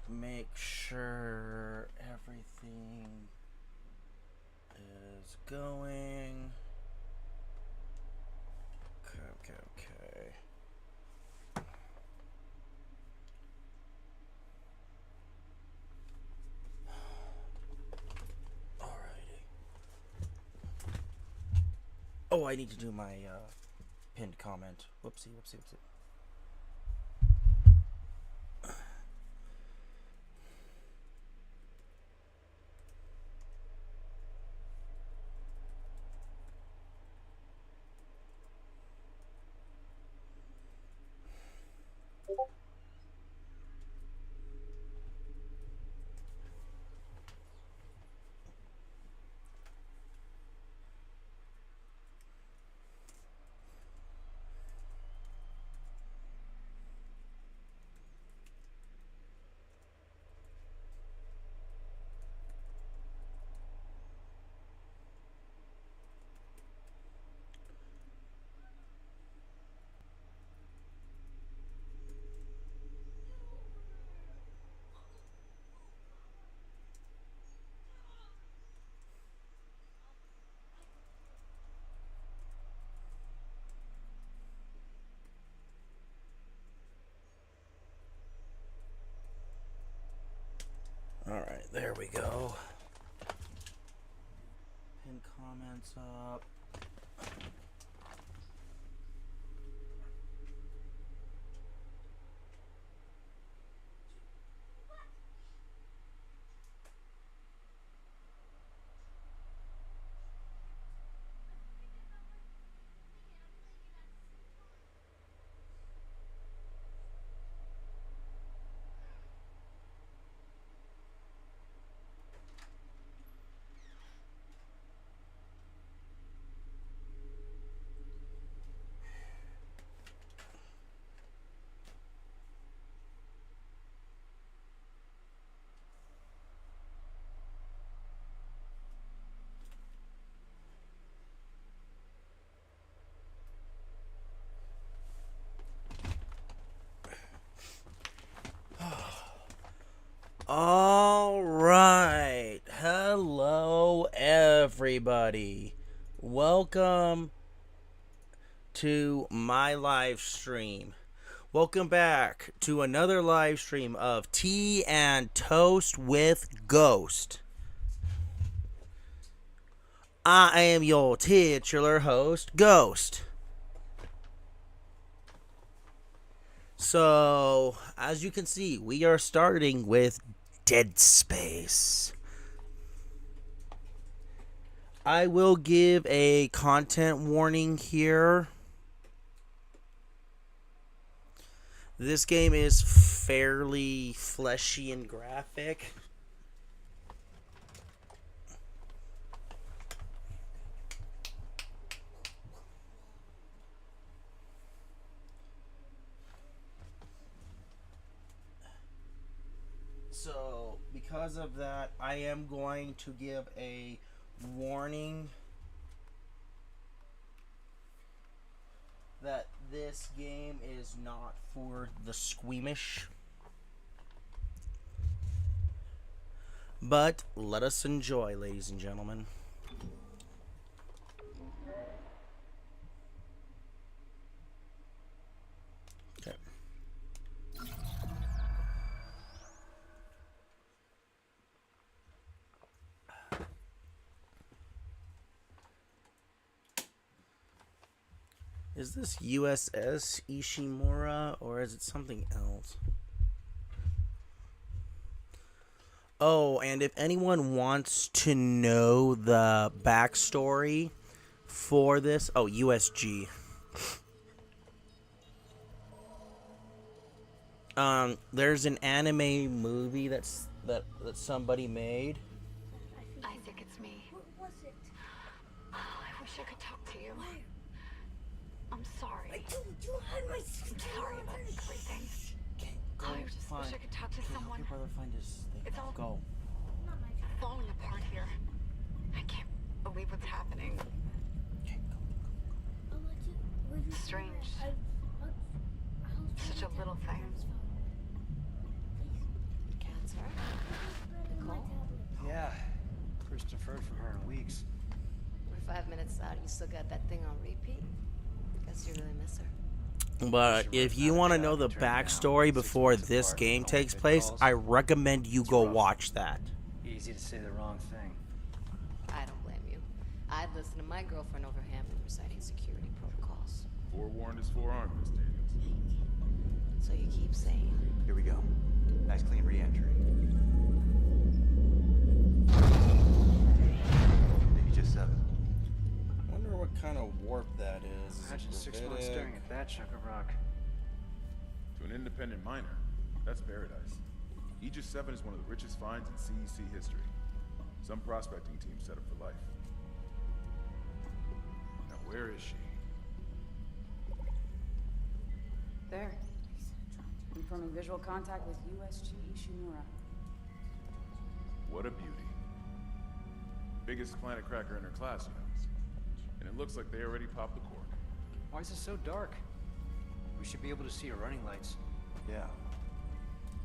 make sure everything is going. Okay. Alrighty. Oh, I need to do my pinned comment. Whoopsie. Alright, there we go. Pin comments up. All right. Hello, everybody. Welcome to my live stream. Welcome back to another live stream of Tea and Toast with Ghost. I am your titular host, Ghost. So, as you can see, we are starting with Dead Space. I will give a content warning here. This game is fairly fleshy and graphic. So, because of that, I am going to give a warning that this game is not for the squeamish. But let us enjoy, ladies and gentlemen. Okay. Is this USS Ishimura or is it something else? Oh, and if anyone wants to know the backstory for this, oh, USG. There's an anime movie that somebody made. Isaac, it's me. What was it? Oh, I wish I could talk to you. I'm sorry. I told you I had my I'm sorry about everything. Okay, go I just find. wish I could talk to Okay, someone. help your brother find his thing. It's all Go. Not my fault. falling apart here. I can't believe what's happening. Okay, go. I'll let you. Where you Strange. I'll Such a little thing. You still got that thing on repeat? Guess you really miss her. But if you want to know the backstory before this game takes place, I recommend you go watch that. Easy to say the wrong thing. I don't blame you. I'd listen to my girlfriend over Hampton reciting security protocols. Forewarned is forearmed, Miss Daniels. So you keep saying. Here we go. Nice clean re-entry. Aegis 7. I wonder what kind of warp that is. Imagine 6 months staring at that chunk of rock. To an independent miner, that's paradise. Aegis 7 is one of the richest finds in CEC history. Some prospecting team set up for life. Now where is she? There. Confirming visual contact with USG Ishimura. What a beauty. Biggest planet cracker in her class, you know. And it looks like they already popped the cork. Why is it so dark? We should be able to see her running lights. Yeah.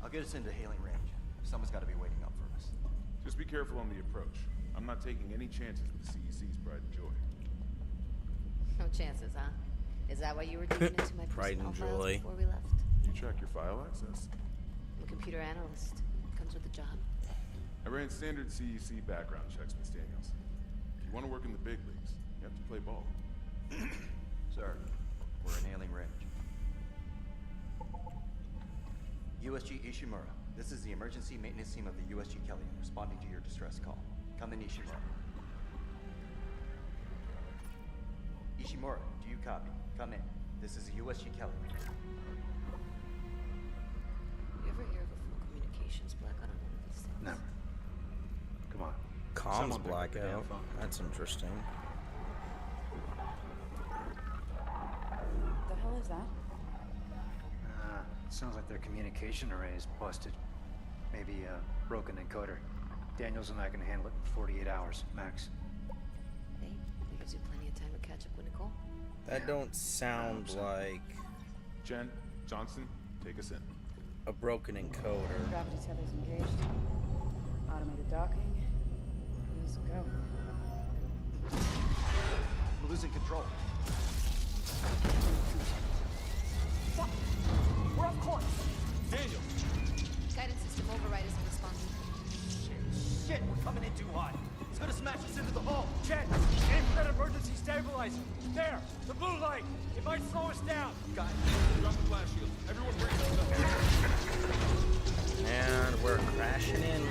I'll get us into hailing range. Someone's got to be waiting up for us. Just be careful on the approach. I'm not taking any chances with CEC's pride and joy. No chances, huh? Is that why you were digging into my Pride personnel and files joy. before we left? You track your file access? I'm a computer analyst. Comes with the job. I ran standard CEC background checks, Miss Daniels. If you want to work in the big leagues, you have to play ball. Sir, we're in hailing range. USG Ishimura. This is the emergency maintenance team of the USG Kelly responding to your distress call. Come in, Ishimura. Ishimura, do you copy? Come in. This is the USG Kelly. You ever hear of a full communications blackout on one of these things? Never. Come on. Comms Someone pick up the damn blackout. phone. That's interesting. The hell is that? Sounds like their communication array is busted. Maybe a broken encoder. Daniels and I can handle it in 48 hours, max. Hey, that gives you plenty of time to catch up with Nicole. That don't sound like Jen, Johnson, take us in. a broken encoder. Gravity tethers engaged. Automated docking. Let's go. We're losing control. Fuck! We're off course! Daniel! Guidance system override isn't responding. Shit, we're coming in too hot. It's gonna smash us into the hull. Jet, aim for that emergency stabilizer. There, the blue light. It might slow us down. Got it. Drop the flash shield. Everyone bring it. And we're crashing in.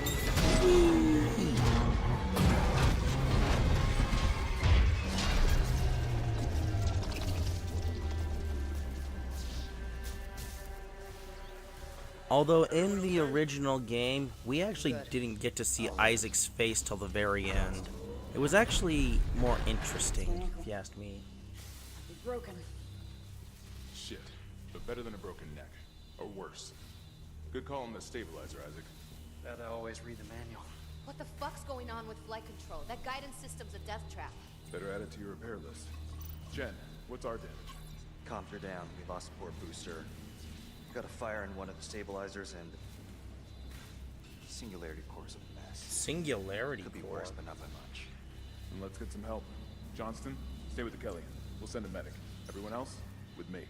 Although in the original game, we actually didn't get to see Isaac's face till the very end. It was actually more interesting, if you ask me. He's broken. Shit, but better than a broken neck. Or worse. Good call on the stabilizer, Isaac. That I always read the manual. What the fuck's going on with flight control? That guidance system's a death trap. Better add it to your repair list. Jen, what's our damage? Comms are down. We lost the port booster. Got a fire in one of the stabilizers and singularity core's a mess. Singularity Could be core. worse, but not by much. And let's get some help. Johnston, stay with the Kelly. We'll send a medic. Everyone else, with me.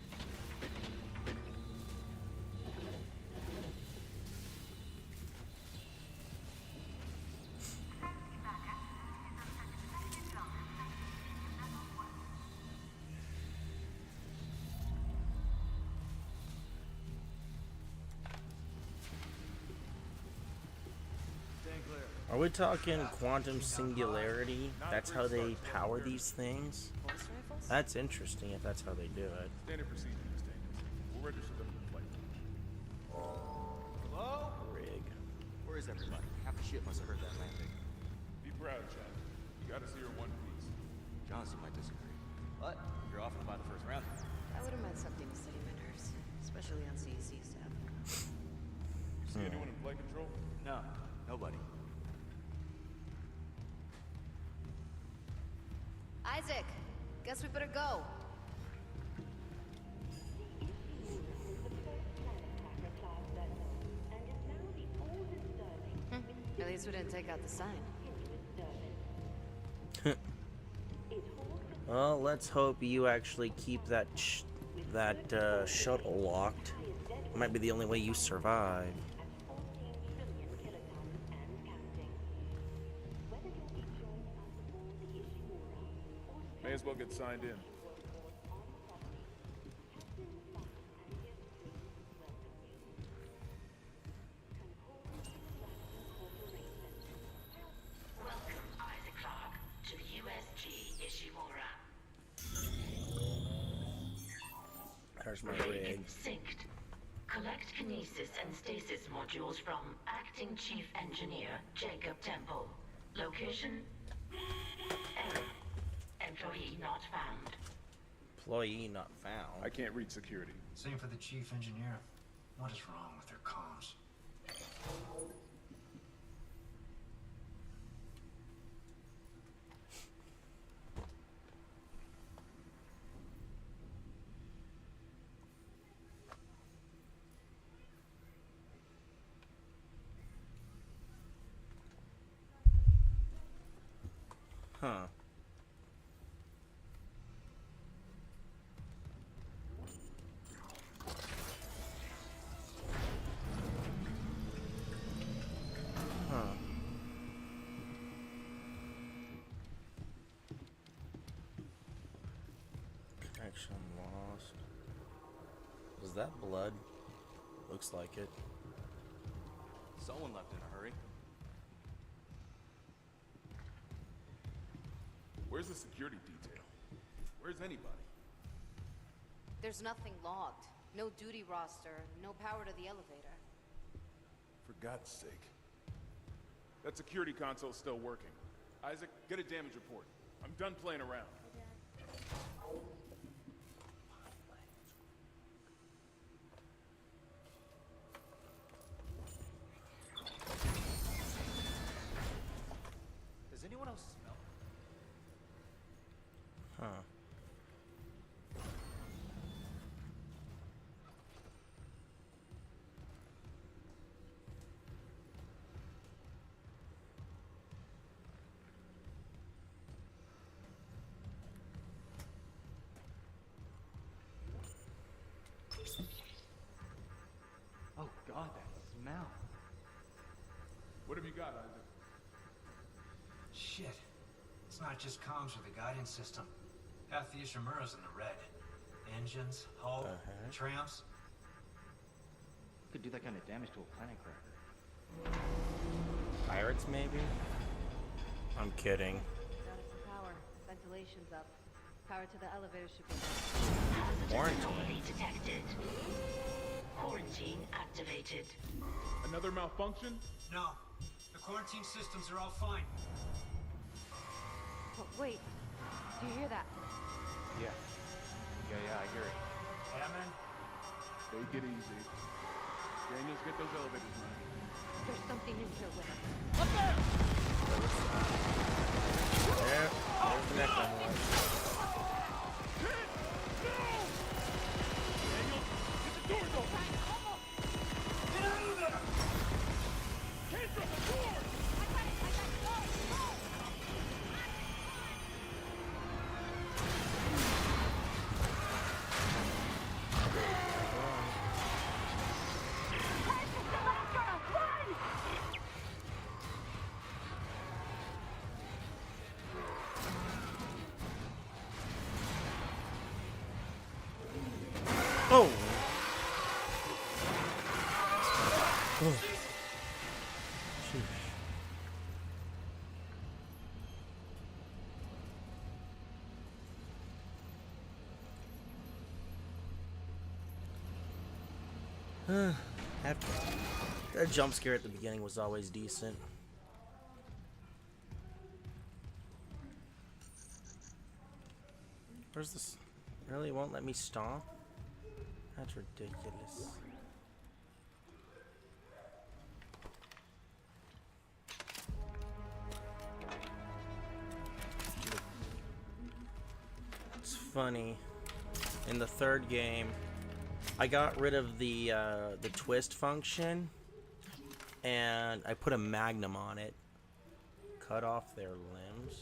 Are we talking quantum singularity? That's how they power these things? Pulse rifles? That's interesting if that's how they do it. Standard procedure, Miss Daniels. We'll register them for the flight. Hello? Rig. Where is everybody? Half the ship must have heard that landing. Be proud, Jen. You gotta see her in one piece. Johnson might disagree. But you're off by the first round. That would have meant something to steady my nerves, especially on CEC staff. See anyone in flight control? No, nobody. Isaac, guess we better go. At least we didn't take out the sign. Well, let's hope you actually keep that shuttle locked. Might be the only way you survive. May as well get signed in. There's my rig. Synced. Collect kinesis and stasis modules from Acting Chief Engineer Jacob Temple. Location? Error. Employee not found. Employee not found. I can't reach security. Same for the chief engineer. What is wrong with their comms? Huh. Connection lost. Is that blood? Looks like it. Someone left in a hurry. Where's the security detail? Where's anybody? There's nothing logged. No duty roster, no power to the elevator. For God's sake. That security console's still working. Isaac, get a damage report. I'm done playing around. Does anyone else smell? Huh. Oh God, that smell. What have you got, Isaac? Shit. It's not just comms or the guidance system. Half the Ishimura's in the red. Engines, hull, tramps. Could do that kind of damage to a planet cracker. Pirates, maybe? I'm kidding. Got us some power. Ventilation's up. Power to the elevator should be. Anomaly detected. Quarantine activated. Another malfunction? No. The quarantine systems are all fine. But wait, do you hear that? Yeah. Yeah, I hear it. Hammond? Take it easy. Daniels, get those elevators running. There's something in here with us. There, there's the next one. Daniel, get the doors open! Get out of there! Cancel the doors! Oh! Oh. That jump scare at the beginning was always decent. Where's this? Really won't let me stop? That's ridiculous. It's funny. In the third game, I got rid of the twist function, and I put a magnum on it. Cut off their limbs.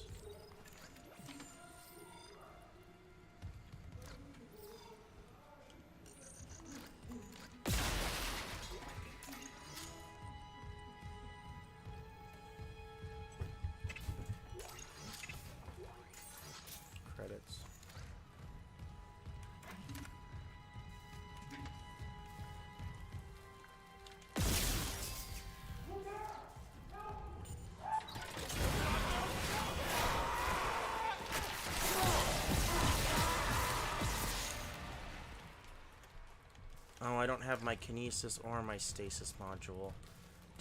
don't have my kinesis or my stasis module.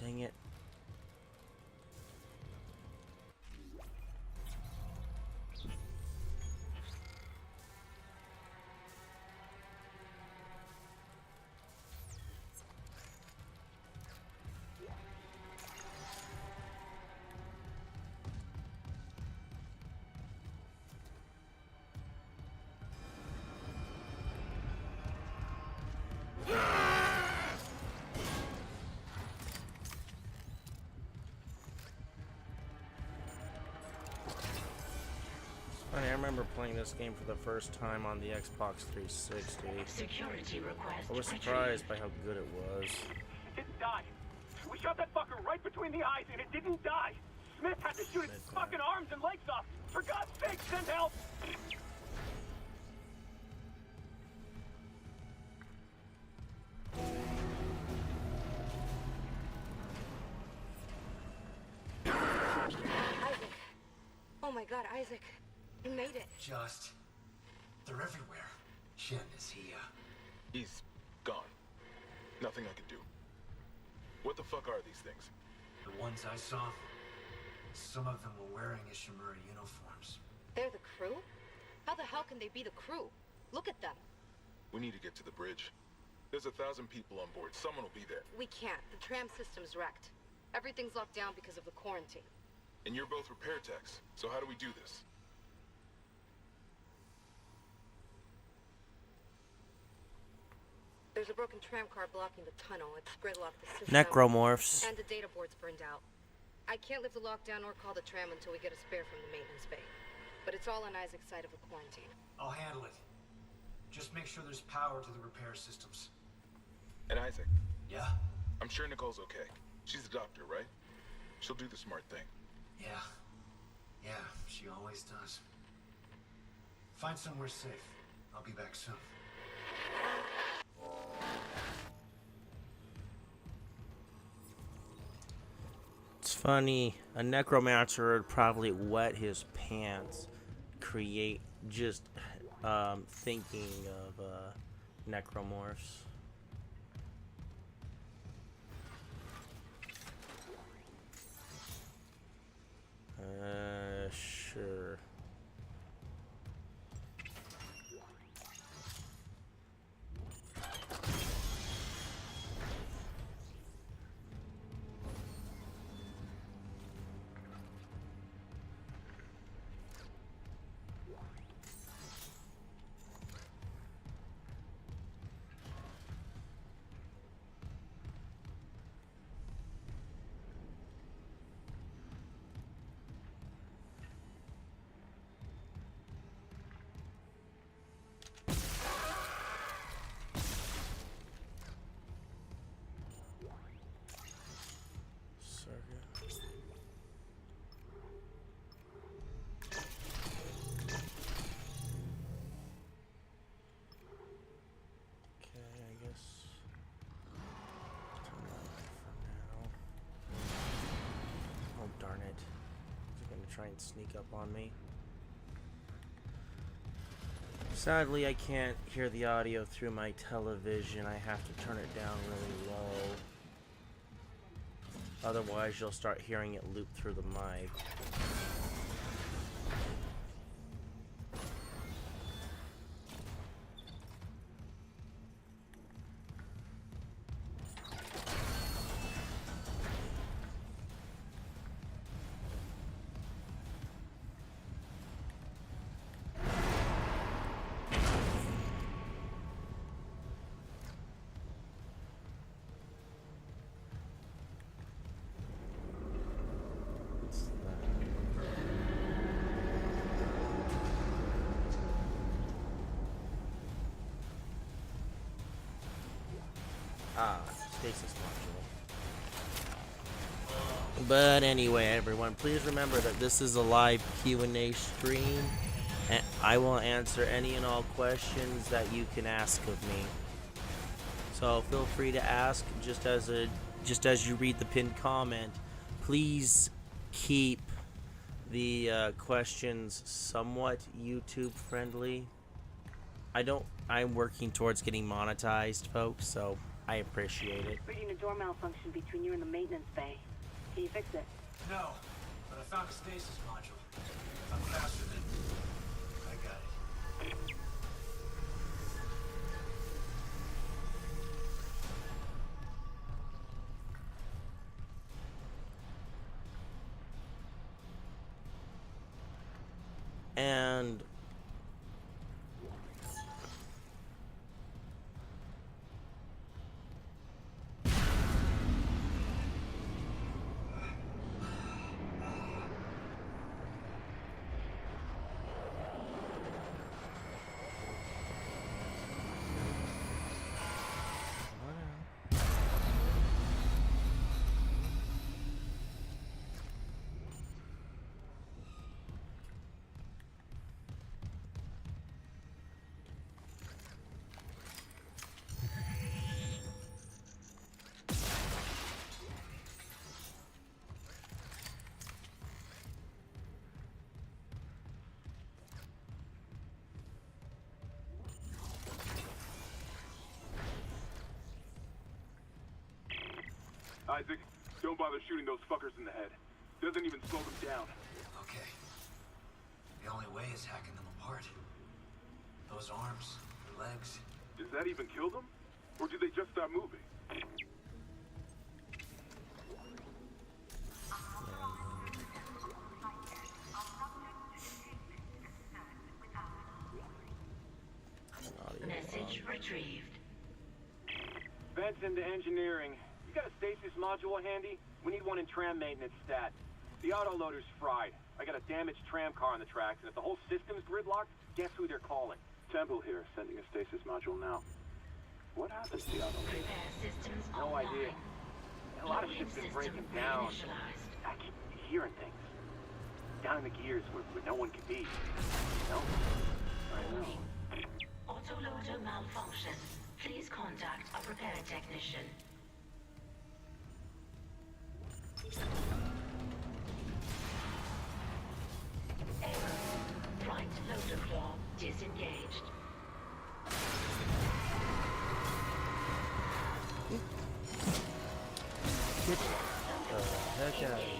Dang it. I remember playing this game for the first time on the Xbox 360. Security request. I was surprised by how good it was. It didn't die. We shot that fucker right between the eyes and it didn't die. Smith had to shoot its fucking arms and legs off. For God's sake, send help! Isaac. Oh my God, Isaac. You made it. They're everywhere. Shin, is he, He's gone. Nothing I can do. What the fuck are these things? The ones I saw, some of them were wearing Ishimura uniforms. They're the crew? How the hell can they be the crew? Look at them. We need to get to the bridge. There's 1,000 people on board. Someone will be there. We can't. The tram system's wrecked. Everything's locked down because of the quarantine. And you're both repair techs. So how do we do this? There's a broken tram car blocking the tunnel. It's gridlocked the system. Necromorphs. And the data board's burned out. I can't lift the lockdown or call the tram until we get a spare from the maintenance bay. But it's all on Isaac's side of the quarantine. I'll handle it. Just make sure there's power to the repair systems. And Isaac, Yeah? I'm sure Nicole's okay. She's the doctor, right? She'll do the smart thing. Yeah. Yeah, she always does. Find somewhere safe. I'll be back soon. It's funny, a necromancer would probably wet his pants, create just thinking of necromorphs. Sure. Try and sneak up on me. Sadly, I can't hear the audio through my television. I have to turn it down really low. Otherwise, you'll start hearing it loop through the mic. Stasis module. But anyway, everyone, please remember that this is a live Q&A stream, and I will answer any and all questions that you can ask of me. So feel free to ask, just as you read the pinned comment. Please keep the questions somewhat YouTube friendly. I'm working towards getting monetized, folks, so I appreciate it. Reading a door malfunction between you and the maintenance bay. Can you fix it? No, but I found a stasis module. I'm faster than... I got it. And Isaac, don't bother shooting those fuckers in the head. Doesn't even slow them down. Okay. The only way is hacking them apart. Those arms, their legs. Does that even kill them? Or do they just stop moving? Message retrieved. Vents into engineering. You got a stasis module handy? We need one in tram maintenance stat. The autoloader's fried. I got a damaged tram car on the tracks, and if the whole system's gridlocked, guess who they're calling? Temple here, sending a stasis module now. What happened to the autoloader? Repair systems No online. idea. A lot of Loading shit's been system breaking down. reinitialized. I keep hearing things. Down in the gears where no one can be. No? I know. Autoloader malfunction. Please contact a repair technician. Error. Right loader claw disengaged. get the heck out of here.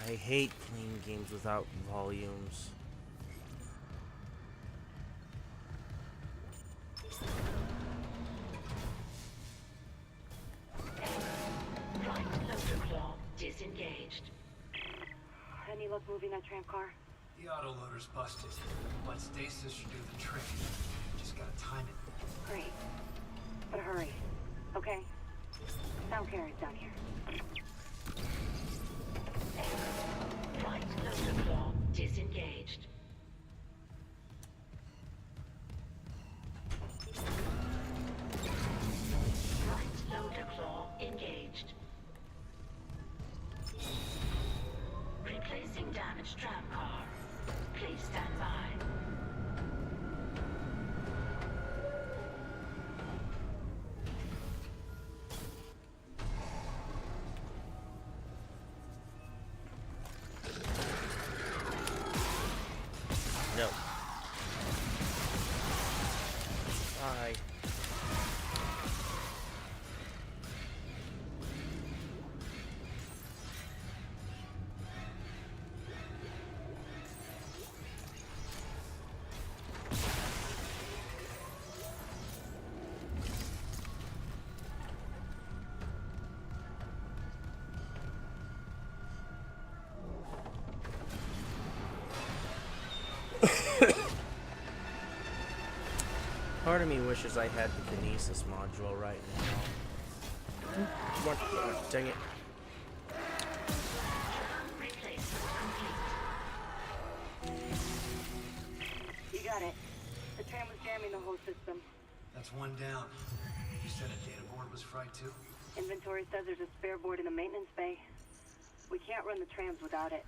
I hate playing games without volumes. Right loader claw disengaged. Any luck moving that tram car? The autoloader's busted, but stasis should do the trick. Just gotta time it. Great. But hurry. Okay? Sound carrier's down here. Right loader claw disengaged. Right loader claw engaged. Replacing damaged tram car. Please stand by. No. Bye. Part of me wishes I had the kinesis module right now. What? Dang it. Replacement complete. You got it. The tram was jamming the whole system. That's one down. You said a data board was fried too? Inventory says there's a spare board in the maintenance bay. We can't run the trams without it.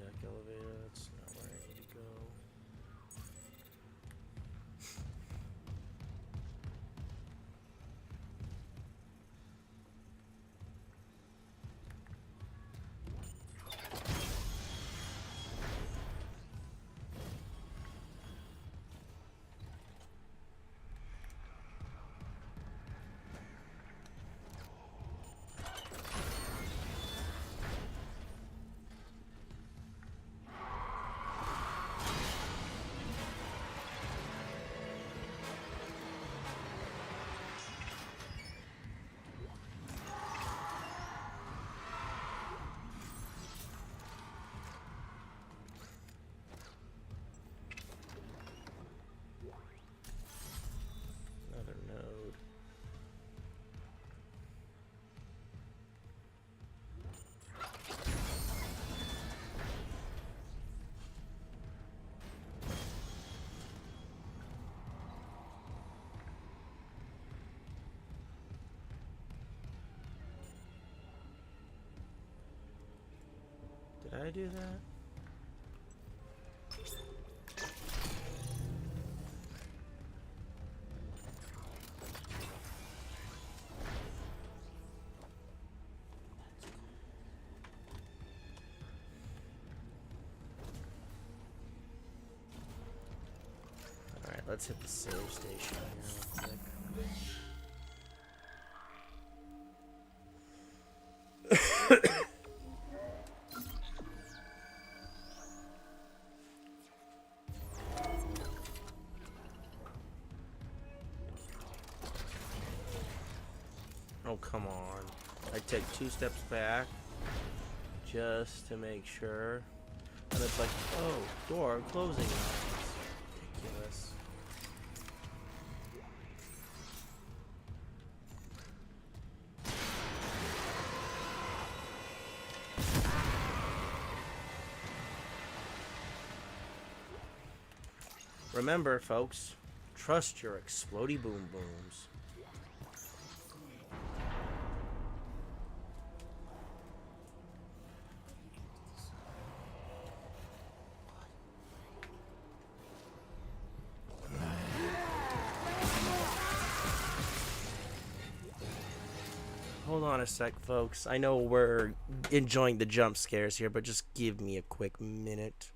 deck elevator. That's not where I need to go. Another node. Did I do that? Alright, let's hit the save station here real quick. Oh, come on. I take 2 steps back just to make sure. And it's like, oh, door closing. It's ridiculous. Remember, folks, trust your explodey boom booms. Hold on a sec, folks. I know we're enjoying the jump scares here, but just give me a quick minute.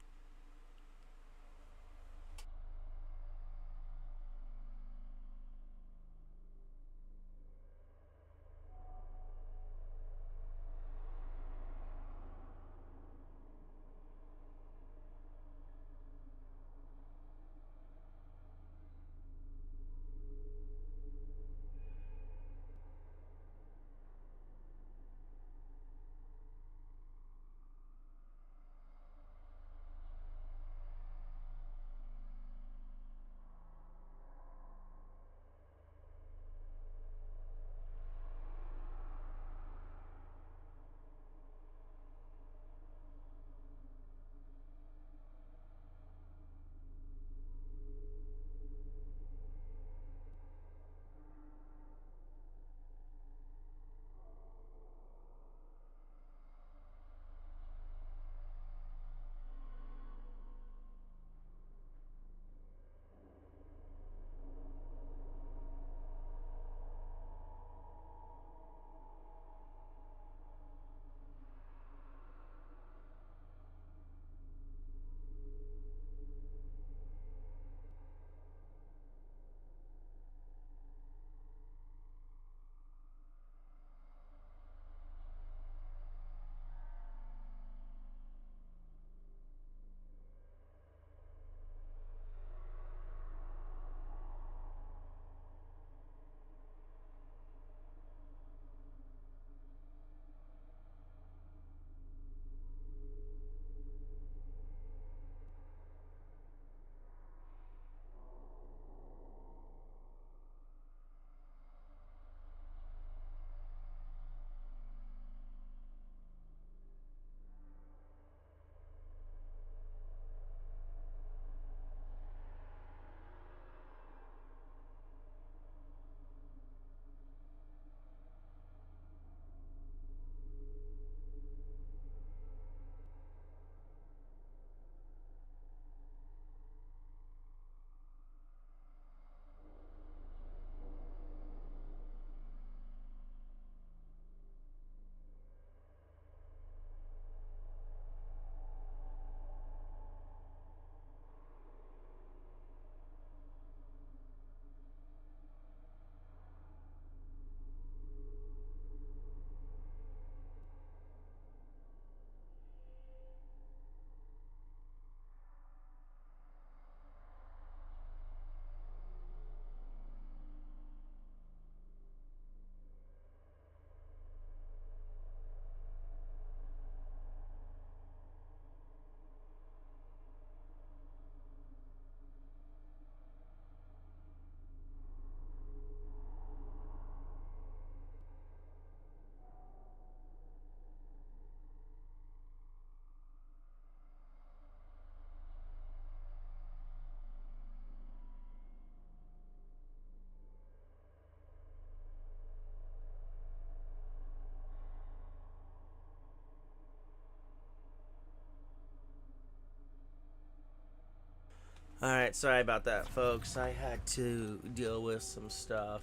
Alright, sorry about that, folks. I had to deal with some stuff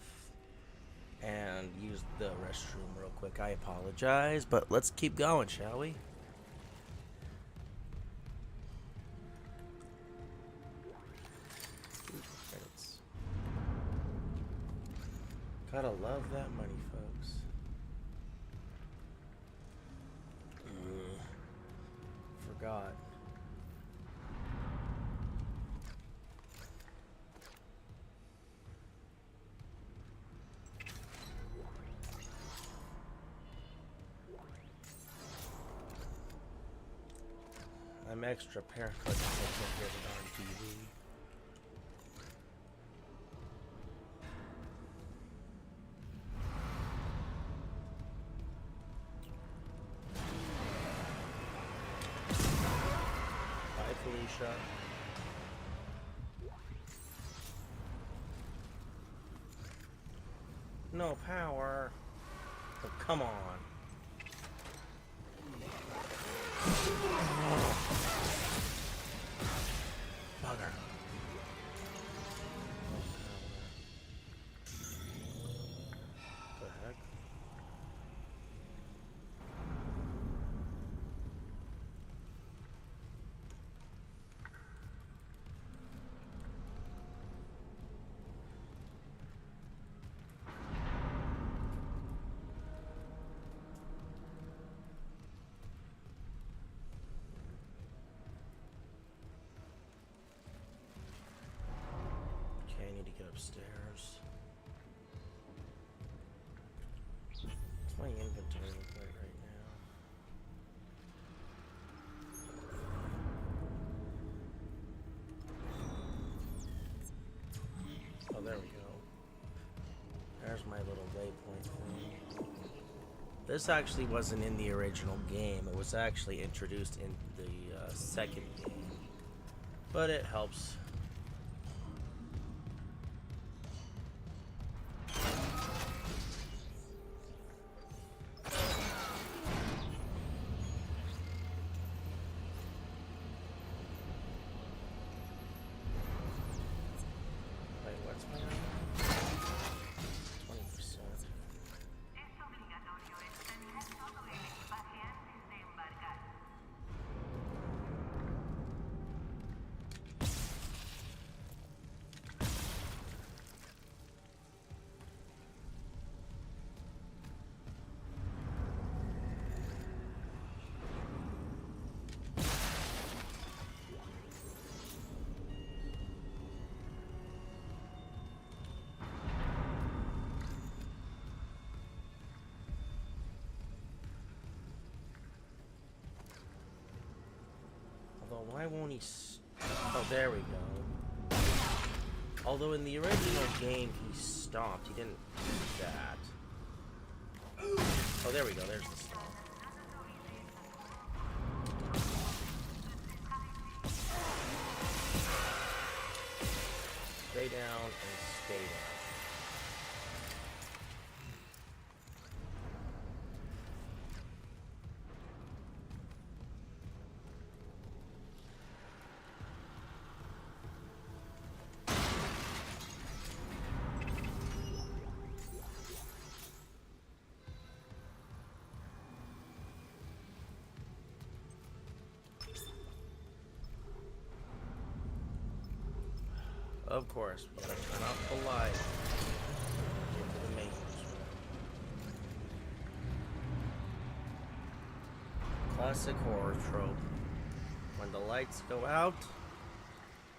and use the restroom real quick. I apologize, but let's keep going, shall we? Gotta love that money, folks. Forgot. I'm extra paranoid because I can't get it on TV. Bye, Felicia. No power. Oh, come on. Bugger. The heck? Okay, I need to get upstairs. What's my inventory look like right now? Oh, there we go. There's my little waypoint thing. This actually wasn't in the original game. It was actually introduced in the second game. But it helps. Wait, what's my number? 20%. Although, why won't he oh, there we go. Although in the original game he stopped. He didn't do that. Oh, there we go. There's the stop. Stay down and stay down. Of course, we gotta turn off the light. Get to the main room. Classic horror trope. When the lights go out,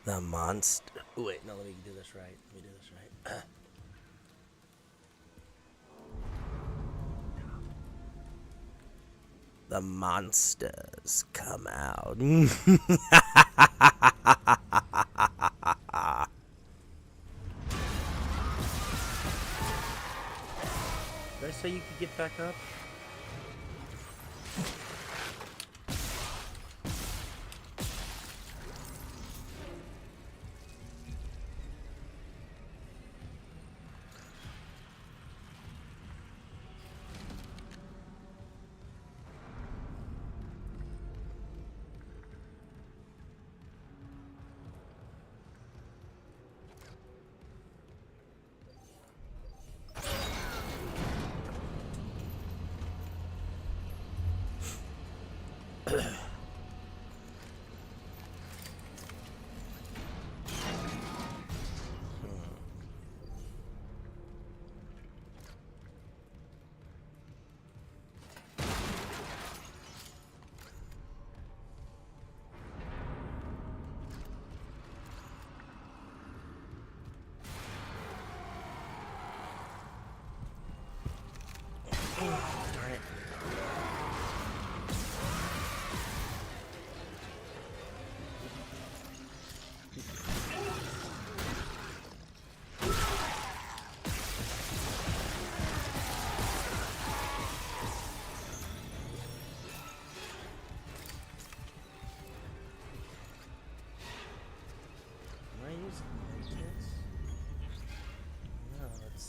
the monster. Ooh, wait, no, let me do this right. Let me do this right. The monsters come out. Did I say you could get back up?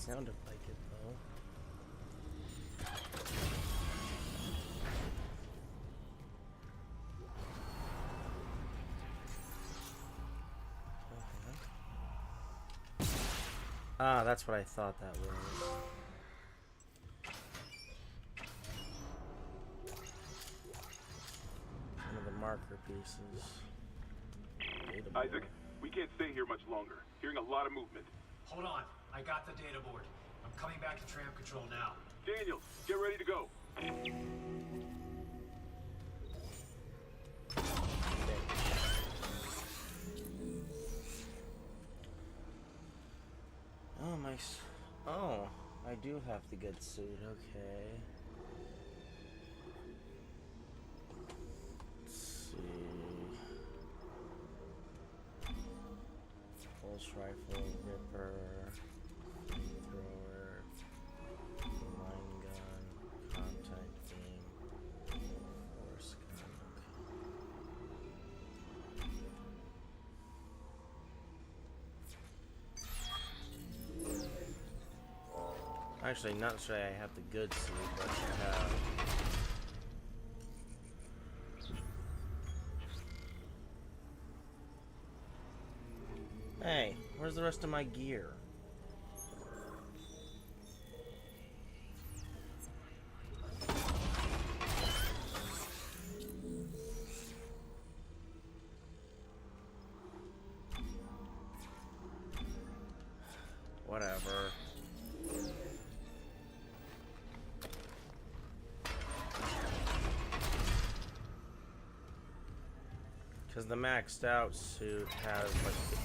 sounded like it though. Ah, that's what I thought that was. One of the marker pieces. Isaac, we can't stay here much longer. Hearing a lot of movement. Hold on. I got the data board. I'm coming back to tram control now. Daniel, get ready to go. Oh, oh, I do have the good suit, okay. Let's see. Pulse rifle, ripper, thrower, mine gun, contact beam, force gun, Actually, not sure I have the good suit, but I have. Hey, where's the rest of my gear? Whatever. Because the maxed out suit has like 50%.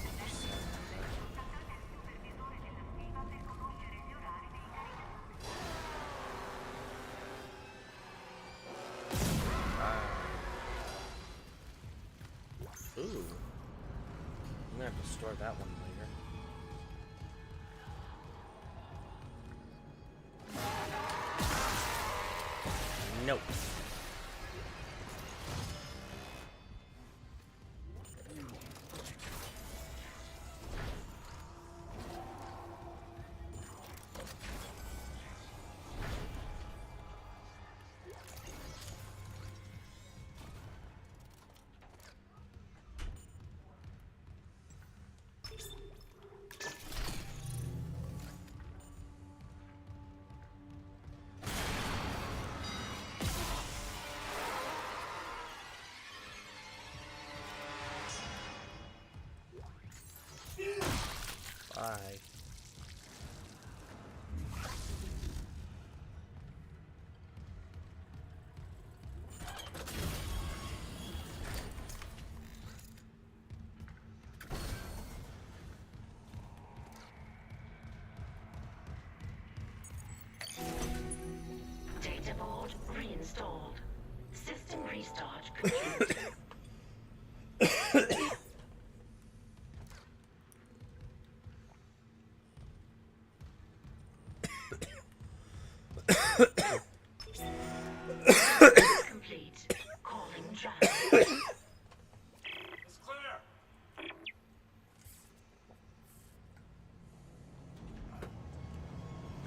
Ooh. I'm gonna have to store that one later. Nope. Bye. Data board reinstalled. System restart complete. Complete. Calling driver. It's clear.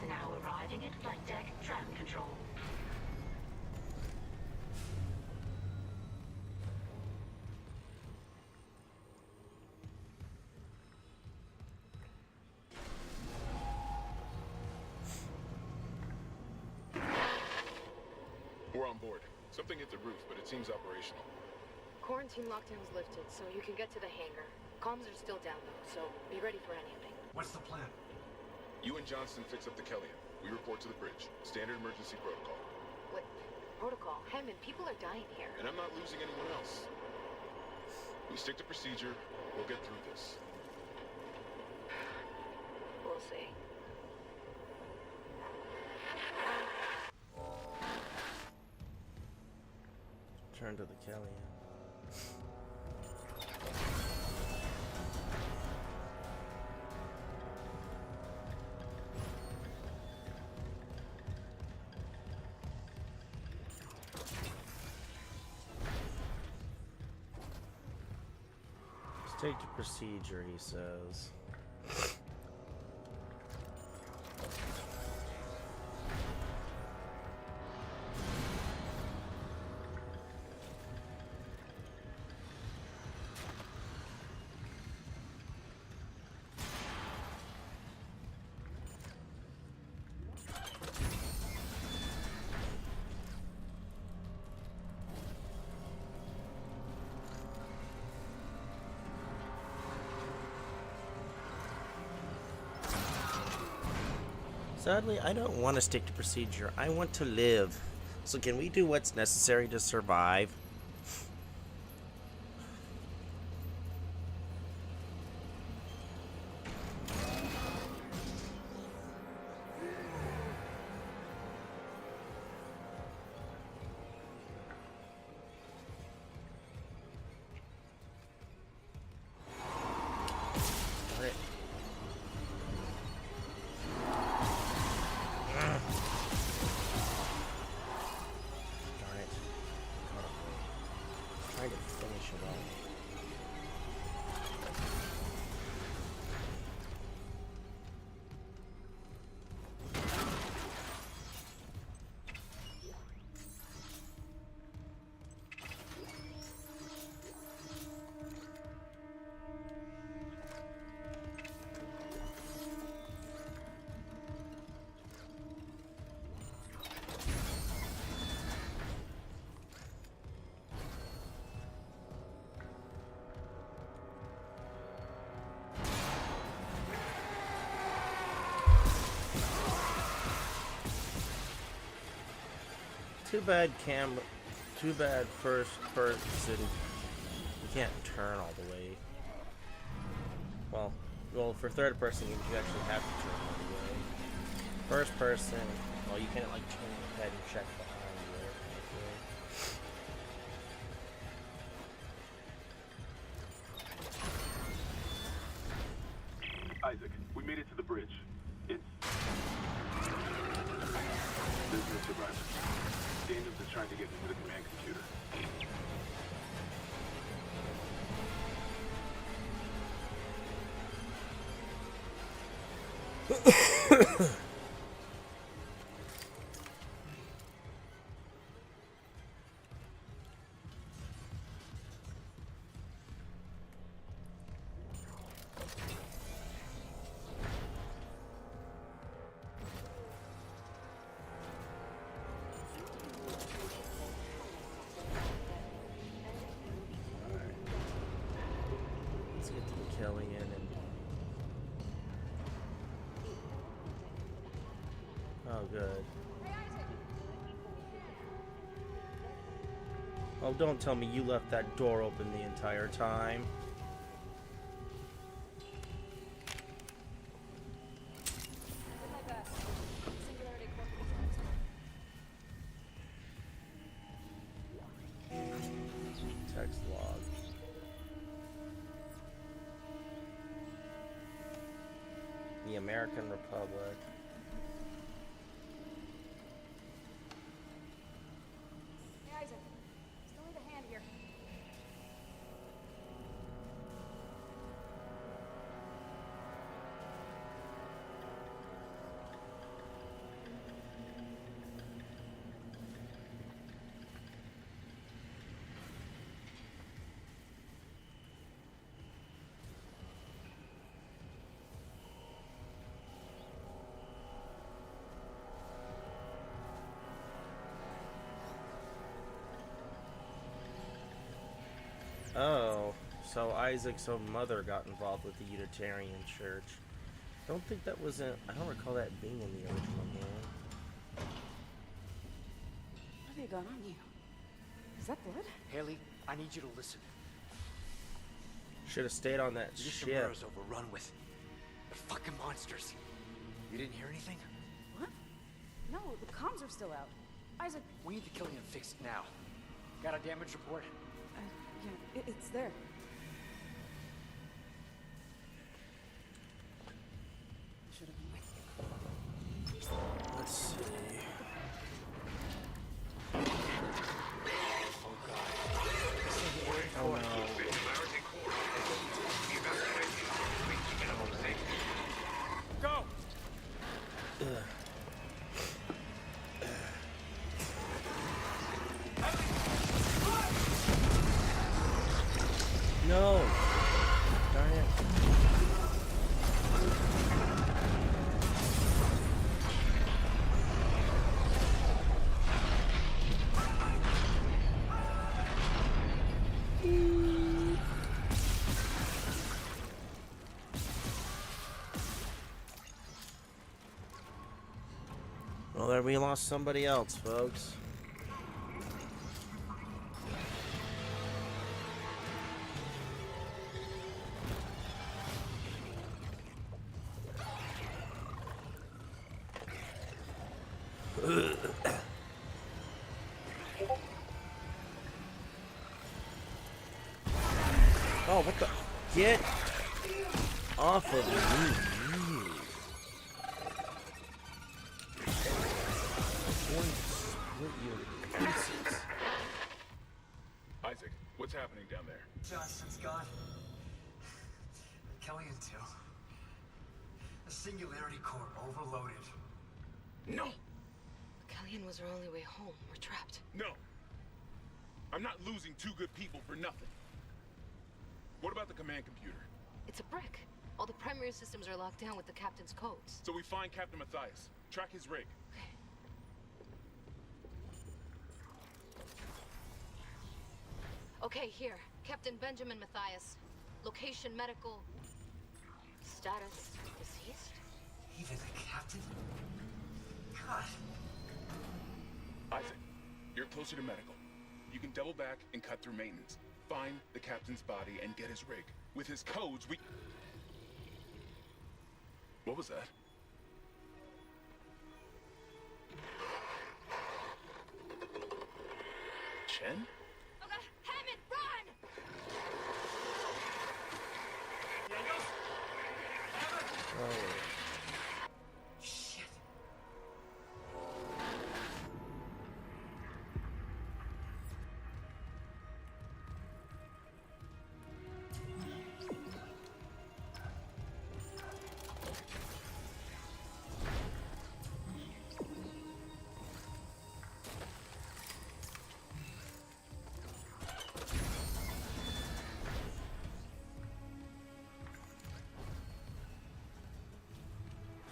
Now arriving at flight deck tram control. We're on board. Something hit the roof, but it seems operational. Quarantine lockdown's lifted, so you can get to the hangar. Comms are still down though, so be ready for anything. What's the plan? You and Johnston fix up the Kellyan. We report to the bridge. Standard emergency protocol. What? Protocol? Hammond, people are dying here. And I'm not losing anyone else. We stick to procedure. We'll get through this. We'll see. Turn to the Kellyan. Stick to procedure, he says. Sadly, I don't want to stick to procedure. I want to live. So can we do what's necessary to survive? Too bad first person. You can't turn all the way. Well, for third person games, you actually have to turn all the way. First person, well, you can't like turn your head and check behind you. Isaac, we made it to the bridge. It's business survivors. Daniels is trying to get into the command computer. Let's get to the killing in and. Oh, good. Oh, don't tell me you left that door open the entire time. Text log. The American Republic. Hey, Isaac. Still need a hand here. Oh, so Isaac's own mother got involved with the Unitarian Church. Don't think that was I don't recall that being in the original game. What have they got on you? Is that blood? Haley, I need you to listen. Should have stayed on that ship. Ishimura's overrun with... They're fucking monsters. You didn't hear anything? What? No, the comms are still out. Isaac... We need the killing fixed now. Got a damage report? Yeah, it's there. Should have been with you. Let's see. Oh no. Go! No! Darn it. But we lost somebody else, folks. Oh, what the? Get off of me. I'm going to split you in pieces. Isaac, what's happening down there? Johnston's gone. Kellyan too. The singularity core overloaded. No! Kellyan was our only way home. We're trapped. No! I'm not losing two good people for nothing. What about the command computer? It's a brick. All the primary systems are locked down with the captain's codes. So we find Captain Matthias, track his rig. Okay, here. Captain Benjamin Matthias. Location medical. Status deceased? Even the captain? God. Isaac, you're closer to medical. You can double back and cut through maintenance. Find the captain's body and get his rig. With his codes, we... What was that? Chen? Hammond, run!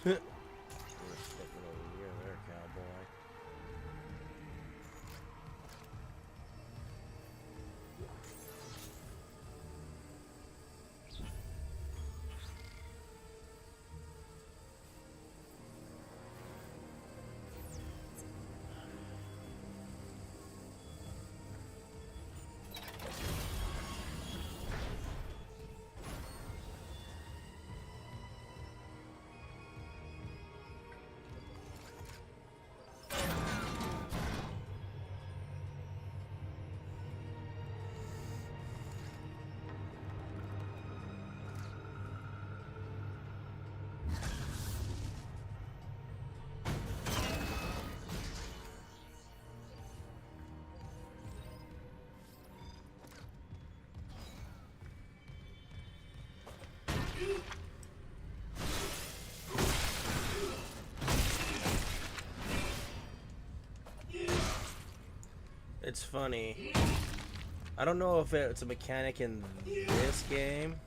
Shit. We're sticking over here there, cowboy. It's funny. I don't know if it's a mechanic in this game,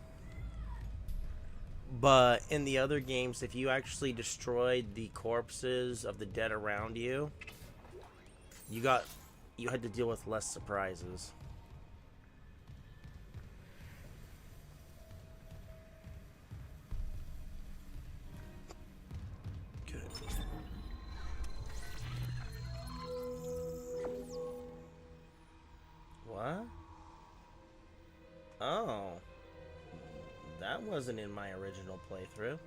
but in the other games, if you actually destroyed the corpses of the dead around you, you had to deal with less surprises. Good. What? Oh. That wasn't in my original playthrough.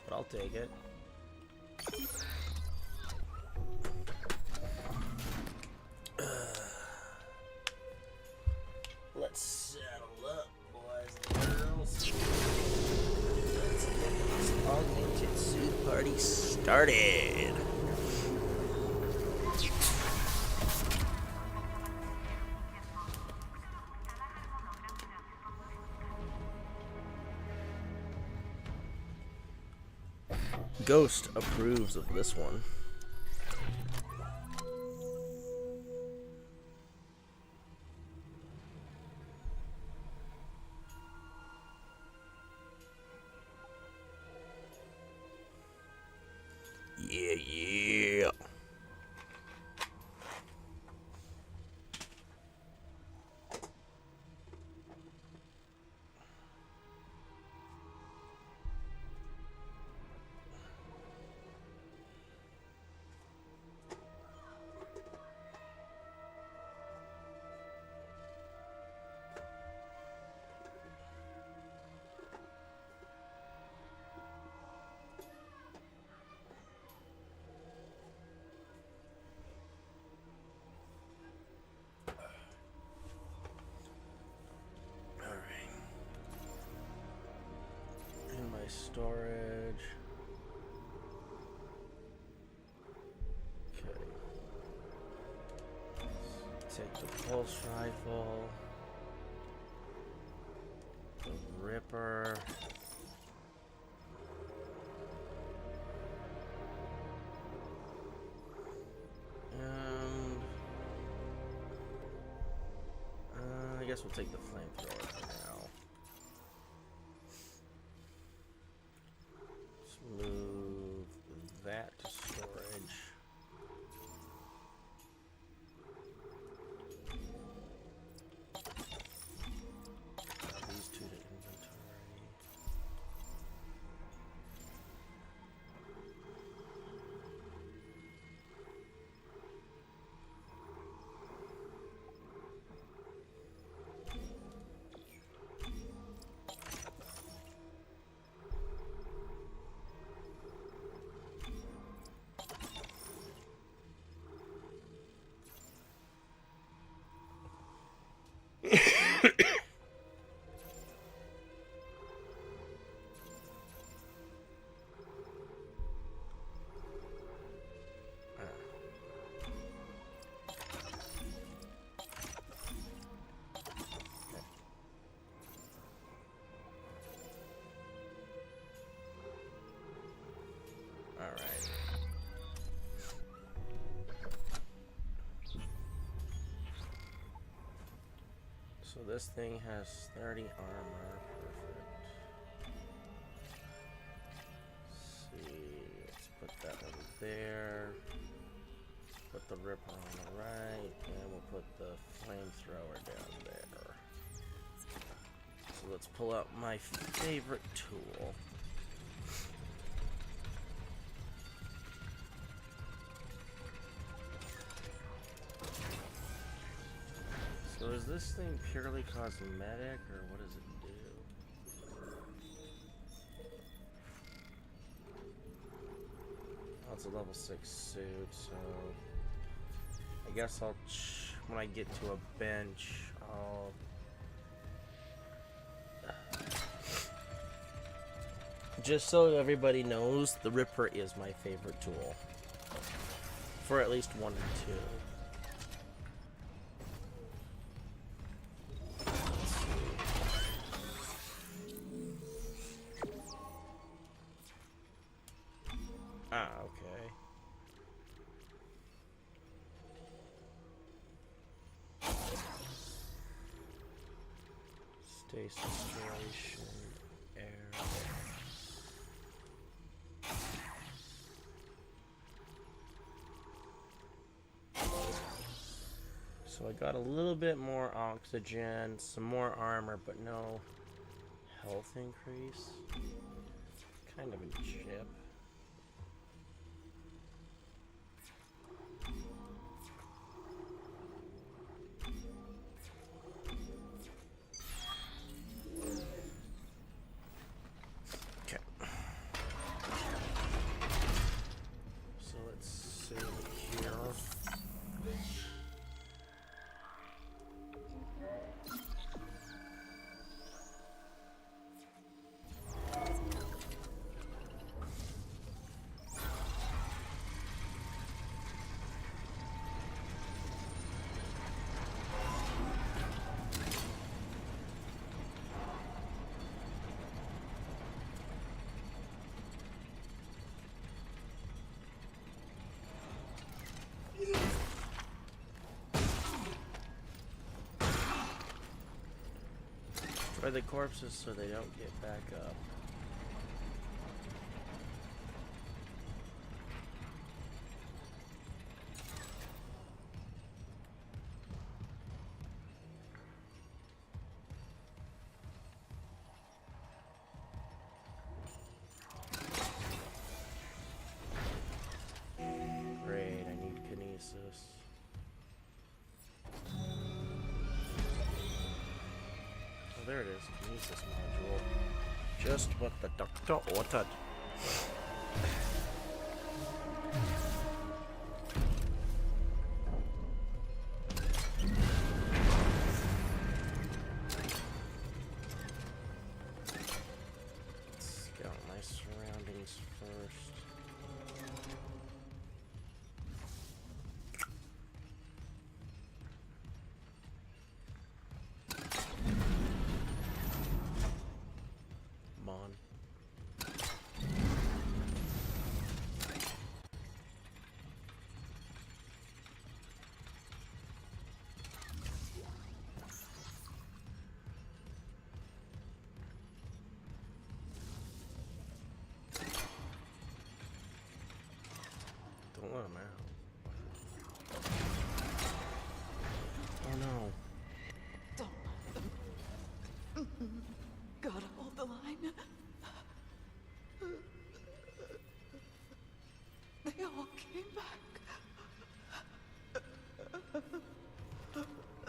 But I'll take it. Let's settle up, boys and girls. Let's get this augmented suit party started. Ghost approves of this one. Yeah. storage. Okay. Take the pulse rifle. The Ripper. I guess we'll take the flamethrower for now. Let's move that to storage. These two to inventory. Alright. So this thing has 30 armor. Perfect. Let's see. Let's put that over there. Put the Ripper on the right. And we'll put the flamethrower down there. So let's pull out my favorite tool. So is this thing purely cosmetic, or what does it do? Oh, it's a level 6 suit, so I guess I'll, when I get to a bench, I'll... Just so everybody knows, the Ripper is my favorite tool. For at least 1 and 2. Ah, okay. Stasis duration, air. So I got a little bit more oxygen, some more armor, but no health increase. Kind of a chip. Destroy the corpses so they don't get back up. Great, I need kinesis. There it is, kinesis module. Just what the doctor ordered. Let's get out my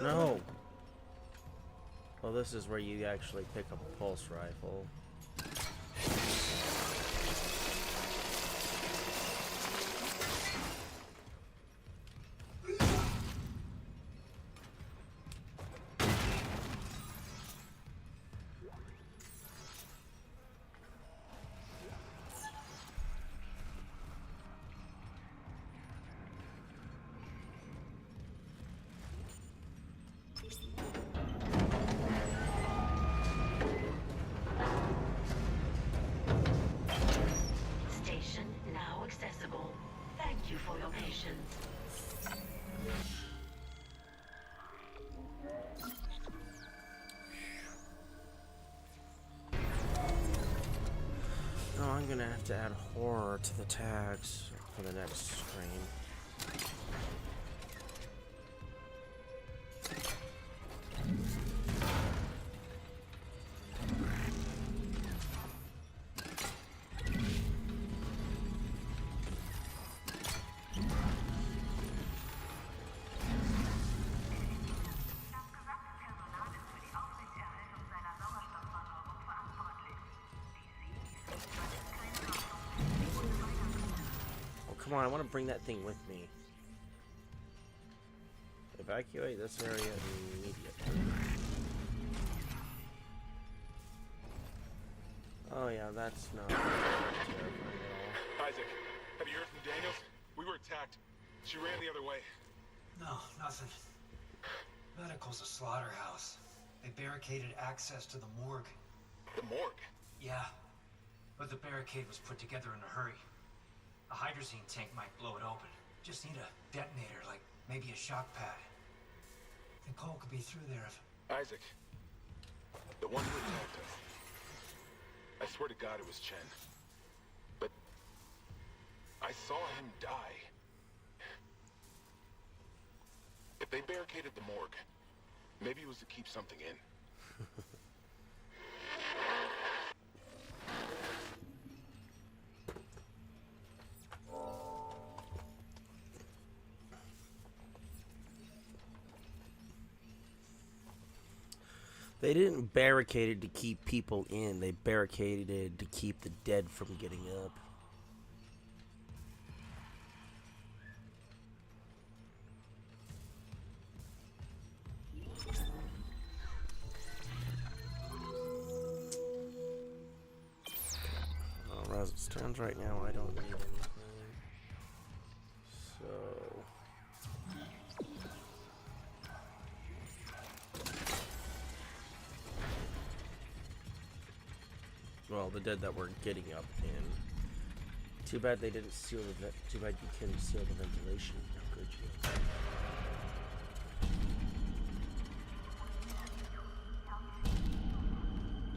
No. Well, this is where you actually pick up a pulse rifle. Station now accessible. Thank you for your patience. Oh, I'm gonna have to add horror to the tags for the next stream. Come on, I want to bring that thing with me. Evacuate this area immediately. Oh yeah, that's not terrifying at all. Isaac, have you heard from Daniels? We were attacked. She ran the other way. No, nothing. Medical's a slaughterhouse. They barricaded access to the morgue. The morgue? Yeah, but the barricade was put together in a hurry. A hydrazine tank might blow it open. Just need a detonator, like maybe a shock pad. Nicole could be through there if... Isaac, the one who attacked us. I swear to God it was Chen. But I saw him die. If they barricaded the morgue, maybe it was to keep something in. They didn't barricade it to keep people in. They barricaded it to keep the dead from getting up. Well, as it stands right now, I don't need anything. So... well, the dead that we're getting up in. Too bad they didn't seal the too bad you couldn't seal the ventilation. How could you?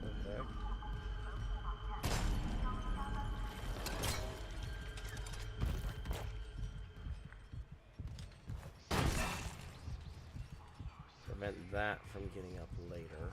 Okay. Prevent that from getting up later.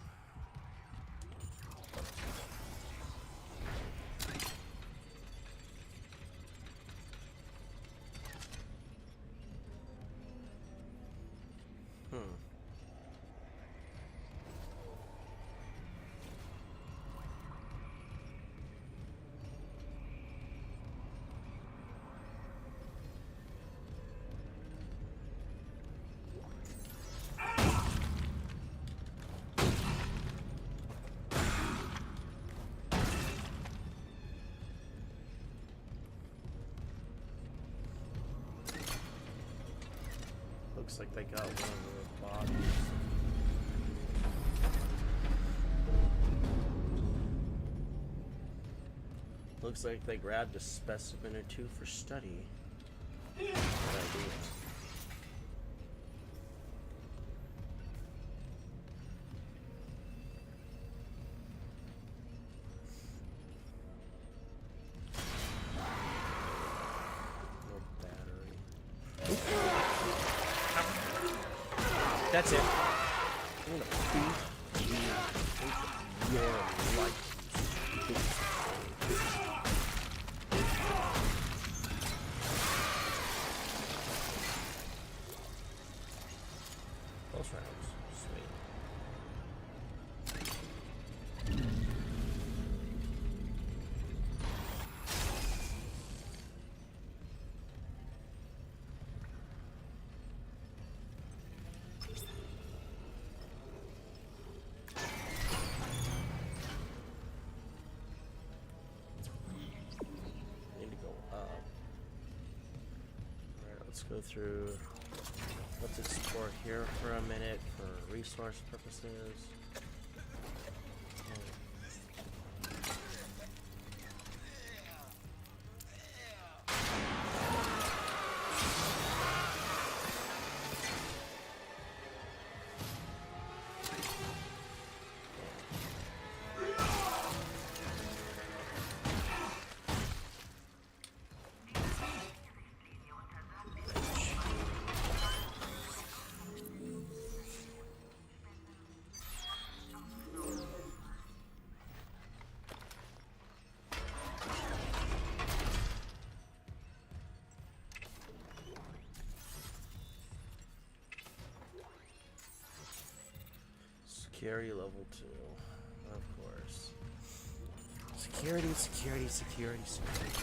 Looks like they got one of the bodies. Looks like they grabbed a specimen or two for study. Good idea. That's it. I'm gonna beat you into your life. bonus rounds. Sweet. Need to go up. Alright, let's go through. Let's explore here for a minute for resource purposes. Security level 2, of course. Security, security, security, security.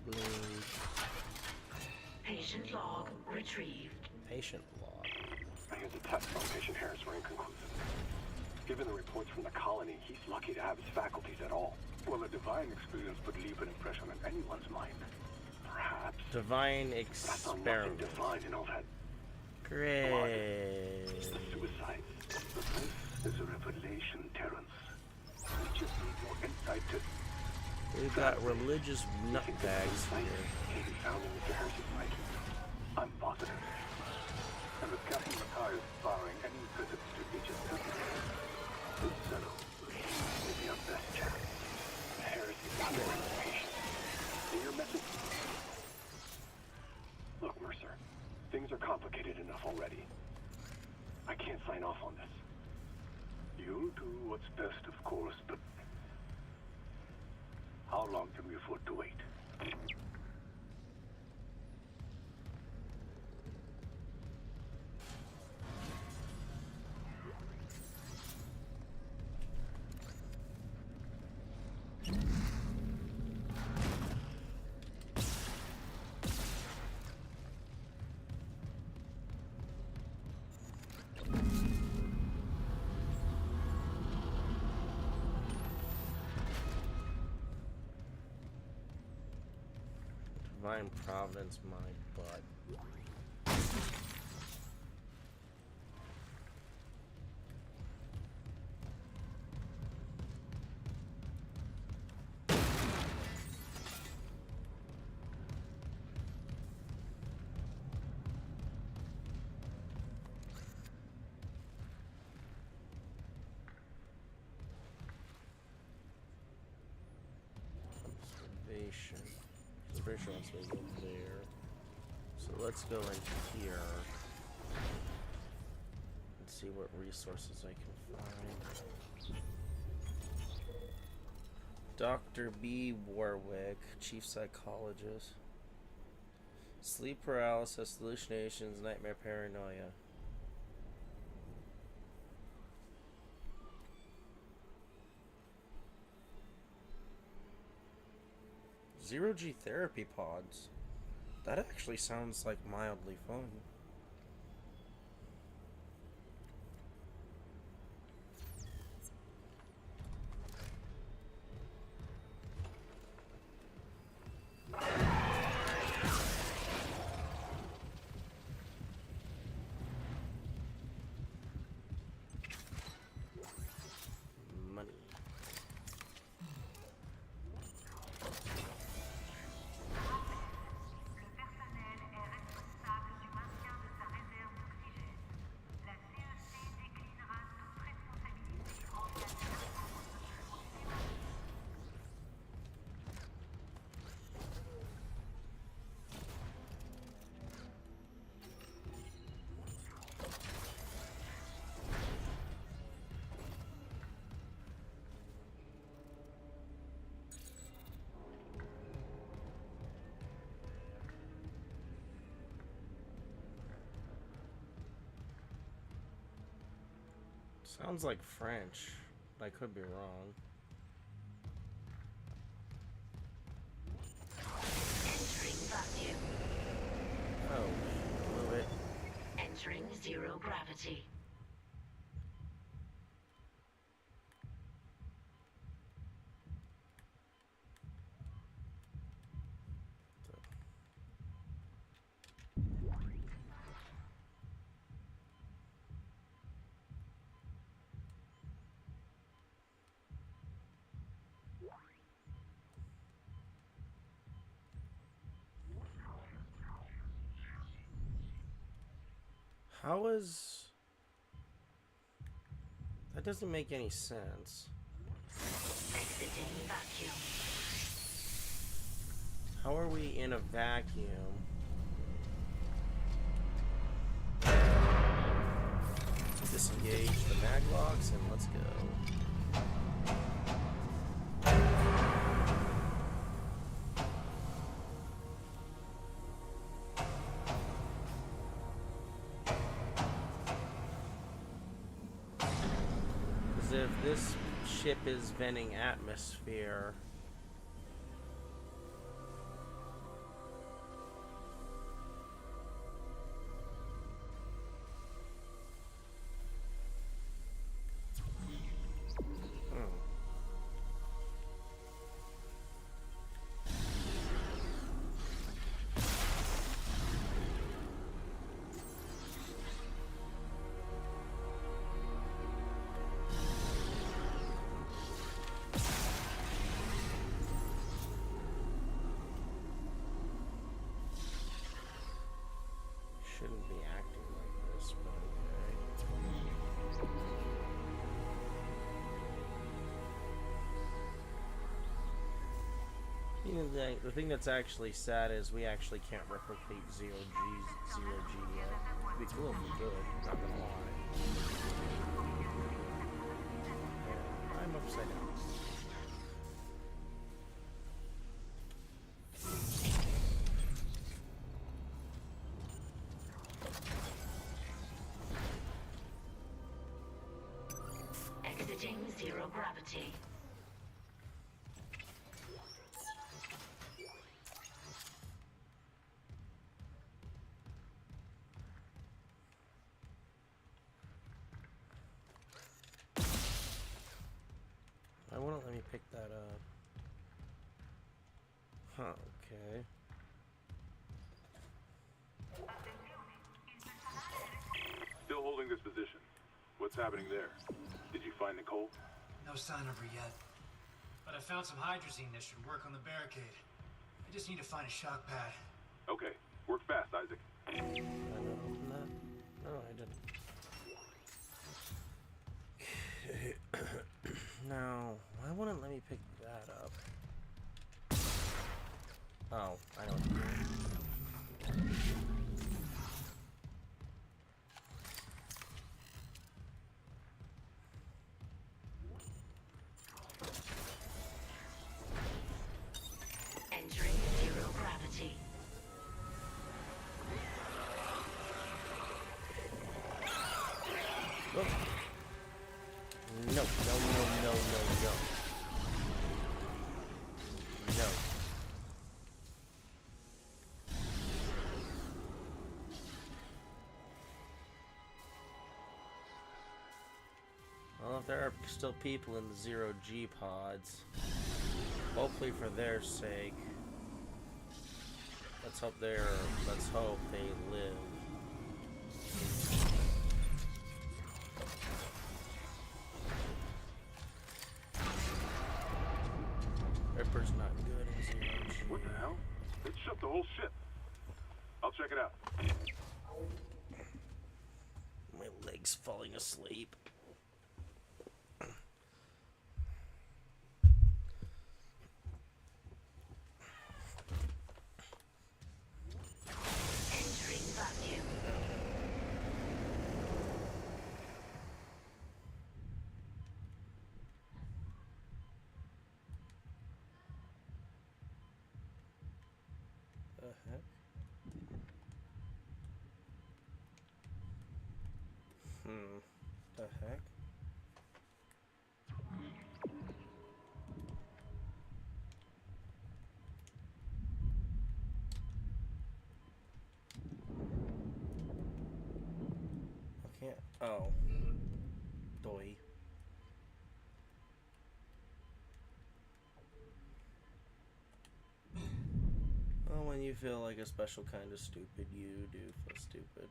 Bleed. Patient log retrieved. Patient log. I hear the tests on patient Harris were inconclusive. Given the reports from the colony, he's lucky to have his faculties at all. Well, a divine experience would leave an impression on anyone's mind. Perhaps. Divine That's nothing experiment. divine in all that. Great. The suicide. But this is a revelation, Terrence. We just need more insight to. We've got religious nutbags here. Can be found in Mr. Harris's psyche. I'm positive. And with Captain Matthias barring any visits to each of them, this settle will be our best chance. Harris is under patient. See your message? Look, Mercer, things are complicated enough already. I can't sign off on this. You'll do what's best, of course, but how long can we afford to wait? Divine Providence, my butt. Observation. Observation wants me to go there. So let's go in here and see what resources I can find. Dr. B. Warwick, Chief Psychologist. Sleep paralysis, hallucinations, nightmare paranoia. Zero-G therapy pods. That actually sounds like mildly fun. Money. Sounds like French. I could be wrong. Entering vacuum. Oh, blew it. Entering zero gravity. How is... That doesn't make any sense. Exiting vacuum. How are we in a vacuum? Disengage the mag locks and let's go. Because if this ship is venting atmosphere, shouldn't be acting like this, but okay. You know, the thing that's actually sad is we actually can't replicate zero G yet. It'd be cool if we could, not gonna lie. Yeah, I'm upside down. Exiting zero gravity. Why won't it let me pick that up? Huh, okay. Still holding this position. What's happening there? Did you find Nicole? No sign of her yet. But I found some hydrazine that should work on the barricade. I just need to find a shock pad. Okay, work fast, Isaac. Did I not open that? No, I didn't. Okay. Now, why wouldn't it let me pick that up? Oh, I know what to do. Entering zero gravity. Oh. No, no, no, no, no, no. No. Well, if there are still people in the zero G pods, hopefully for their sake, let's hope they live. Ripper's not good in zero G. What the hell? It shut the whole ship. I'll check it out. My leg's falling asleep. Entering vacuum. The heck? The heck? Oh. Doi. Well, when you feel like a special kind of stupid, you do feel stupid.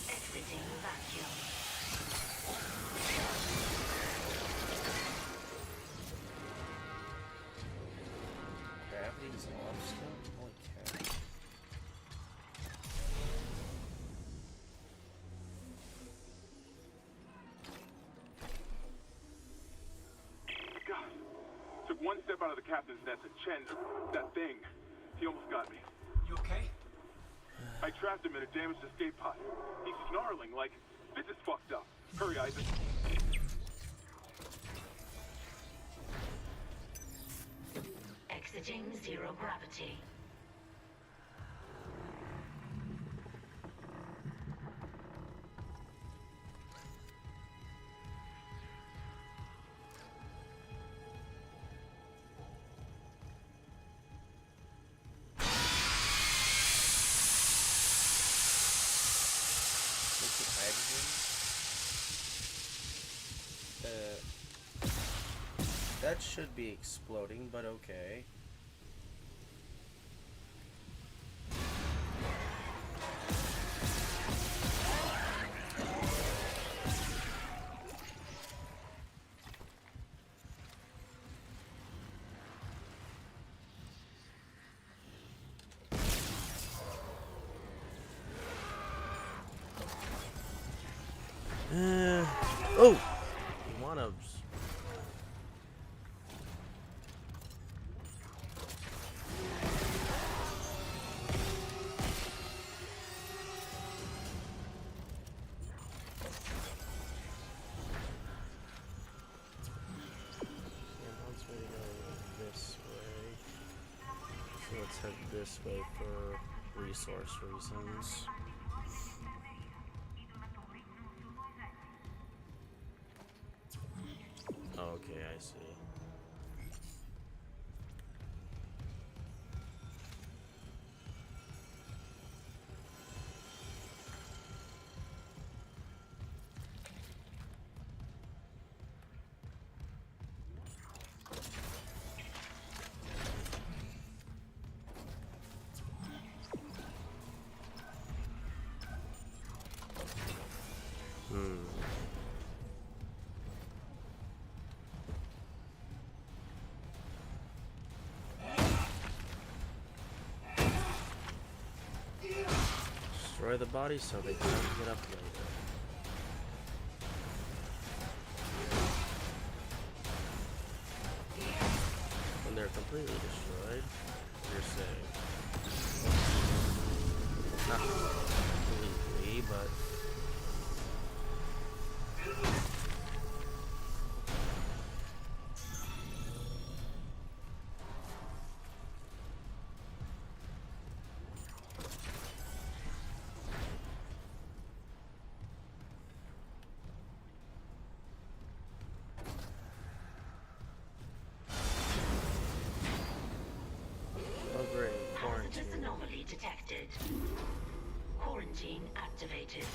Exiting vacuum. Gravity's off still? Holy cow. God. Took one step out of the captain's nest and Chen, that thing, he almost got me. You okay? I trapped him in a damaged escape pod. He's snarling like, this is fucked up. Hurry, Isaac. Exiting zero gravity. Liquid hydrogen? That should be exploding, but okay. Oh! One-ups. Wants me to go this way. So let's head this way for resource reasons. Okay, I see. Destroy the body so they can't get up later. When they're completely destroyed, you're saying. Not completely, but... Hazardous anomaly detected. Quarantine activated.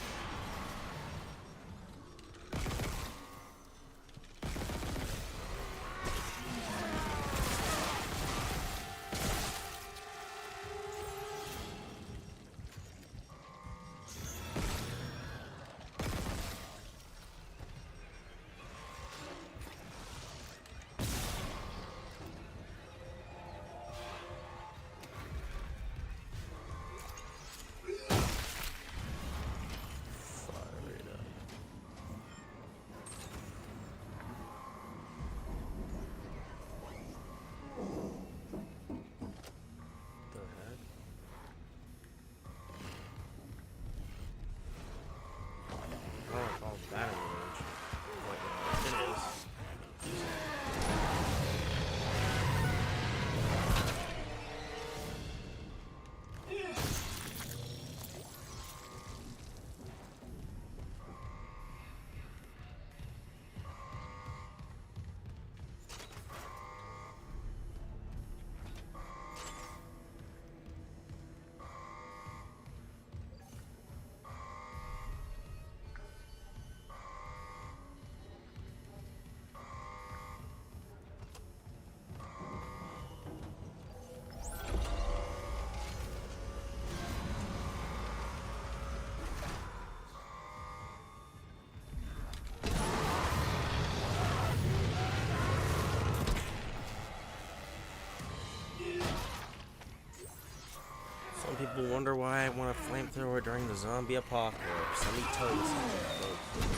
People wonder why I want a flamethrower during the zombie apocalypse. Let me tell you something, folks.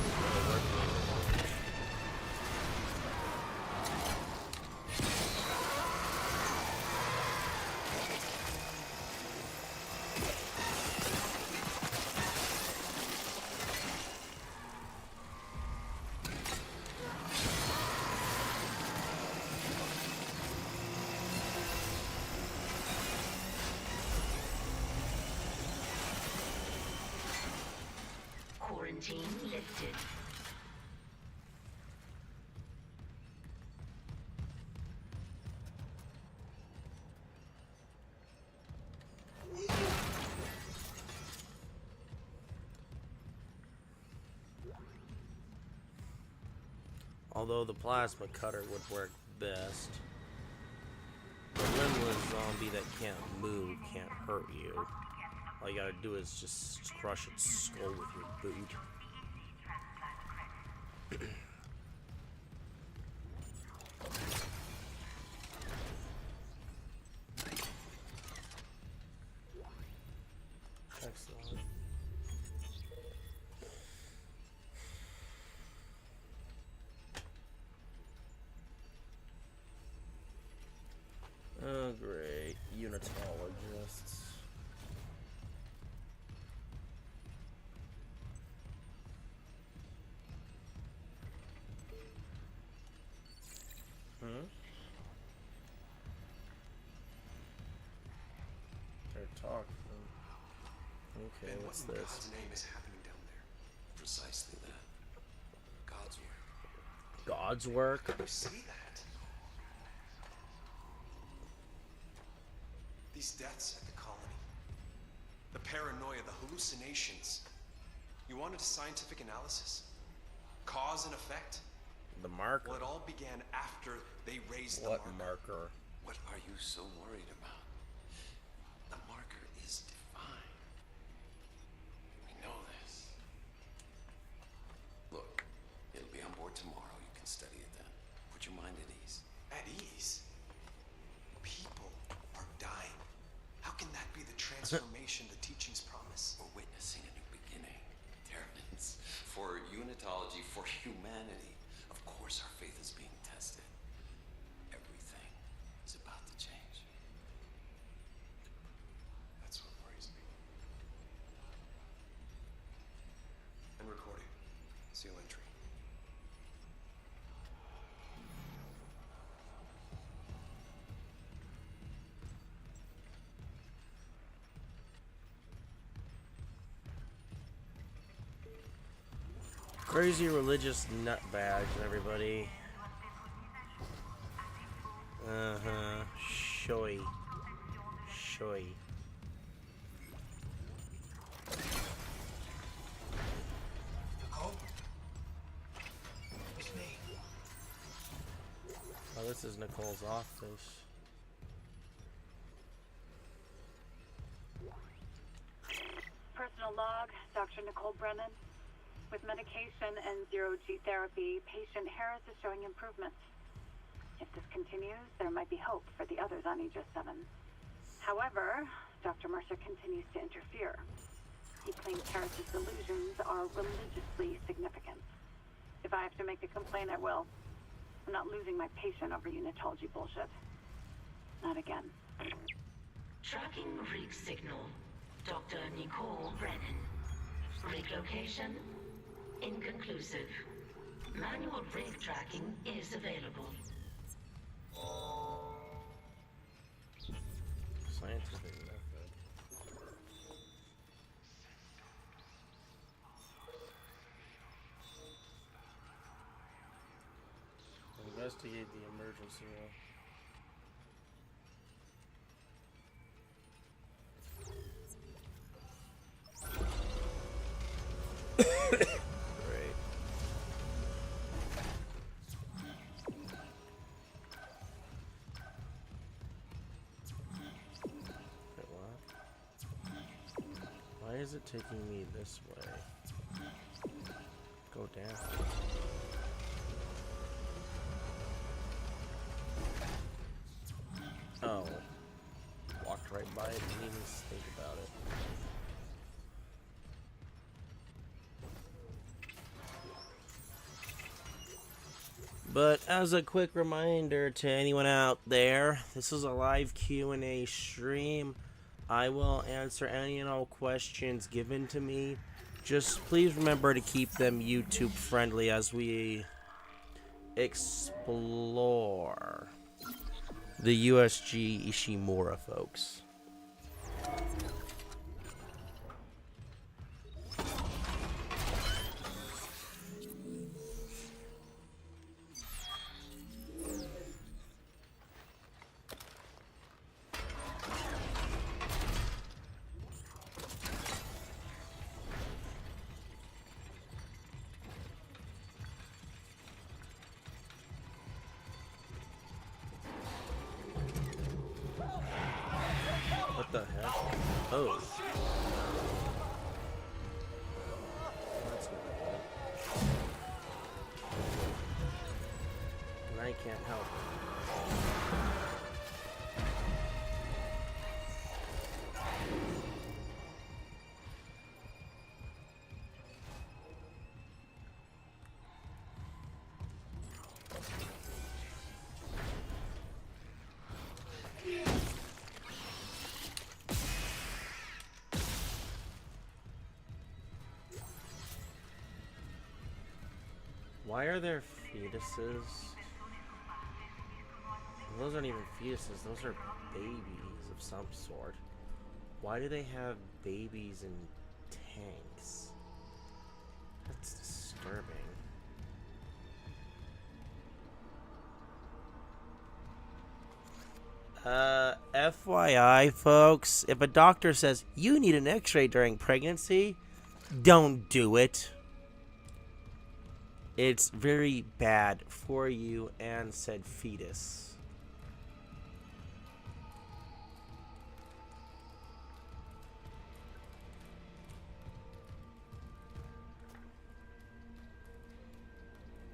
Quarantine lifted. Although the plasma cutter would work best. The limbless zombie that can't move can't hurt you. All you gotta do is just crush its skull with your boot. Excellent. Oh, great. Unitologists. They're talking. Okay, And what's what in this? God's name is happening down there? Precisely that. God's work. God's work? You see that? These deaths at the colony. The paranoia, the hallucinations. You wanted a scientific analysis? Cause and effect? The marker. Well, it all began after they raised What the marker? What are you so worried about? The marker is defined. We know this. Look, it'll be on board tomorrow. You can study it then. Put your mind at ease. At ease? People are dying. How can that be the transformation the teachings promise? We're witnessing a new beginning. Terrans. For unitology, for humanity. Of course our faith is being tested. Everything is about to change. That's what worries me. And recording. Seal entry. Crazy religious nutbags, everybody. Uh-huh. Shoy. Shoy. Nicole? It's me. Oh, this is Nicole's office. Personal log, Dr. Nicole Brennan. With medication and zero-G therapy, patient Harris is showing improvement. If this continues, there might be hope for the others on Aegis 7. However, Dr. Mercer continues to interfere. He claims Harris's delusions are religiously significant. If I have to make a complaint, I will. I'm not losing my patient over unitology bullshit. Not again. Tracking rig signal. Dr. Nicole Brennan. Rig location? Inconclusive. Manual rig tracking is available. Scientific method. Investigate the emergency room. Great. Wait, what? Why is it taking me this way? Go down. Oh. Walked right by I didn't even think about it. But as a quick reminder to anyone out there, this is a live Q&A stream. I will answer any and all questions given to me. Just please remember to keep them YouTube friendly as we explore the USG Ishimura folks. What the heck? Oh. That's not good. And I can't help it. Why are there fetuses? Those aren't even fetuses, those are babies of some sort. Why do they have babies in tanks? That's disturbing. FYI, folks, if a doctor says you need an x-ray during pregnancy, don't do it. It's very bad for you and said fetus.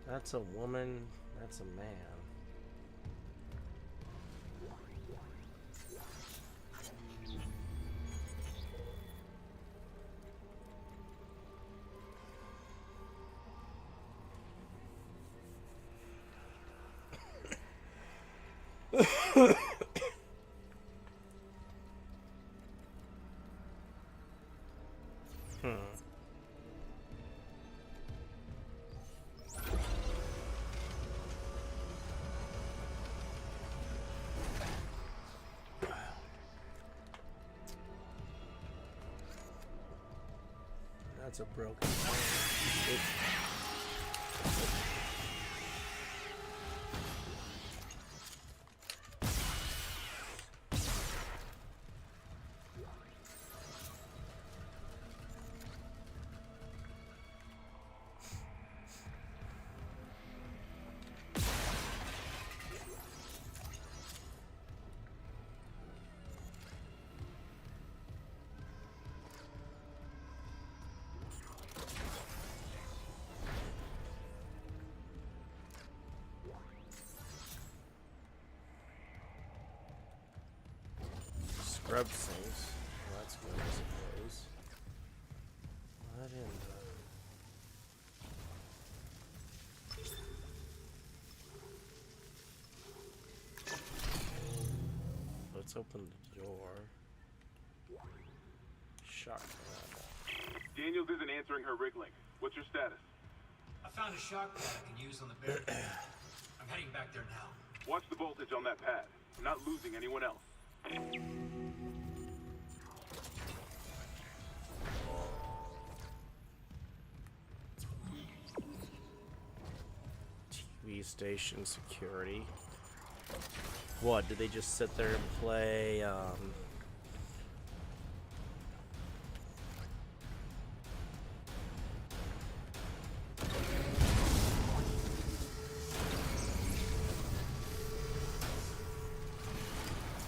That's a woman, that's a man. That's a broken thing. Scrub sinks. Well, that's good, I suppose. What in the... Let's open the door. Shock. Daniels isn't answering her rig link. What's your status? I found a shock pad I can use on the barricade. I'm heading back there now. Watch the voltage on that pad. We're not losing anyone else. TV station security. What, did they just sit there and play, well,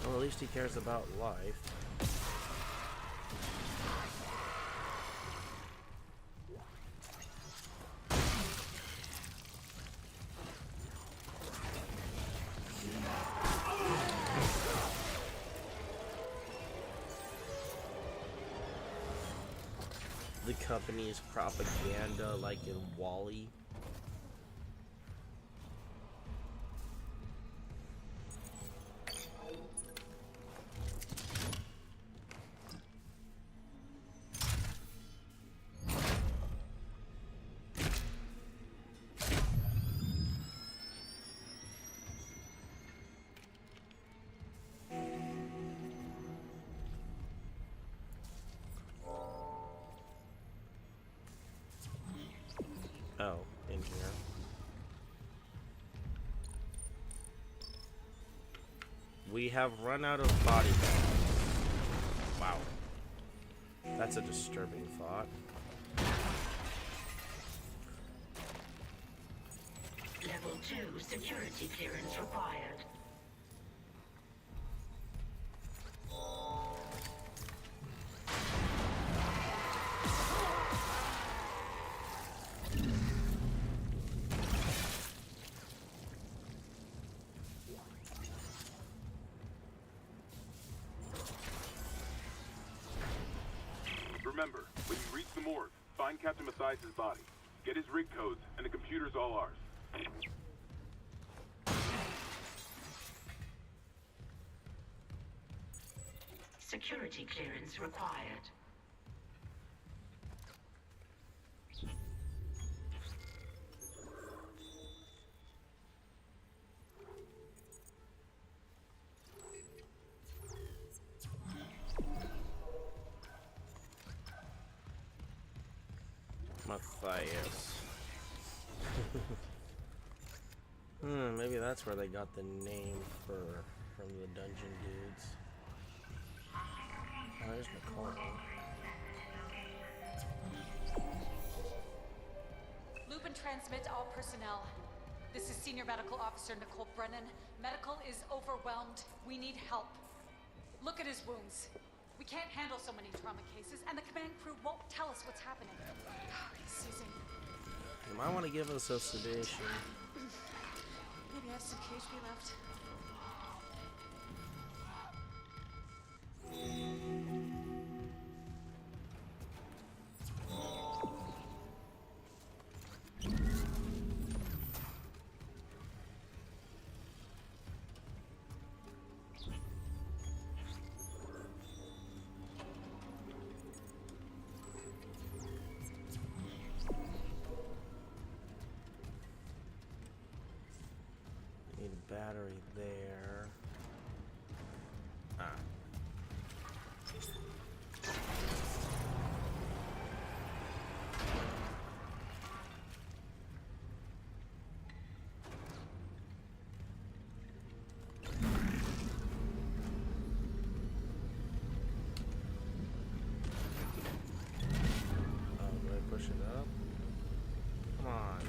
at least he cares about life. company's propaganda like in Wall-E. Oh, in here. We have run out of body bags. Wow. That's a disturbing thought. Level 2 security clearance required. Remember, when you reach the morgue, find Captain Mathias' body. Get his rig codes, and the computer's all ours. Security clearance required. Mathias. Maybe that's where they got the name from the dungeon dudes. Oh, there's Nicole. Loop and transmit to all personnel. This is Senior Medical Officer Nicole Brennan. Medical is overwhelmed. We need help. Look at his wounds. We can't handle so many trauma cases, and the command crew won't tell us what's happening. He's seizing. You might want to give us a sedation. Maybe I have some KHP left. Need a battery there. Ah. Oh, do I push it up? Come on.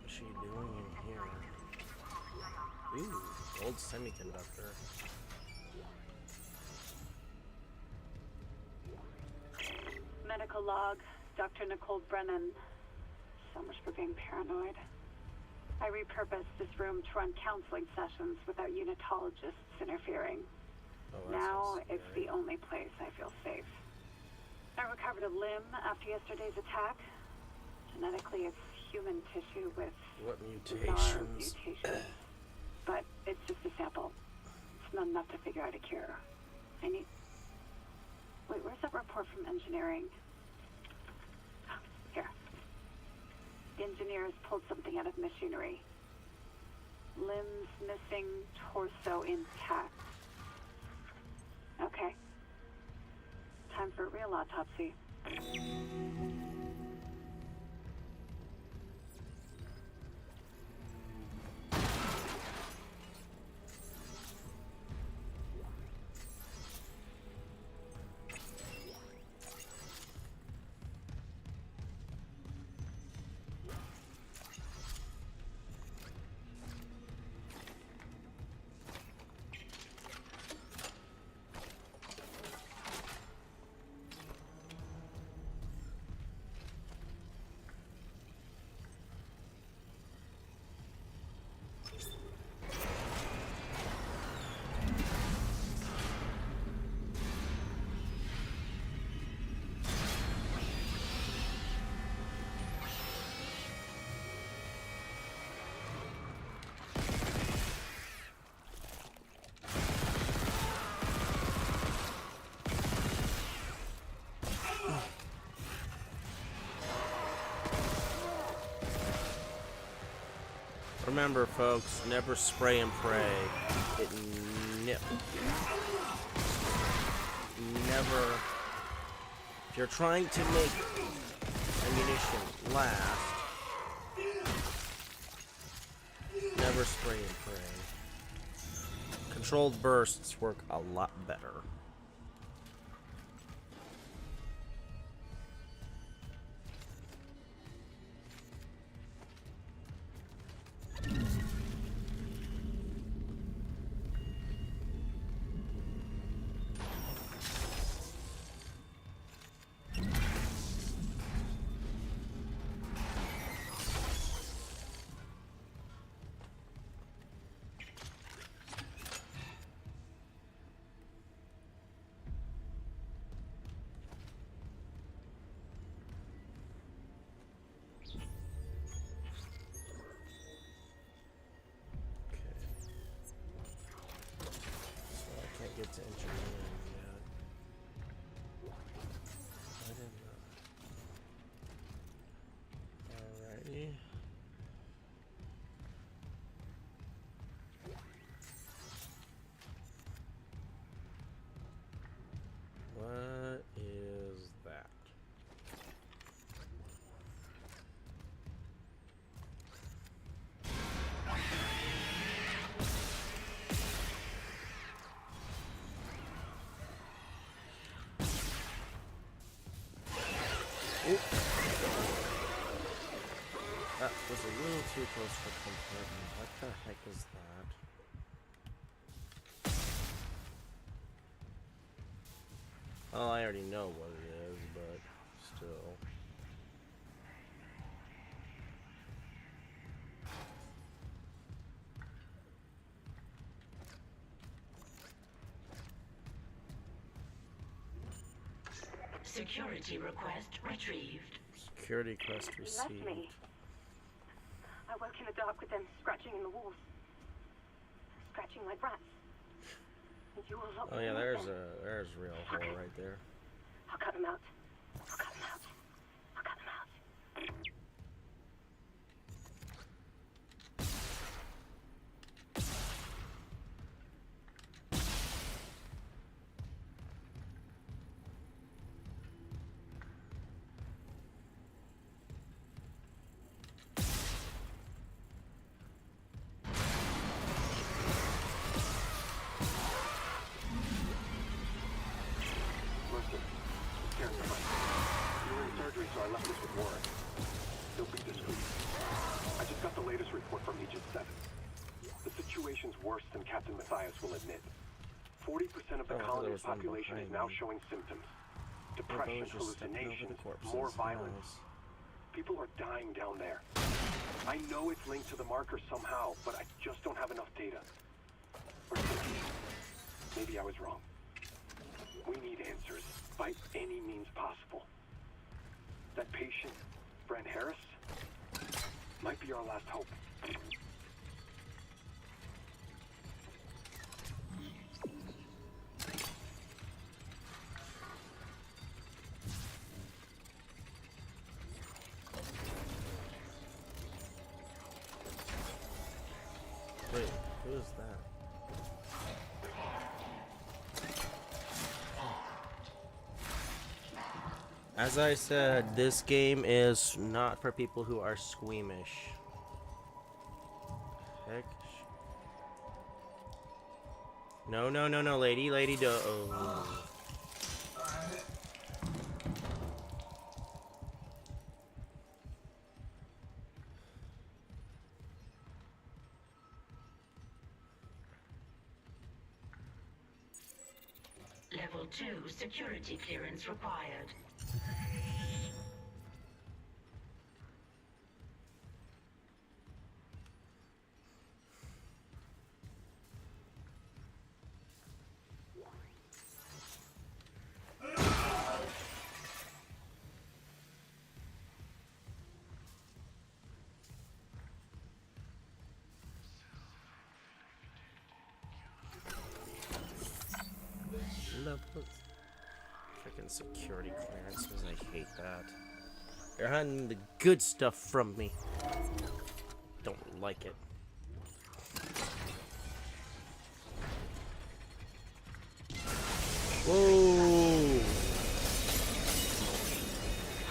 What's she doing in here? Ooh, gold semiconductor. Medical log, Dr. Nicole Brennan. So much for being paranoid. I repurposed this room to run counseling sessions without unitologists interfering. Oh, Now so it's the only place I feel safe. I recovered a limb after yesterday's attack. Genetically, it's human tissue with what bizarre mutations? mutations. But it's just a sample. It's not enough to figure out a cure. I need... Wait, where's that report from engineering? Here. The engineers pulled something out of machinery. Limbs missing, torso intact. Okay. Time for a real autopsy. Remember, folks, never spray and pray. It never. If you're trying to make ammunition last, never spray and pray. Controlled bursts work a lot better. Get to engineering yet. I didn't know. Alrighty. What is that? That was a little too close for comfort. What the heck is that? Well, I already know what it is, but still. Security request retrieved. Security request received. He left me. I woke in the dark with them scratching in the walls. Scratching like rats. And you all locked Oh yeah, me there's in. there's real hole right there. I'll cut them out. I'll cut them out. I'll cut them out. So I left this with Warren. He'll be discreet. I just got the latest report from Agent 7. The situation's worse than Captain Matthias will admit. 40% of the colony's population is now showing symptoms. Depression, hallucinations, more violence. People are dying down there. I know it's linked to the marker somehow, but I just don't have enough data. Or maybe I was wrong. We need answers by any means possible. That patient, Brent Harris, might be our last hope. Wait, who is that? As I said, this game is not for people who are squeamish. Heck. No, no, no, no, lady, do. Oh. Level 2 security clearance required. Freaking security clearances, I hate that. You're hiding the good stuff from me. Don't like it. Whoa!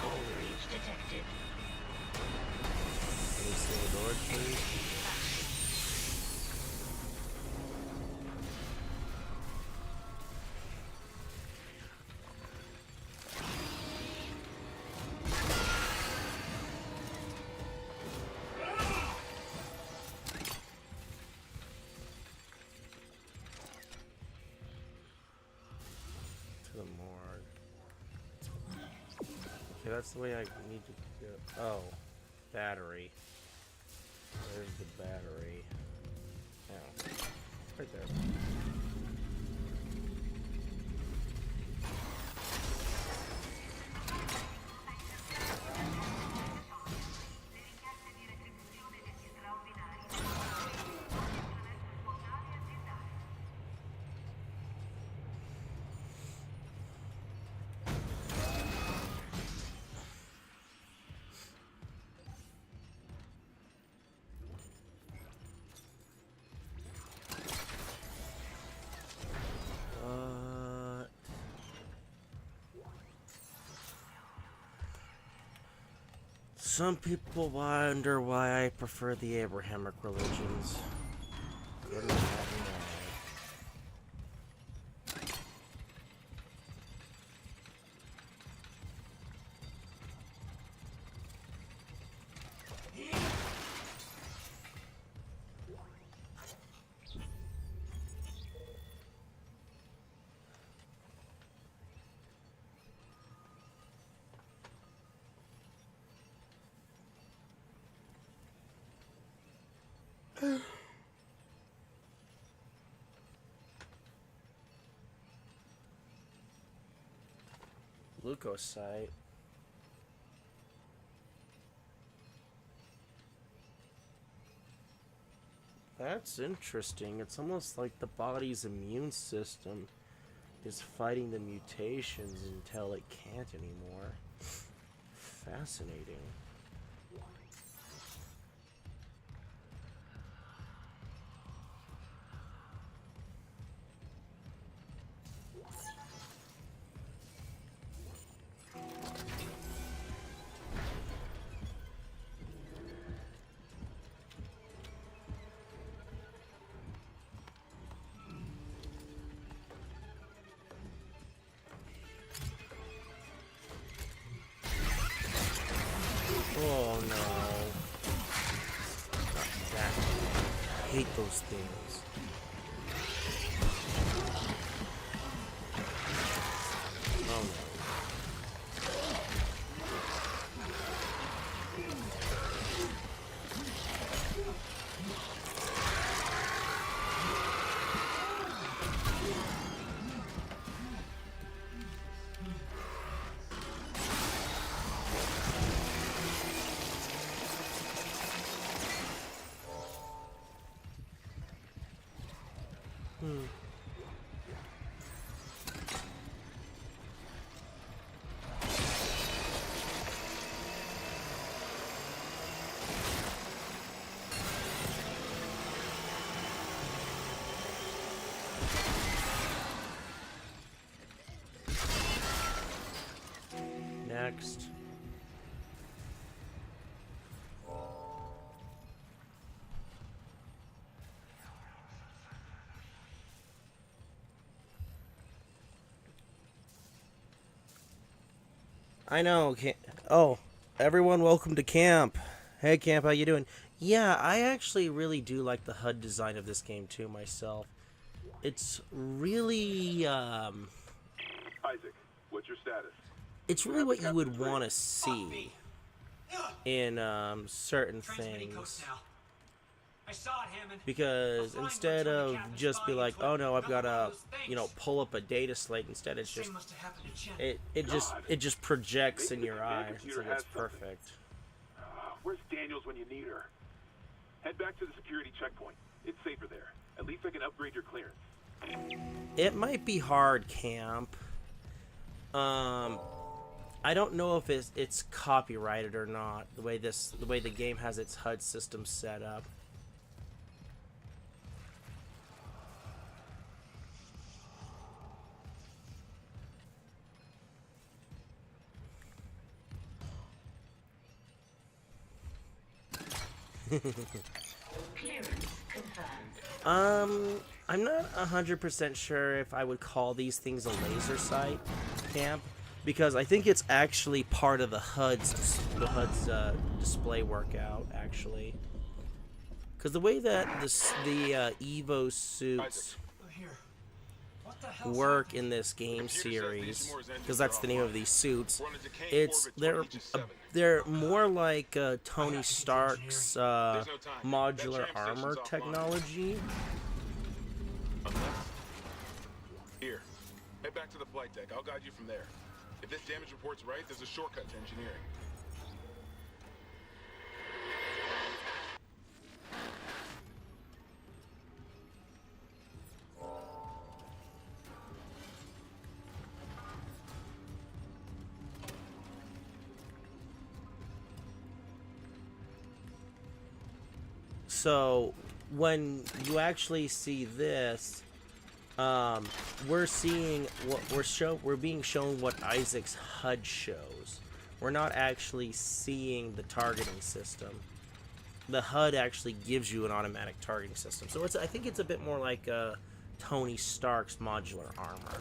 Overreach detected. Can you see the door, please? To the morgue. Okay, that's the way I need to go. Oh, battery. Where's the battery? Oh, right there. Some people wonder why I prefer the Abrahamic religions. Couldn't imagine why. Leukocyte. That's interesting. It's almost like the body's immune system is fighting the mutations until it can't anymore. Fascinating. Oh no. Not that. I hate those things. Oh no. Next. I know. Oh, everyone, welcome to camp. Hey, camp, how you doing? Yeah, I actually really do like the HUD design of this game too myself. It's really Isaac, what's your status? it's really what you would want to see in certain things. Because instead of just be like, oh no, I've got to, pull up a data slate. Instead, it's just it just projects in your eye. It's like it's perfect. Where's Daniels when you need her? Head back to the security checkpoint. It's safer there. At least I can upgrade your clearance. It might be hard, camp. I don't know if it's copyrighted or not. The way the game has its HUD system set up. I'm not 100% sure if I would call these things a laser sight, Camp, because I think it's actually part of the HUD's display workout, actually. Because the way that the Evo suits work in this game series, because that's the name of these suits, they're more like Tony Stark's modular armor technology. Here, head back to the flight deck. I'll guide you from there. If this damage report's right, there's a shortcut to engineering. So when you actually see this, we're seeing what we're being shown what Isaac's HUD shows. We're not actually seeing the targeting system. The HUD actually gives you an automatic targeting system. So I think it's a bit more like Tony Stark's modular armor.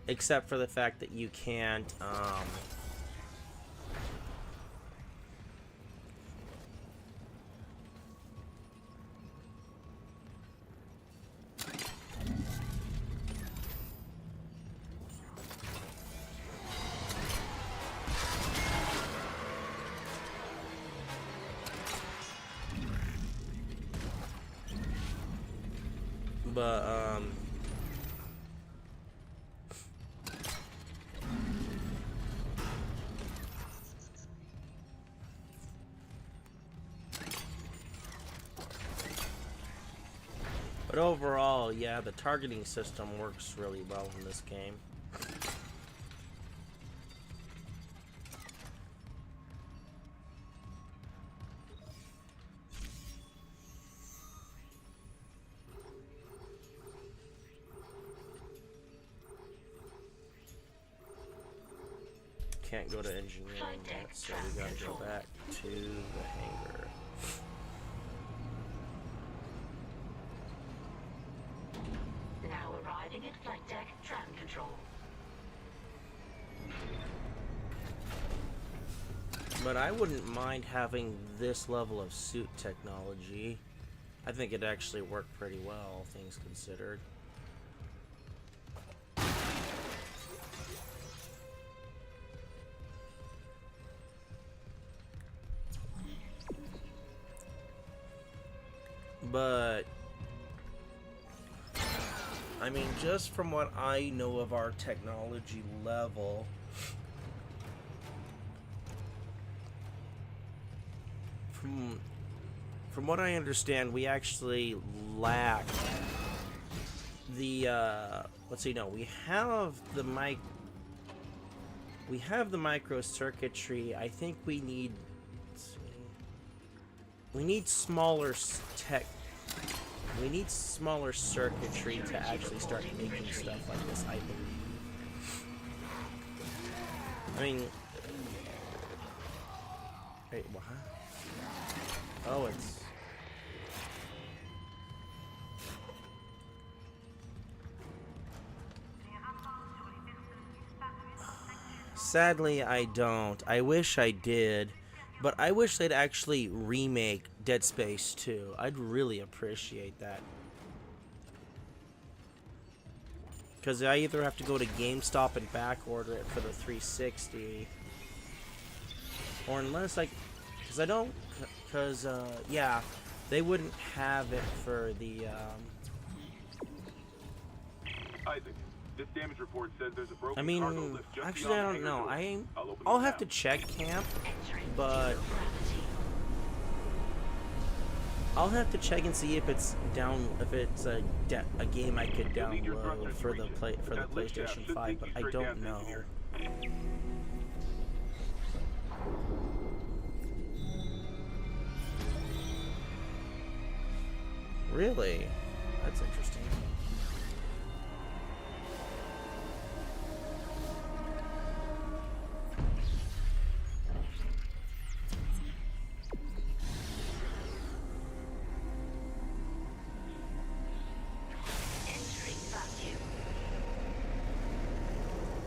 Except for the fact that you can't but overall, yeah, the targeting system works really well in this game. Can't go to engineering yet, so we gotta go back to the hangar. Now arriving at flight deck tram control. But I wouldn't mind having this level of suit technology. I think it actually worked pretty well, things considered. But I mean, just from what I know of our technology level, from what I understand, we actually lack the let's see, no, we have the micro circuitry. I think we need smaller smaller circuitry to actually start making stuff like this, I believe. I mean, wait, what? Oh, it's... Sadly, I don't. I wish I did. But I wish they'd actually remake Dead Space 2. I'd really appreciate that. Because I either have to go to GameStop and back order it for the 360. Or unless I... Because I don't... Because, yeah, they wouldn't have it for the, Isaac, this damage report says there's a broken I mean, cargo lift just actually, I beyond don't the know. hangar door. I'll have to check, Camp, but I'll have to check and see if it's a game I could download for the PlayStation 5, but I don't know. Really? That's interesting.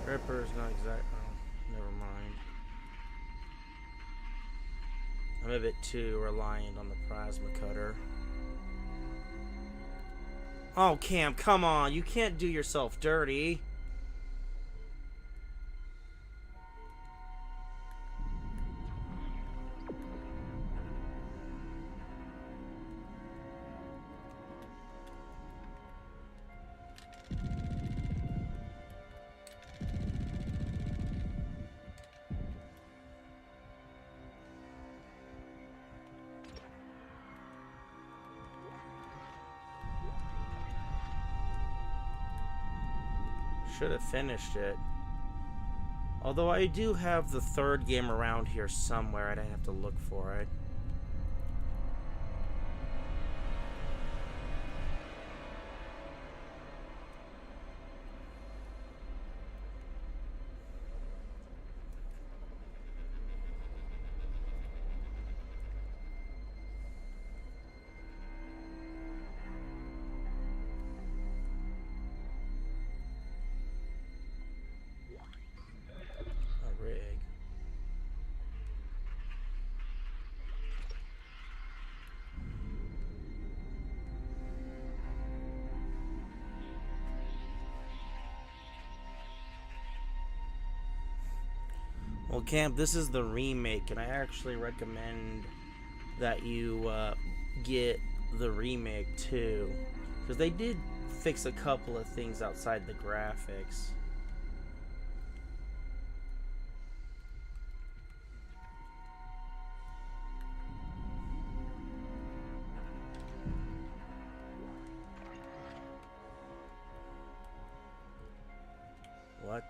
Ripper's not exact. Oh, never mind. I'm a bit too reliant on the plasma cutter. Oh, Cam, come on. You can't do yourself dirty. Should have finished it. Although I do have the third game around here somewhere. I'd have to look for it. Well, Camp, this is the remake, and I actually recommend that you get the remake too, because they did fix a couple of things outside the graphics. What?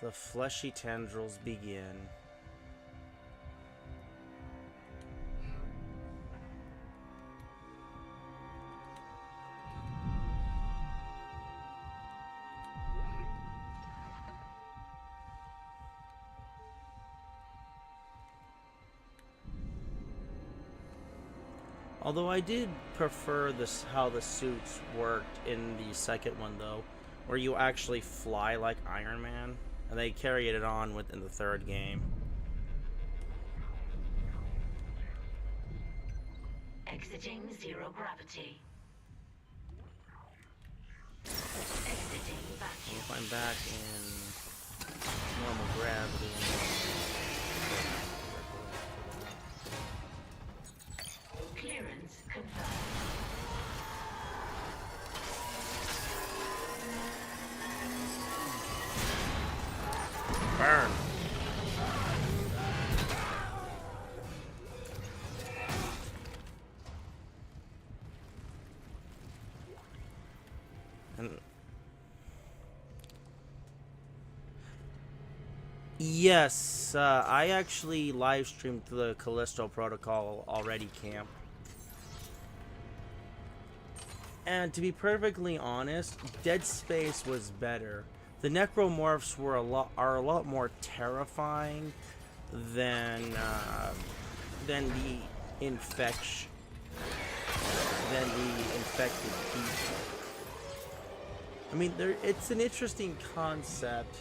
The fleshy tendrils begin. Although I did prefer this, how the suits worked in the second one though, where you actually fly like Iron Man. And they carried it on within the third game. Exiting zero gravity. Exiting vacuum. If I'm back in normal gravity. Clearance confirmed. Burn. And yes, I actually live streamed the Callisto Protocol already, Camp. And to be perfectly honest, Dead Space was better. The necromorphs were a lot more terrifying than the infected people. I mean, it's an interesting concept.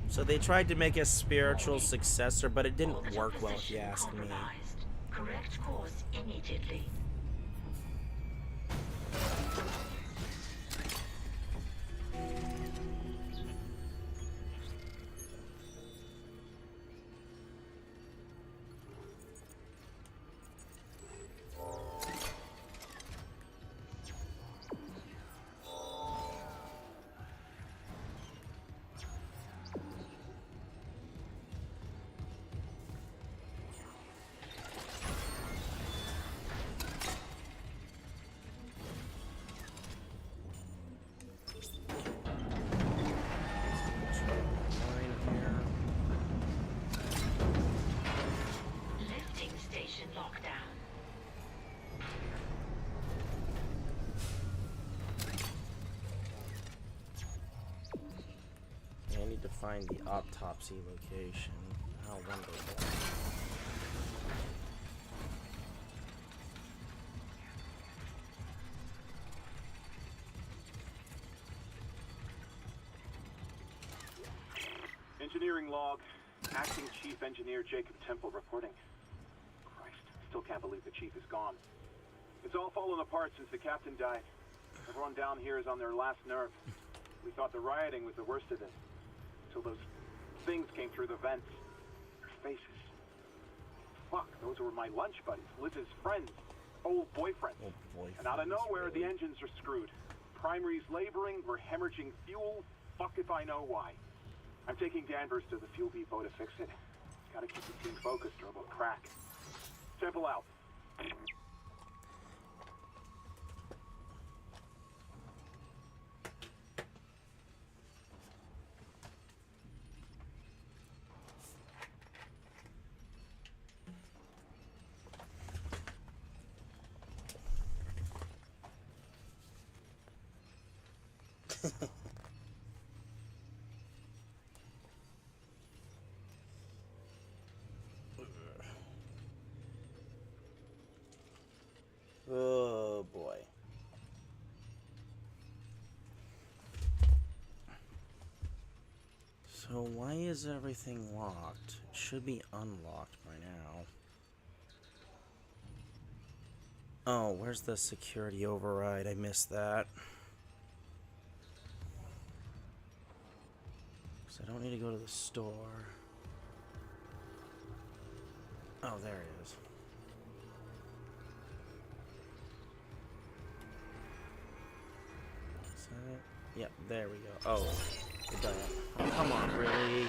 So they tried to make a spiritual successor, but it didn't work well, if you ask me. Correct course immediately. find the autopsy location. How wonderful. Engineering log. Acting Chief Engineer Jacob Temple reporting. Christ, I still can't believe the chief is gone. It's all fallen apart since the captain died. Everyone down here is on their last nerve. We thought the rioting was the worst of it. Until those things came through the vents. Their faces. Fuck, those were my lunch buddies, Liz's friends, old boyfriends. And out of nowhere, the engines are screwed. Primary's laboring, we're hemorrhaging fuel. Fuck if I know why. I'm taking Danvers to the fuel depot to fix it. Gotta keep the team focused or it'll crack. Temple out. Oh boy. So why is everything locked? It should be unlocked by now. Oh, where's the security override? I missed that. Because I don't need to go to the store. Oh, there it is. Is that it? Yep, there we go. Oh, it done. Oh, come on, really?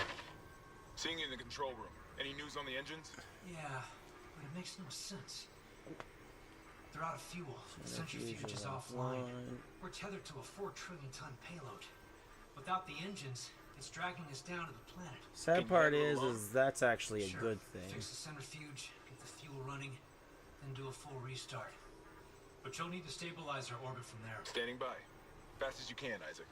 Seeing you in the control room. Any news on the engines? Yeah, but it makes no sense. They're out of fuel. The centrifuge is offline. We're tethered to a 4 trillion ton payload. Without the engines, it's dragging us down to the planet. Sad part is that's actually a good thing. Fix the centrifuge, get the fuel running, then do a full restart. But you'll need to stabilize our orbit from there. Standing by. Fast as you can, Isaac.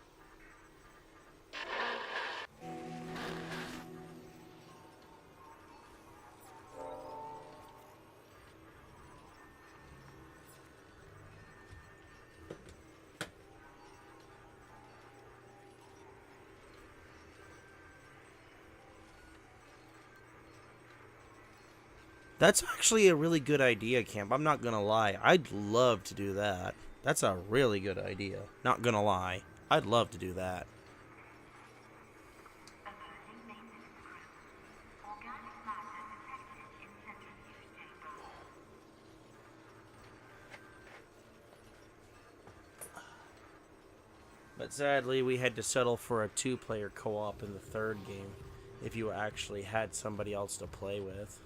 That's actually a really good idea, Camp. I'm not gonna lie. I'd love to do that. That's a really good idea. Not gonna lie. I'd love to do that. But sadly, we had to settle for a 2-player co-op in the third game if you actually had somebody else to play with.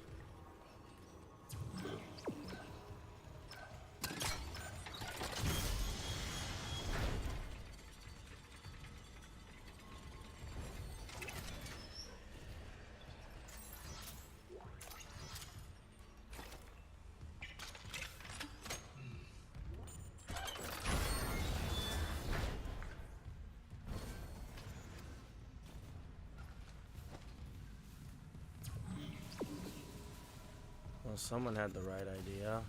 Well, someone had the right idea.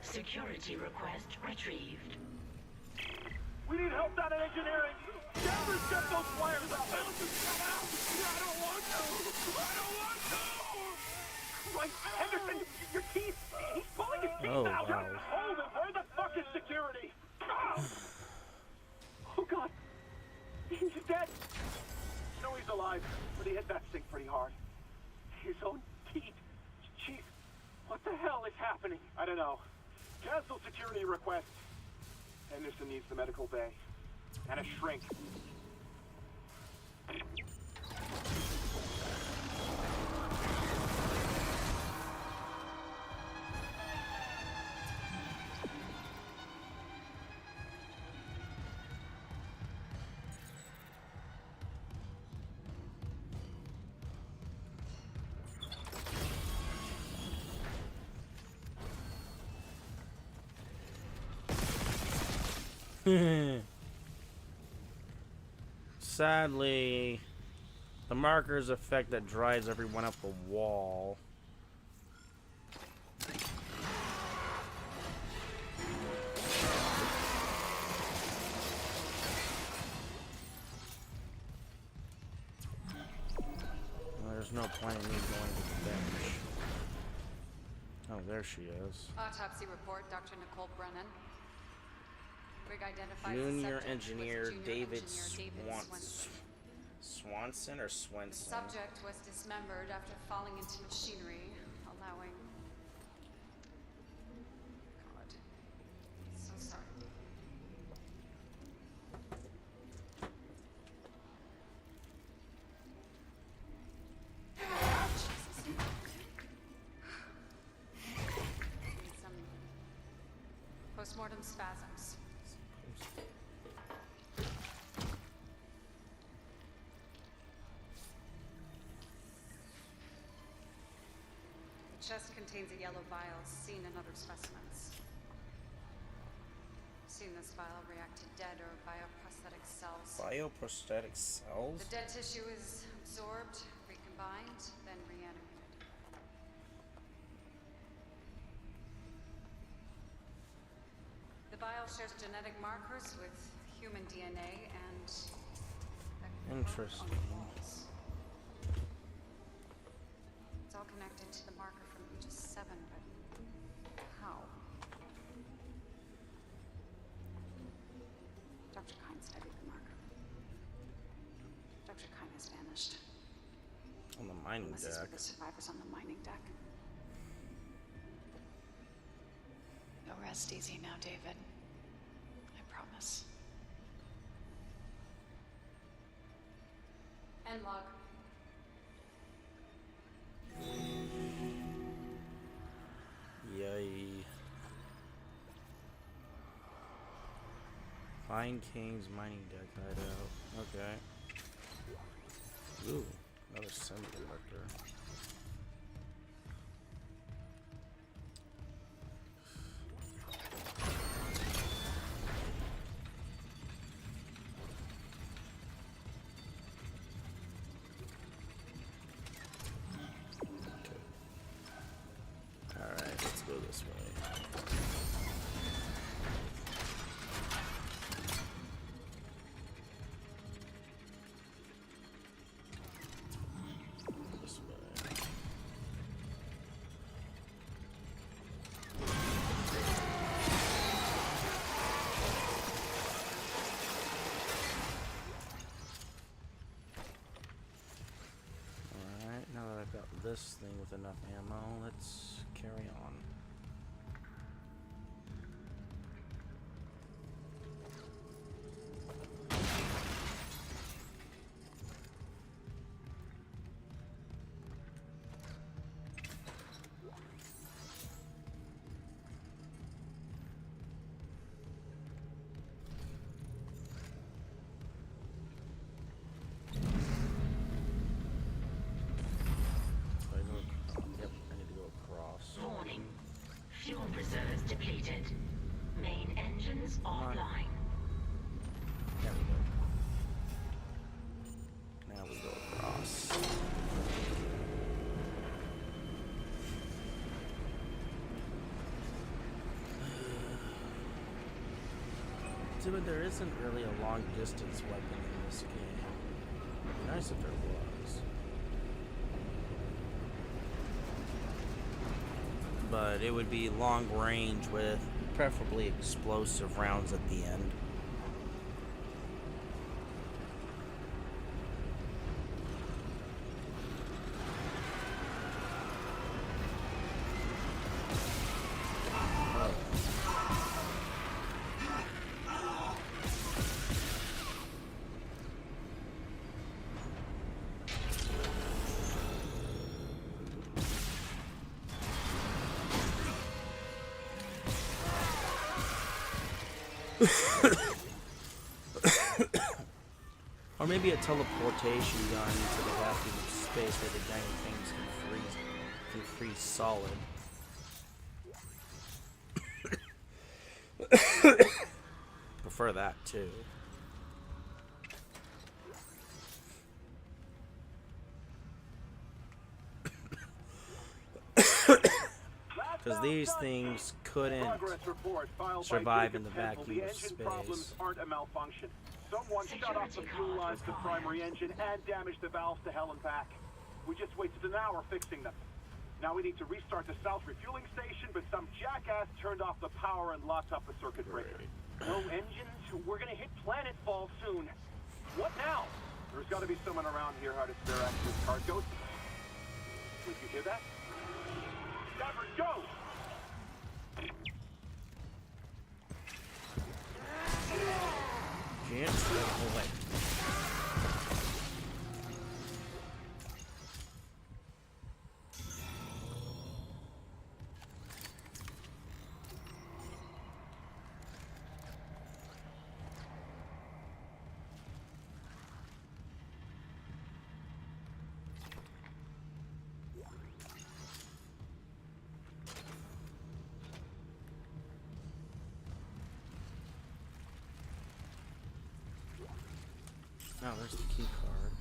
Security request retrieved. We need help down in engineering. Danvers, get those wires out. I don't want to. I don't want to. Right, Henderson, your teeth. He's pulling his teeth out. Wow. Hold him. Where the fuck is security? Oh God, he's dead. No, he's alive, but he hit that thing pretty hard. His own teeth. Chief, what the hell is happening? I don't know. Cancel security request. Henderson needs the medical bay. And a shrink. Sadly, the marker's effect that drives everyone up the wall. There's no point in me going to the bench. Oh, there she is. Autopsy report, Dr. Nicole Brennan. Rig identifies Junior the subject engineer was junior David engineer David Swanson or The Swenson? subject was dismembered after falling into machinery, allowing... God. So sorry. Some postmortem spasms. The chest contains a yellow vial seen in other specimens. Seen this vial react to dead or bioprosthetic cells. Bioprosthetic cells? The dead tissue is absorbed, recombined, then reanimated. The vial shares genetic markers with human DNA and... Interesting. It's all connected to the marker from Aegis 7, but how? Dr. Kine studied the marker. Dr. Kine has vanished. On the mining Unless he's deck. with the survivors on the mining deck. You'll rest easy now, David. I promise. End log. Yay. Find King's mining deck hideout. Okay. Ooh, another semiconductor. Alright, let's go this way. This way. Alright, now that I've got this thing with enough ammo, let's carry on. So I go, yep, I need to go across. Warning. Fuel reserves depleted. Main engines offline. There we go. Now we go across. See, but there isn't really a long distance weapon in this game. It'd be nice if there was. But it would be long range with preferably explosive rounds at the end. Or maybe a teleportation gun into the vacuum of space where the dang things can freeze solid. Prefer that too. Because these things couldn't survive in the vacuum of space. Aren't a malfunction. Someone shut off the fuel lines to the primary engine and damaged the valves to hell and back. We just wasted an hour fixing them. Now we need to restart the south refueling station, but some jackass turned off the power and locked up the circuit breaker. No engines? We're gonna hit planetfall soon. What now? There's gotta be someone around here how to spare access cargo. Did you hear that? Never go! Can't slip away. Oh, there's the key card.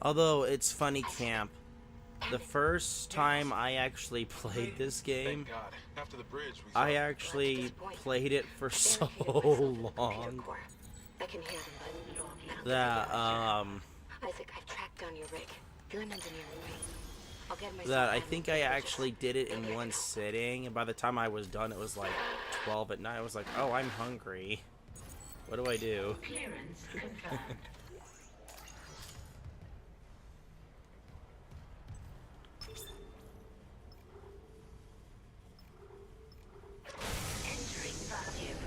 Although it's funny, Camp. The first time I actually played this game, After the bridge, I actually played it for so long that Isaac, I've tracked down your rig. You're an engineering rig. I'll get myself that I think I actually did it in one sitting, and by the time I was done, it was like 12 at night. I was like, oh, I'm hungry. What do I do? Clearance confirmed. Entering vacuum.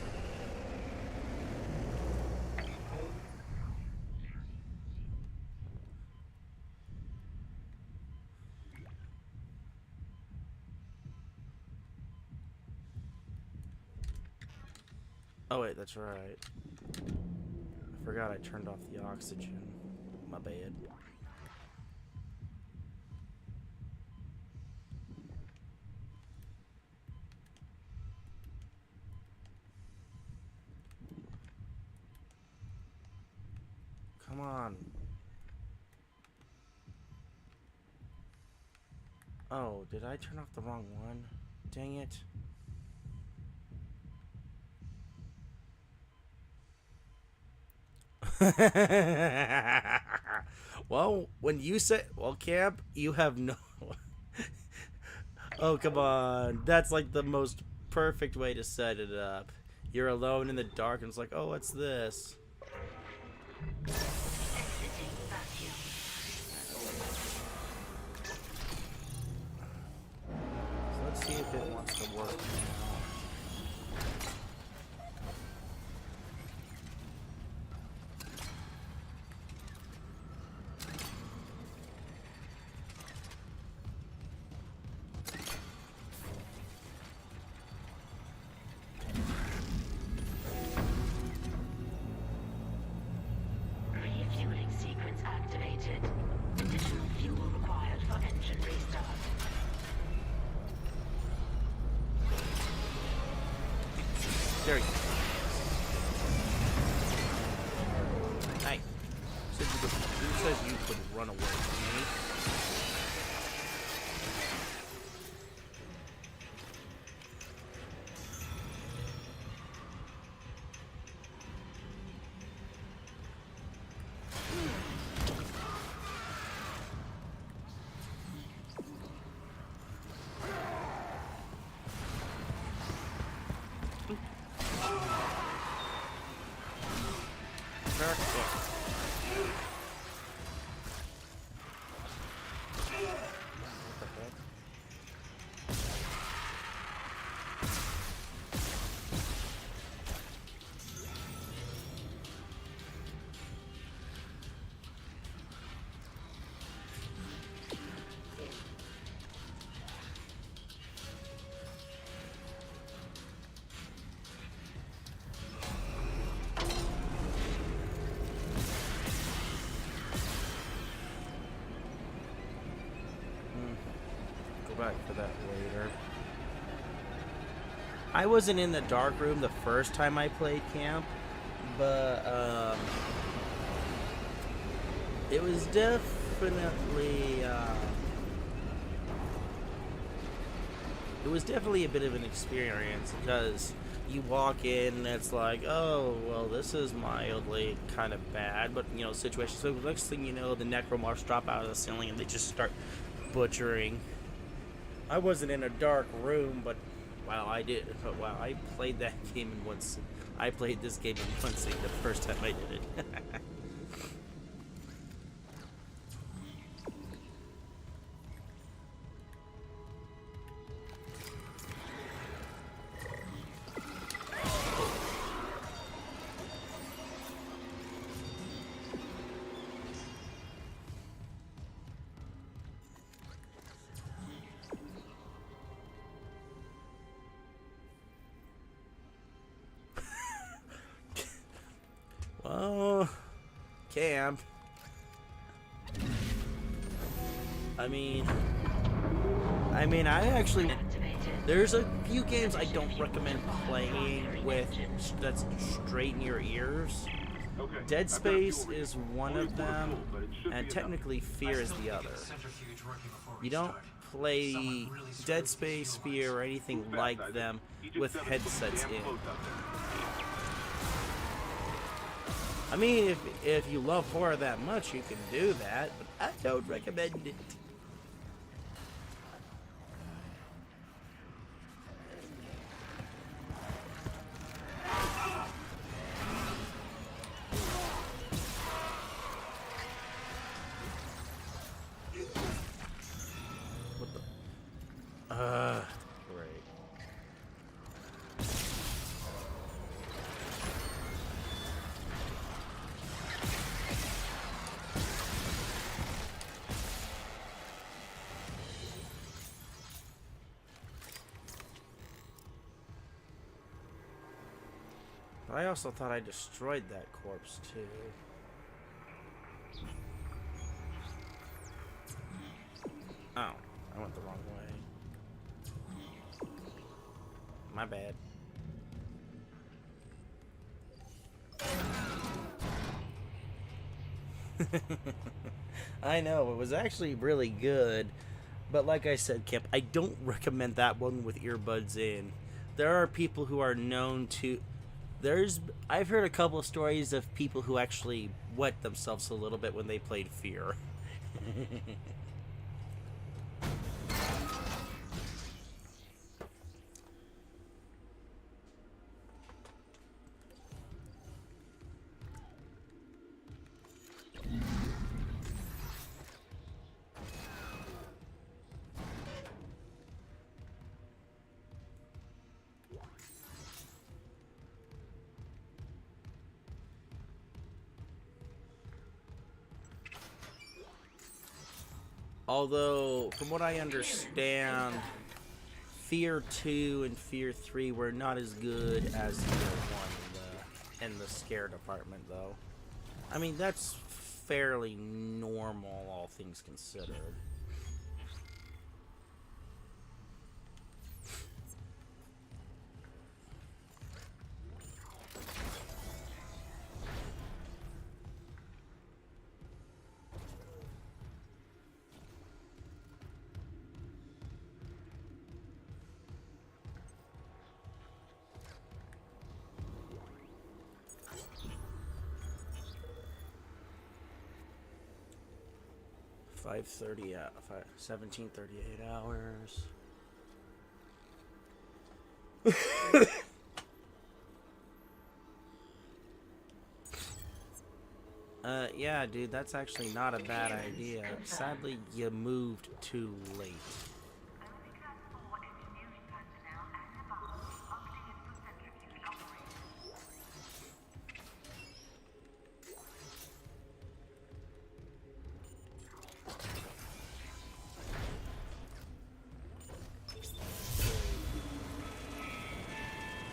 Oh wait, that's right. I forgot I turned off the oxygen. My bad. Come on. Oh, did I turn off the wrong one? Dang it. Well, when you say, well, Camp, you have no... Oh, come on. That's like the most perfect way to set it up. You're alone in the dark and it's like, oh, what's this? Exiting vacuum. So let's see if it wants to work now. Refueling sequence activated. Additional fuel required for engine restart. There you go. Hey. Who says you could run away from me? back for that later. I wasn't in the dark room the first time I played camp, but it was definitely a bit of an experience, because you walk in and it's like, oh, well, this is mildly kind of bad, but, you know, situation. So the next thing you know, the necromorphs drop out of the ceiling and they just start butchering. I wasn't in a dark room, but wow, I played that game in one sitting. I played this game in one sitting the first time I did it. Well, camp. I mean, I actually, there's a few games I don't recommend playing with that's straight in your ears. Dead Space is one of them, and technically Fear is the other. You don't play Dead Space, Fear, or anything like them with headsets in. I mean, if you love horror that much, you can do that, but I don't recommend it. What the? Great. I also thought I destroyed that corpse too. Oh, I went the wrong way. My bad. I know, it was actually really good, but like I said, Kip, I don't recommend that one with earbuds in. There are people who are known to... I've heard a couple of stories of people who actually wet themselves a little bit when they played Fear. Although, from what I understand, Fear 2 and Fear 3 were not as good as the one in the scare department, though. I mean, that's fairly normal, all things considered. Five 17:38 hours. Yeah, dude, that's actually not a bad idea. Sadly, you moved too late.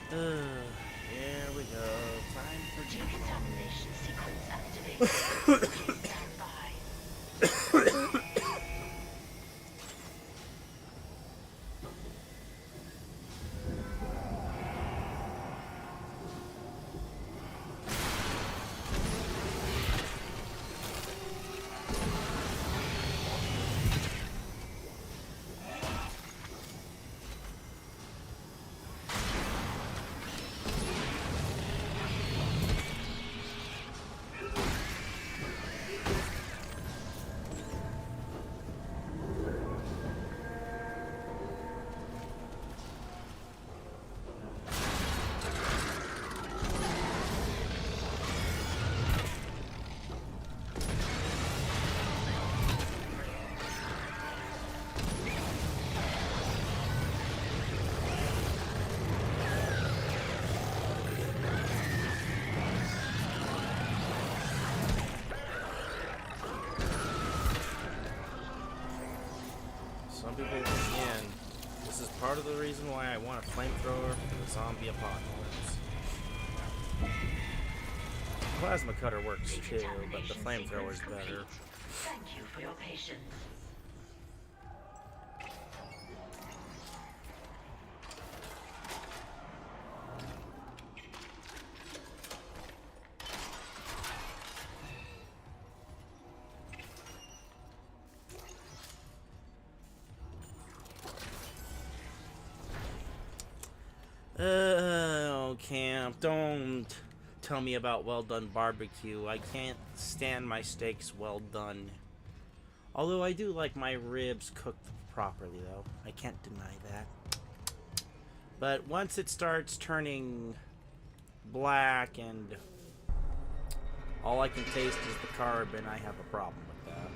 Here we go. Time for Decontamination sequence activated. Stand by. people in. This is part of the reason why I want a flamethrower for the zombie apocalypse. Plasma cutter works too, but the flamethrower's better. Thank you for your patience. Oh, Camp, don't tell me about well done barbecue. I can't stand my steaks well done. Although I do like my ribs cooked properly, though. I can't deny that. But once it starts turning black and all I can taste is the carbon, I have a problem with that.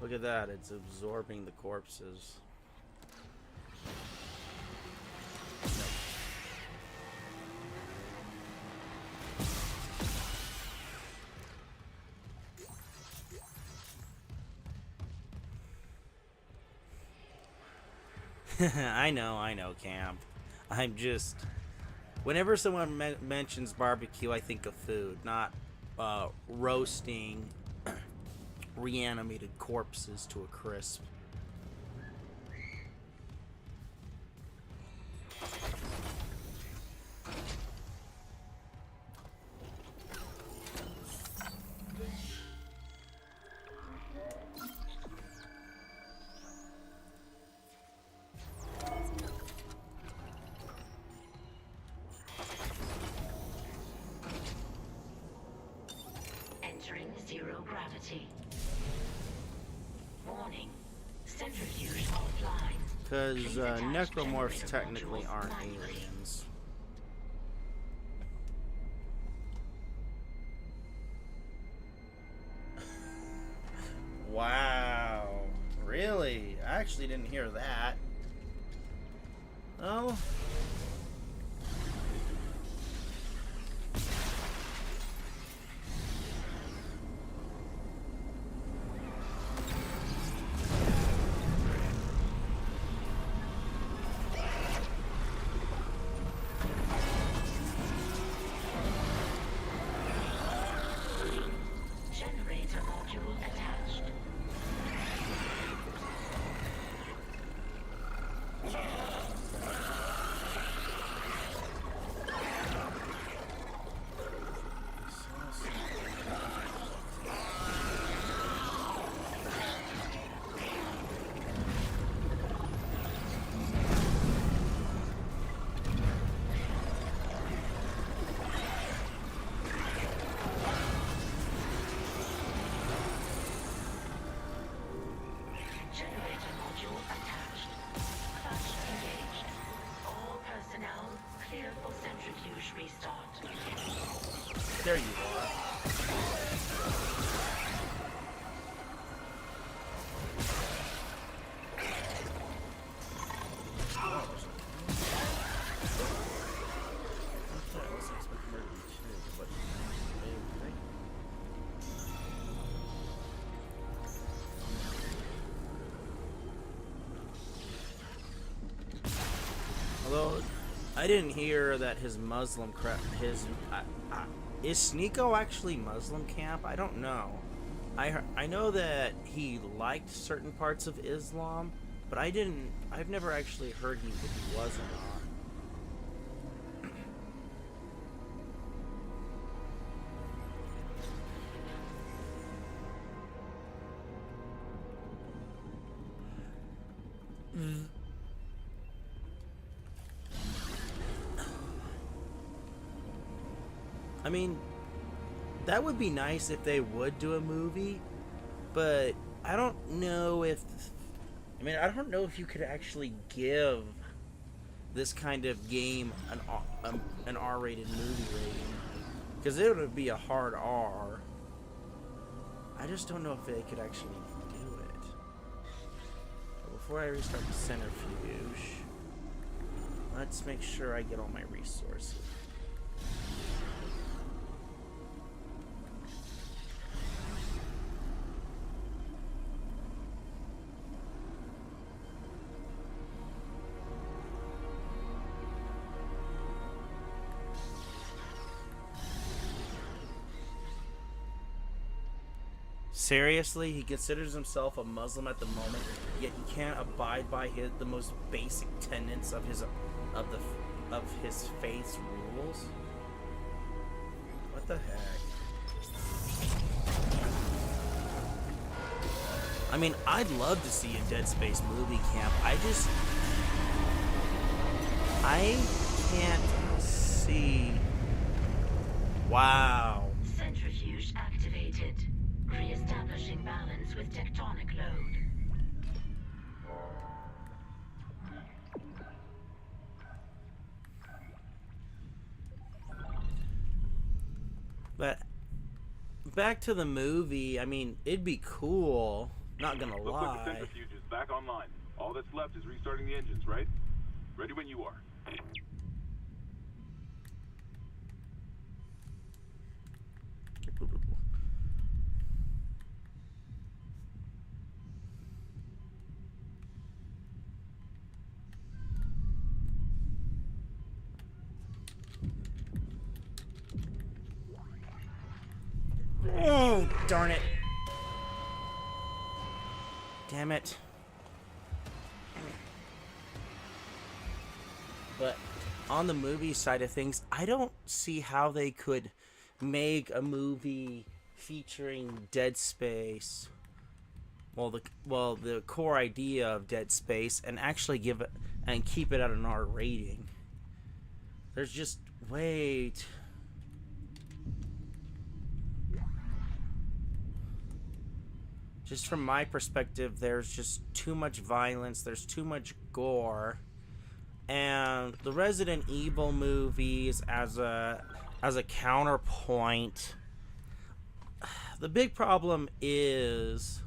Look at that, it's absorbing the corpses. I know, Camp. I'm just... Whenever someone mentions barbecue, I think of food, not roasting reanimated corpses to a crisp. Entering zero gravity. Warning. Centrifuge offline. Because necromorphs technically aren't aliens. Wow. Really? I actually didn't hear that. Oh. Generator module attached. Generator module attached. Clutch engaged. All personnel clear for centrifuge restart. There you are. Although I didn't hear that his Muslim is Sneeko actually Muslim, Camp? I don't know. I know that he liked certain parts of Islam, but I've never actually heard if he was or not. I mean, that would be nice if they would do a movie, but I don't know if... I mean, I don't know if you could actually give this kind of game an R-rated movie rating, because it would be a hard R. I just don't know if they could actually do it. But before I restart the centrifuge, let's make sure I get all my resources. Seriously, he considers himself a Muslim at the moment, yet he can't abide by the most basic tenets of his faith's rules. What the heck? I mean, I'd love to see a Dead Space movie camp. I can't see. Wow. Centrifuge activated. Re-establishing balance with tectonic load. But back to the movie, I mean, it'd be cool. Not gonna Looks like the lie. centrifuge is back online. All that's left is restarting the engines, right? Ready when you are. Oh, darn it. Damn it. But on the movie side of things, I don't see how they could make a movie featuring Dead Space. Well, the core idea of Dead Space, and actually give it and keep it at an R rating. There's just wait. Just from my perspective, there's just too much violence, there's too much gore. And the Resident Evil movies as a counterpoint, the big problem is...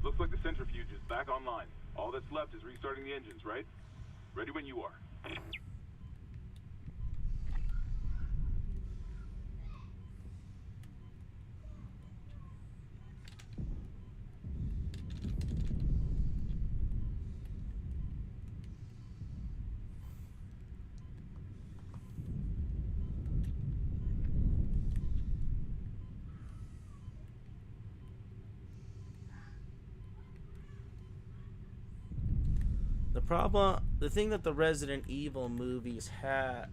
Looks like the centrifuge is back online. All that's left is restarting the engines, right? Ready when you are. The thing that the Resident Evil movies had,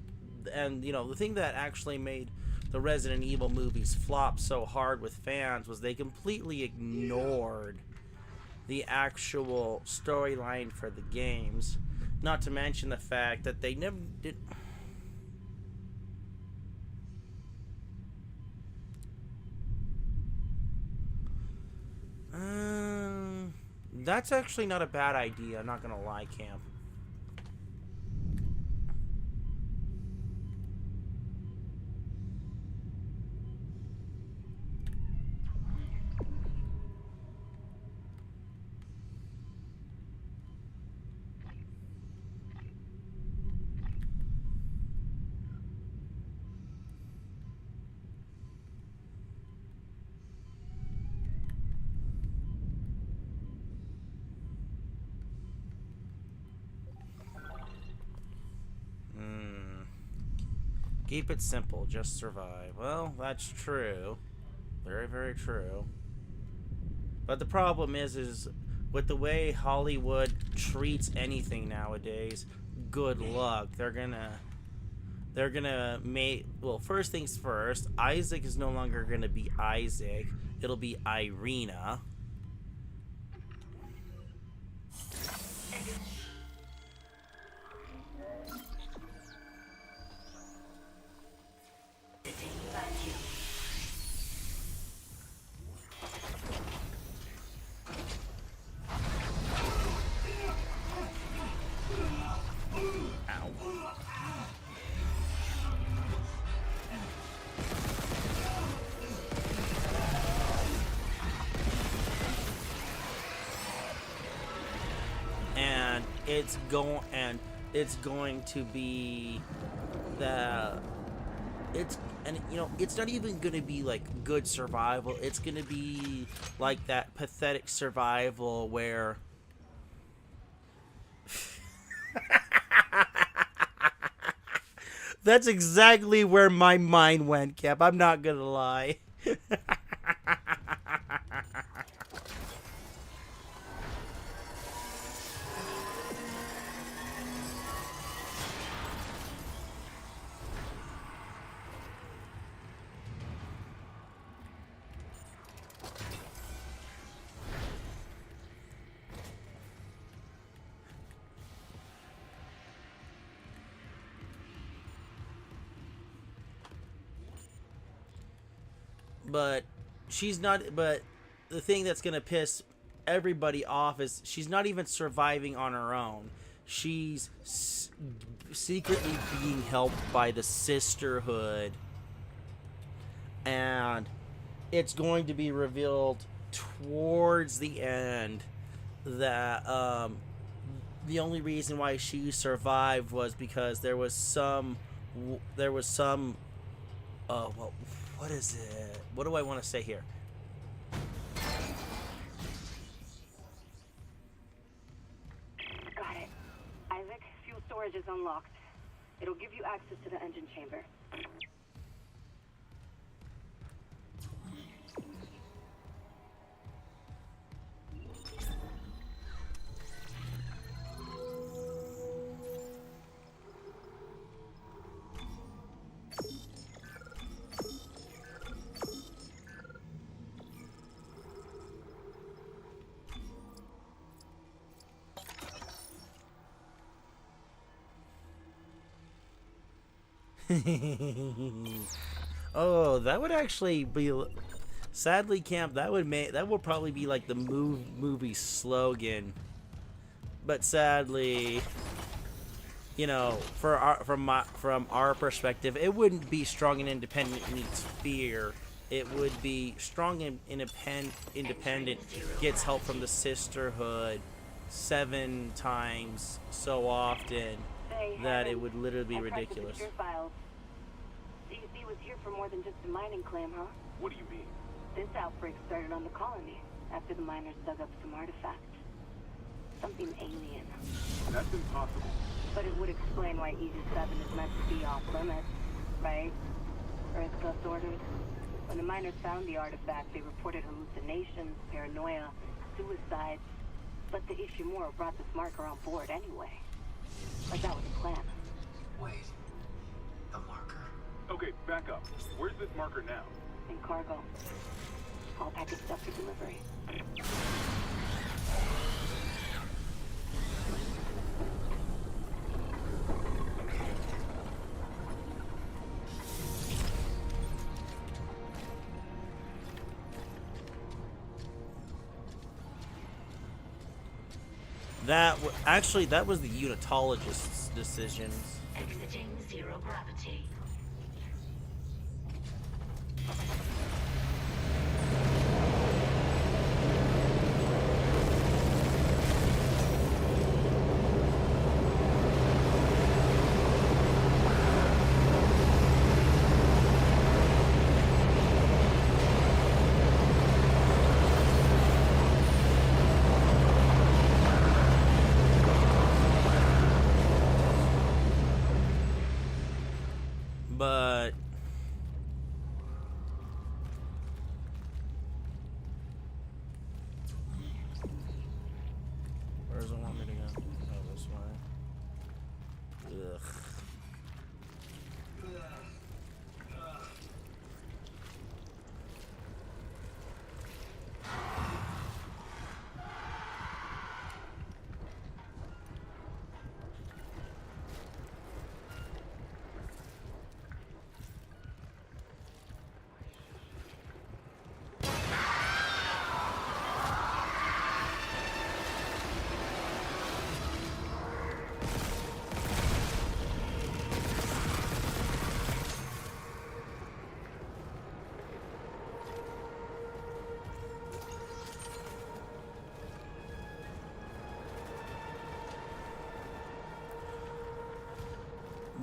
and you know, the thing that actually made the Resident Evil movies flop so hard with fans was they completely ignored the actual storyline for the games. Not to mention the fact that they never did. That's actually not a bad idea, I'm not gonna lie, Cam. Keep it simple, just survive. Well, that's true. Very, very true. But the problem is with the way Hollywood treats anything nowadays, good luck. They're gonna make... Well, first things first, Isaac is no longer gonna be Isaac. It'll be Irina. it's going to be it's not even going to be like good survival. It's going to be like that pathetic survival where that's exactly where my mind went, Cap. I'm not going to lie. But she's not. But the thing that's gonna piss everybody off is she's not even surviving on her own. She's secretly being helped by the sisterhood, and it's going to be revealed towards the end that the only reason why she survived was because there was some well, what is it? What do I want to say here? Got it. Isaac, fuel storage is unlocked. It'll give you access to the engine chamber. Oh, that would actually be. Sadly, Camp, that would probably be like the movie slogan. But sadly, you know, from our perspective, it wouldn't be strong and independent meets fear. It would be strong and independent gets help from the sisterhood 7 times so often that it would literally be ridiculous. CEC was here for more than just a mining claim, huh? What do you mean? This outbreak started on the colony after the miners dug up some artifact. Something alien. That's impossible. But it would explain why Aegis 7 is meant to be off limits, right? Earth Plus ordered. When the miners found the artifact, they reported hallucinations, paranoia, suicides. But the Ishimura brought this marker on board anyway. Like that was the plan. Wait. The marker? Okay, back up. Where's this marker now? In cargo. All packaged up for delivery. Actually, that was the unitologist's decisions. Exiting zero gravity.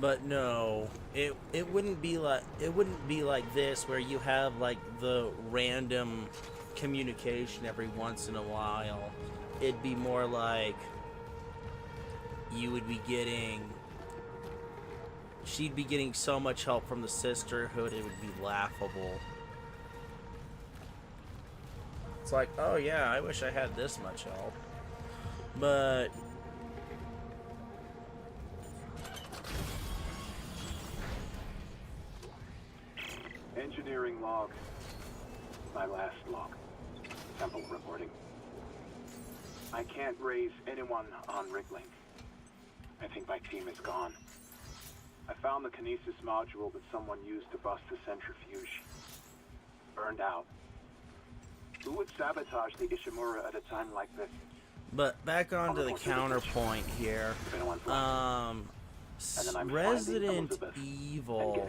But no, it wouldn't be like this where you have like the random communication every once in a while. It'd be more like you would be getting, she'd be getting so much help from the sisterhood it would be laughable. It's like, oh yeah, I wish I had this much help. But Engineering log. My last log. Temple reporting. I can't raise anyone on Riglink. I think my team is gone. I found the kinesis module that someone used to bust the centrifuge. Burned out. Who would sabotage the Ishimura at a time like this? But back onto the counterpoint here. Resident Evil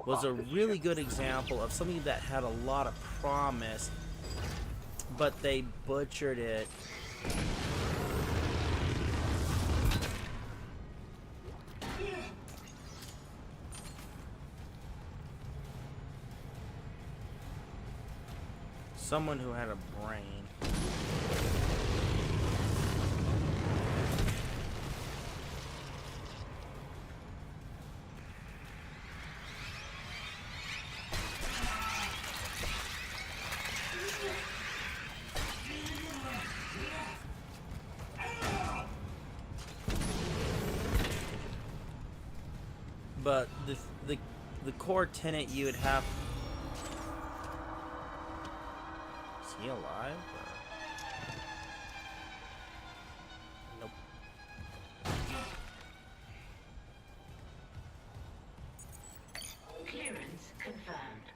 was a really good example of something that had a lot of promise, but they butchered it. Someone who had a brain. But the core tenet you would have. Is he alive? Or? Nope. Clearance confirmed.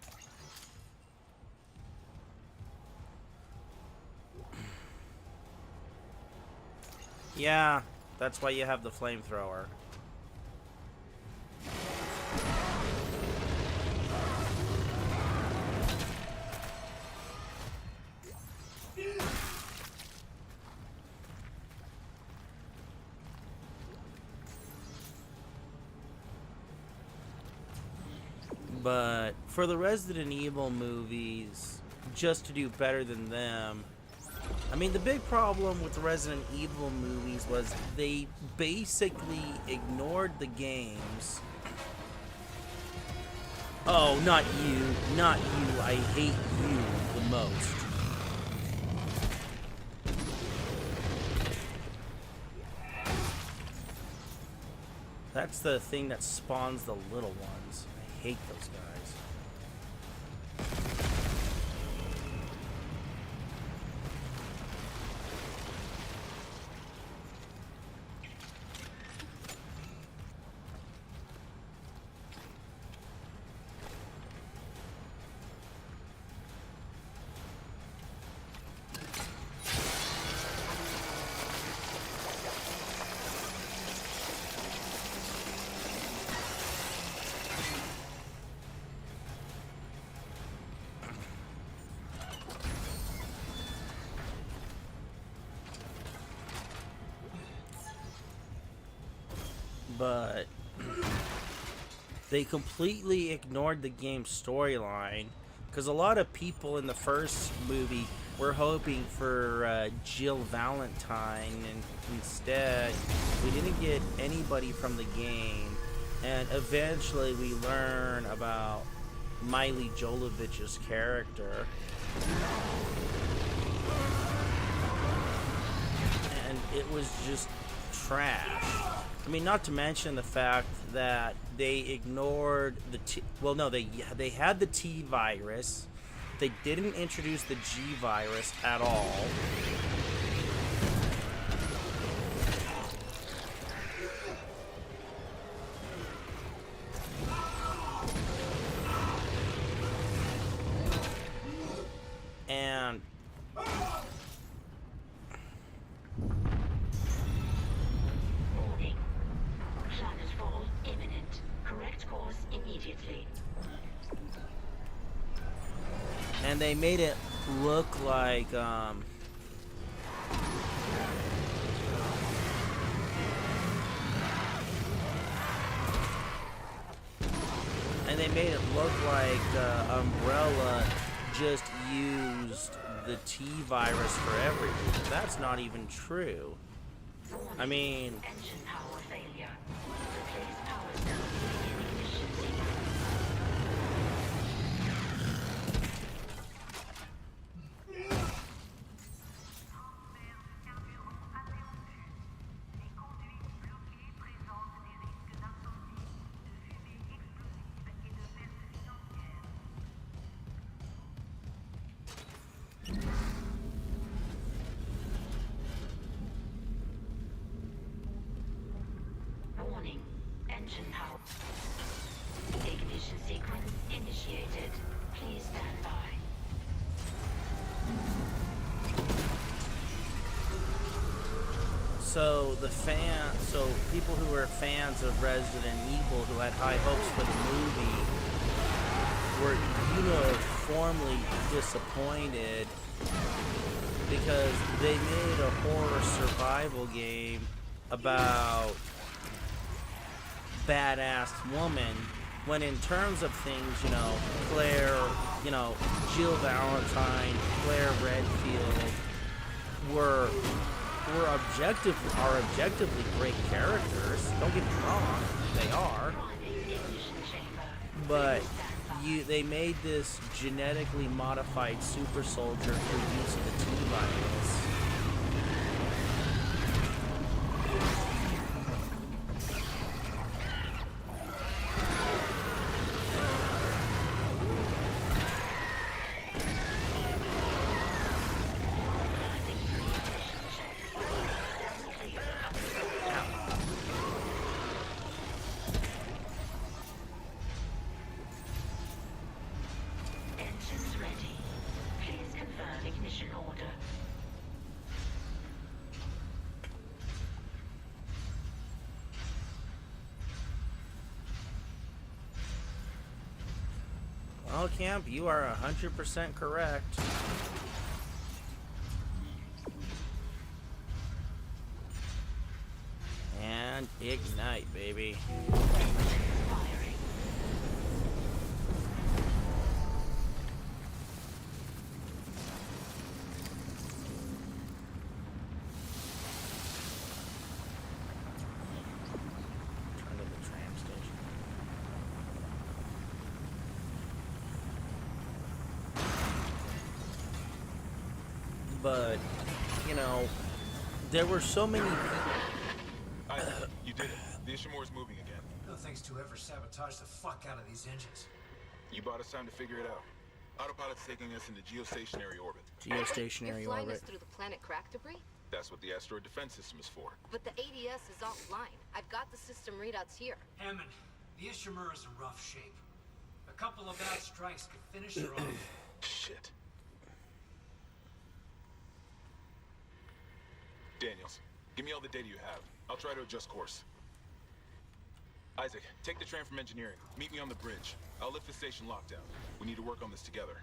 Yeah, that's why you have the flamethrower. But for the Resident Evil movies, just to do better than them, I mean, the big problem with the Resident Evil movies was they basically ignored the games. Oh, not you. Not you. I hate you the most. That's the thing that spawns the little ones. I hate those guys. But they completely ignored the game's storyline, because a lot of people in the first movie were hoping for Jill Valentine, and instead we didn't get anybody from the game. And eventually we learn about Miley Jovovich's character, and it was just trash. I mean, not to mention the fact that they ignored the well, no, they had the T virus. They didn't introduce the G virus at all. And Planetfall imminent. Correct course immediately. And they made it look like they made it look like Umbrella just used the T virus for everything. That's not even true. I mean, Engine power failure. Replace power cells in ignition sequence. Warning. Engine power. Ignition sequence initiated. Please stand by. so people who were fans of Resident Evil who had high hopes for the movie were uniformly disappointed because they made a horror survival game about badass woman when in terms of things, Claire, Jill Valentine, Claire Redfield are objectively great characters. Don't get me wrong, they are. But they made this genetically modified super soldier through use of the T virus. Engines ready. Please confirm ignition order. Well, Camp, you are 100% correct. And ignite, baby. Turn to the tram station. But, there were so many people. You did it. The Ishimura's moving again. No thanks to whoever sabotaged the fuck out of these engines. You bought us time to figure it out. Autopilot's taking us into geostationary orbit. Geostationary You're flying orbit. us through the planet crack debris? That's what the asteroid defense system is for. But the ADS is offline. I've got the system readouts here. Hammond, the Ishimura's in rough shape. A couple of bad strikes could finish her off. Shit. Daniels, give me all the data you have. I'll try to adjust course. Isaac, take the train from engineering. Meet me on the bridge. I'll lift the station lockdown. We need to work on this together.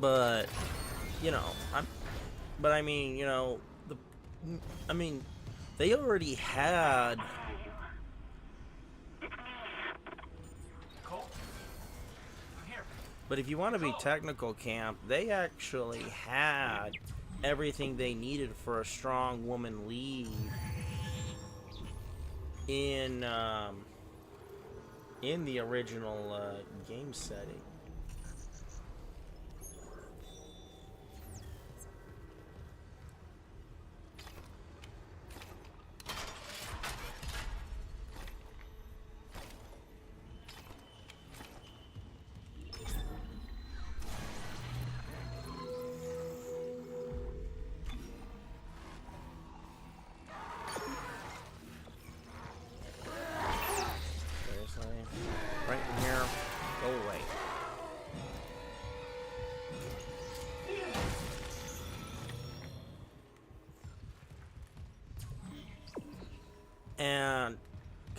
But, they already had. Cole? I'm here. But if you want to be technical, Camp, they actually had everything they needed for a strong woman lead in the original game setting. Right in here.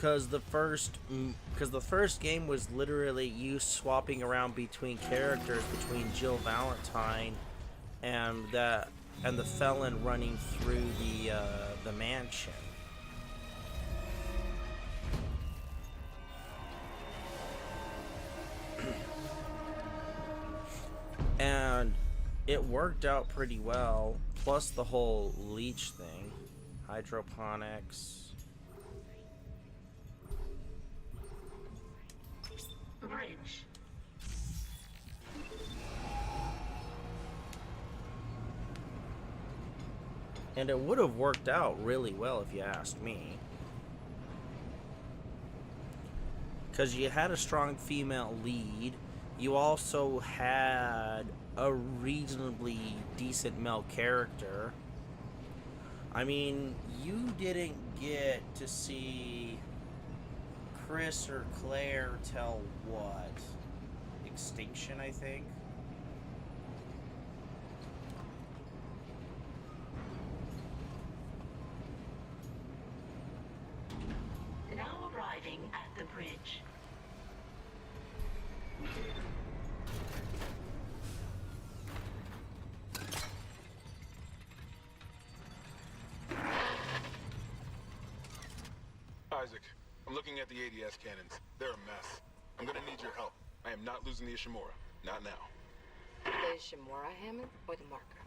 Because the first game was literally you swapping around between characters, between Jill Valentine and the felon running through the mansion. And it worked out pretty well, plus the whole leech thing, hydroponics. Bridge. And it would have worked out really well if you asked me. Because you had a strong female lead. You also had a reasonably decent male character. I mean, you didn't get to see Chris or Claire till what? Extinction, I think? Now arriving at the bridge. Isaac, I'm looking at the ADS cannons. They're a mess. I'm gonna need your help. I am not losing the Ishimura. Not now. The Ishimura, Hammond, or the marker?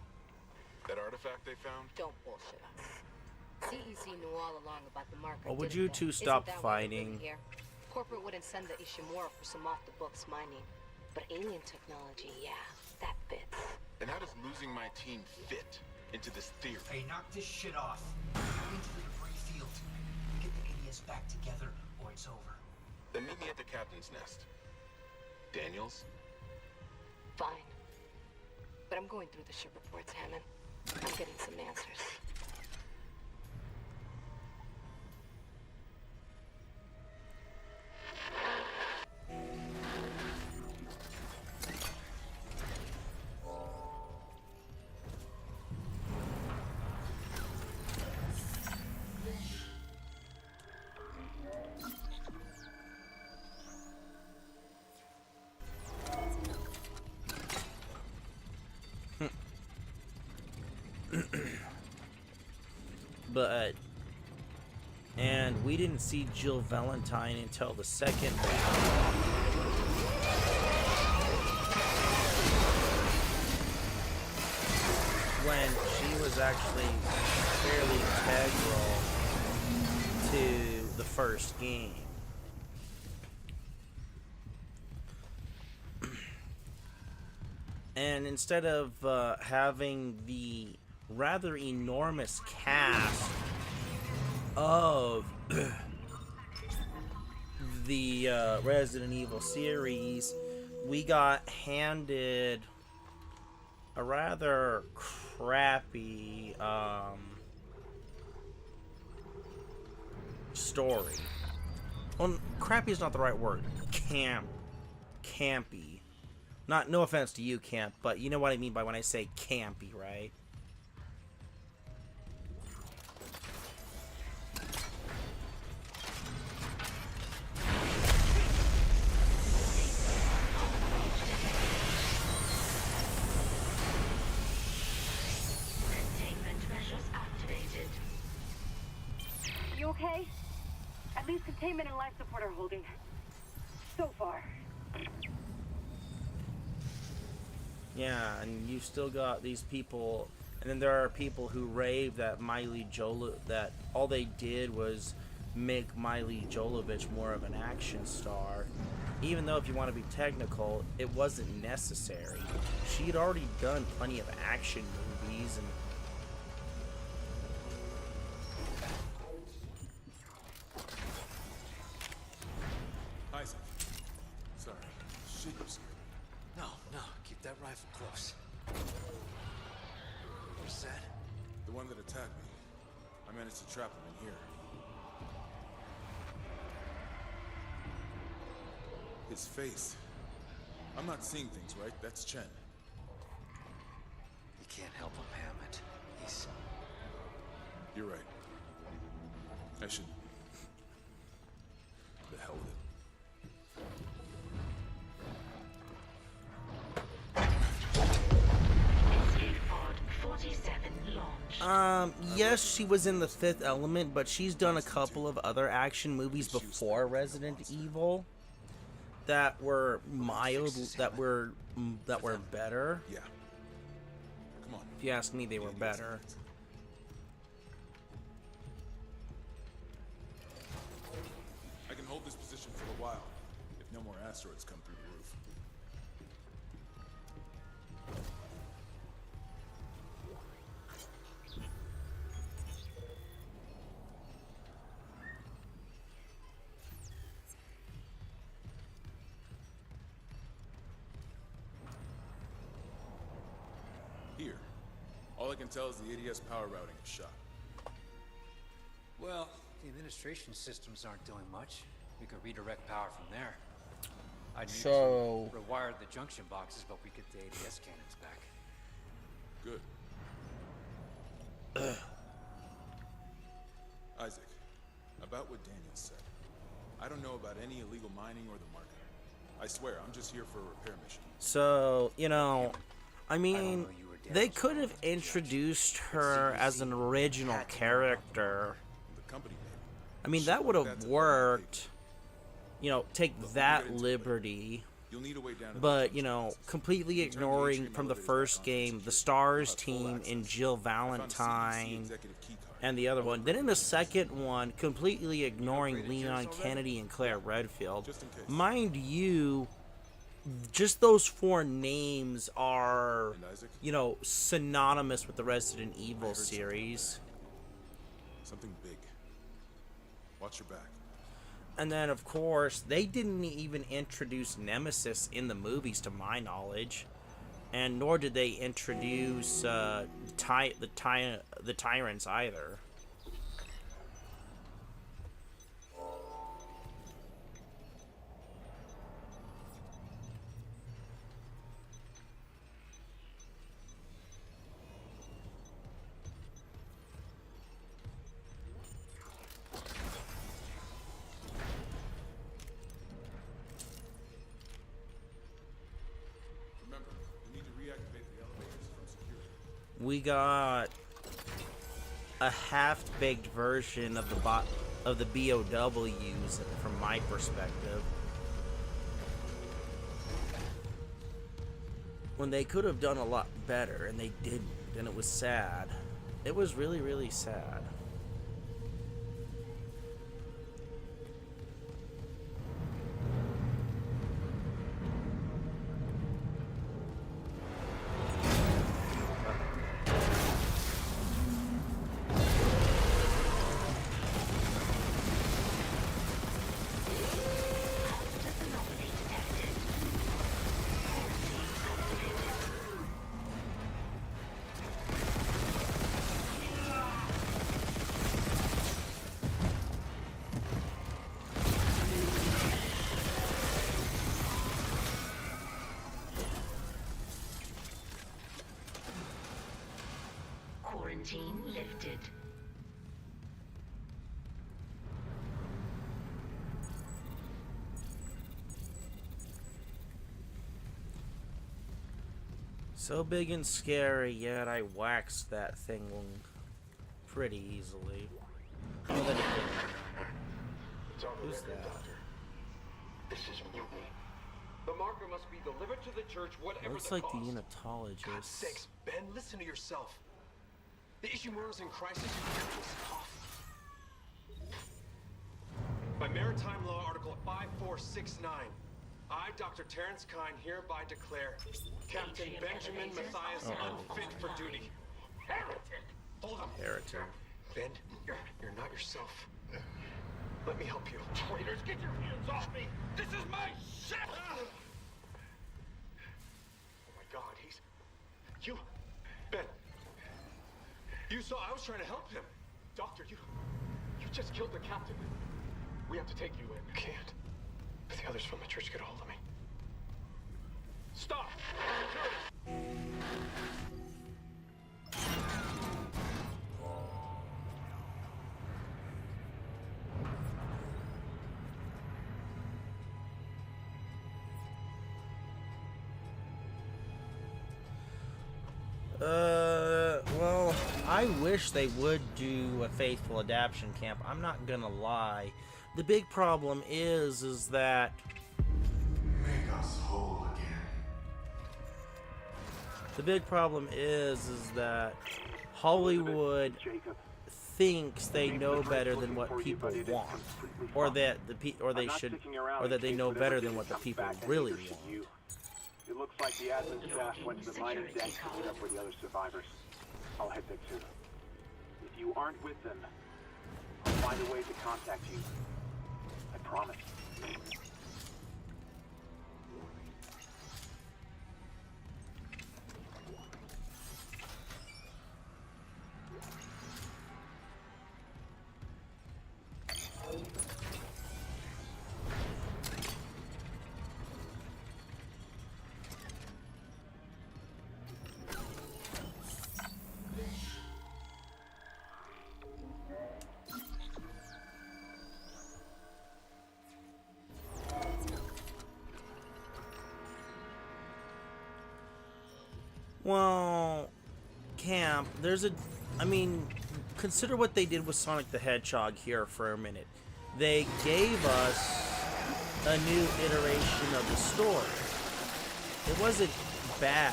That artifact they found? Don't bullshit us. CEC knew all along about the marker. Well, would didn't you they? two Isn't stop that why we're fighting? really here? Corporate wouldn't send the Ishimura for some off-the-books mining. But alien technology, yeah, that fits. And how does losing my team fit into this theory? Hey, knock this shit off. Into the debris field. Get the idiots back together, or it's over. Then meet me at the captain's nest. Daniels? Fine. But I'm going through the ship reports, Hammond. I'm getting some answers. And we didn't see Jill Valentine until the second round. When she was actually fairly integral to the first game. And instead of having the rather enormous cast of the Resident Evil series, we got handed a rather crappy story. Well, crappy is not the right word. Campy. No offense to you, Camp, but you know what I mean by when I say campy, right? You okay? At least containment and life support are holding. So far. Yeah, and you've still got these people, and then there are people who rave that that all they did was make Miley Jovovich more of an action star. Even though, if you want to be technical, it wasn't necessary. She'd already done plenty of action movies, and Isaac. Sorry. Shit, you scared me. No. Keep that rifle close. What's that? The one that attacked me. I managed to trap him in here. His face. I'm not seeing things, right? That's Chen. You can't help him, Hammond. He's... You're right. I should Yes, she was in The Fifth Element, but she's done a couple of other action movies before Resident Evil that were mild, that were better. Yeah. Come on. If you ask me, they were better. I can hold this position for a while, if no more asteroids come through the roof. Here. All I can tell is the ADS power routing is shot. Well, the administration systems aren't doing much. We could redirect power from there. I need to rewire the junction boxes, but we get the ADS cannons back. Good. Isaac, about what Daniel said. I don't know about any illegal mining or the market. I swear, I'm just here for a repair mission. So, you know, I mean, they could have introduced her as an original character. The company made it. I mean, that would have worked. You know, take that liberty. But, you know, completely ignoring from the first game the STARS team and Jill Valentine and the other one. Then in the second one, completely ignoring Leon Kennedy and Claire Redfield. Mind you, just those four names are, you know, synonymous with the Resident Evil series. Something big. Watch your back. And then, of course, they didn't even introduce Nemesis in the movies, to my knowledge, and nor did they introduce the Tyrants either. We got a half-baked version of the BOWs from my perspective. When they could have done a lot better, and they didn't, and it was sad. It was really, really sad. Quarantine lifted. So big and scary, yet I waxed that thing pretty easily. Oh, that Who's that? This is mutiny. The marker must be delivered to the church, whatever Looks the like cost. the unitologist. God's sakes, Ben, listen to yourself. The Ishimura's in crisis. By Maritime Law Article 5469, I, Dr. Terrence Kine, hereby declare Captain Benjamin Matthias unfit for duty. Heretic! Hold on. Heretic. Ben, you're not yourself. Let me help you. Traitors, get your hands off me! This is my ship! Oh my God, you... Ben. You saw I was trying to help him. Doctor, you just killed the captain. We have to take you in. You can't. If the others from the church get a hold of me. Stop! Well, I wish they would do a faithful adaptation camp. I'm not gonna lie. The big problem is that make us whole again. The big problem is that Hollywood thinks they know better than what people want, or that they know better than what the people really want. It looks like the admin staff went to the mining deck to meet up with the other survivors. I'll head there too. If you aren't with them, I'll find a way to contact you. I promise. Well, Camp, I mean, consider what they did with Sonic the Hedgehog here for a minute. They gave us a new iteration of the story. It wasn't bad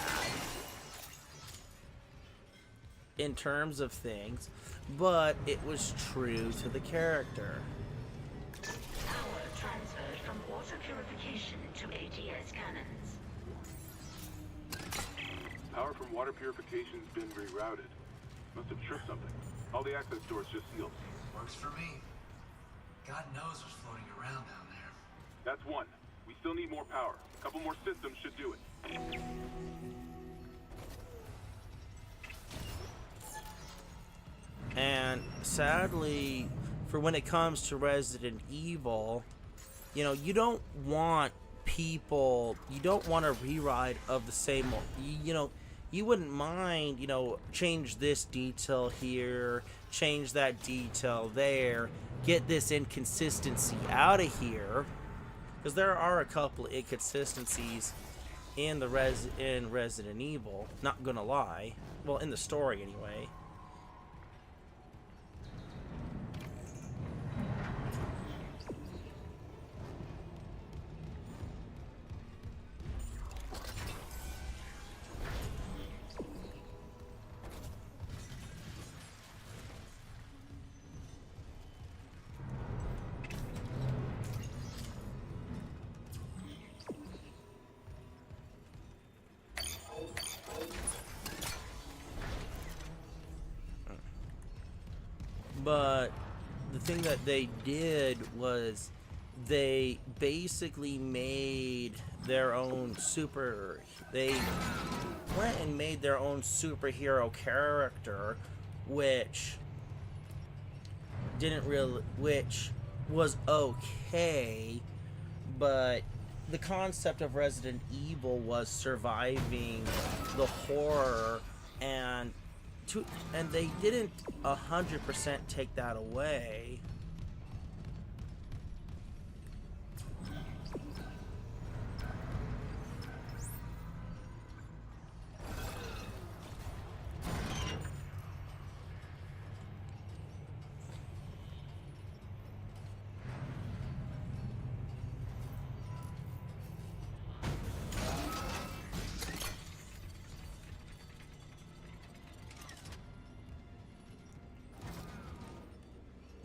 in terms of things, but it was true to the character. Power transferred from water purification to ATS cannons. Power from water purification's been rerouted. Must have tripped something. All the access doors just sealed. Works for me. God knows what's floating around down there. That's one. We still need more power. A couple more systems should do it. And sadly, for when it comes to Resident Evil, you know, you don't want a rewrite of the same, you know, you wouldn't mind, you know, change this detail here, change that detail there, get this inconsistency out of here, because there are a couple of inconsistencies in Resident Evil, not gonna lie, well, in the story anyway. But the thing that they did was they basically made their own they went and made their own superhero character, which was okay, but the concept of Resident Evil was surviving the horror, and they didn't 100% take that away.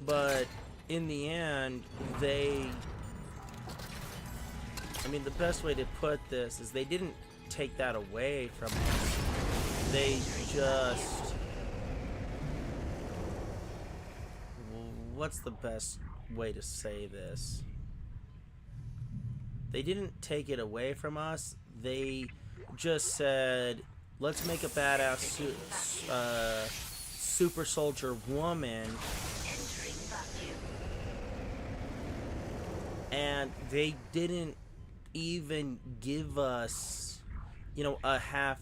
But in the end, the best way to put this is they didn't take that away from us. They just... What's the best way to say this? They didn't take it away from us. They just said, let's make a badass super soldier woman. And they didn't even give us, you know, a half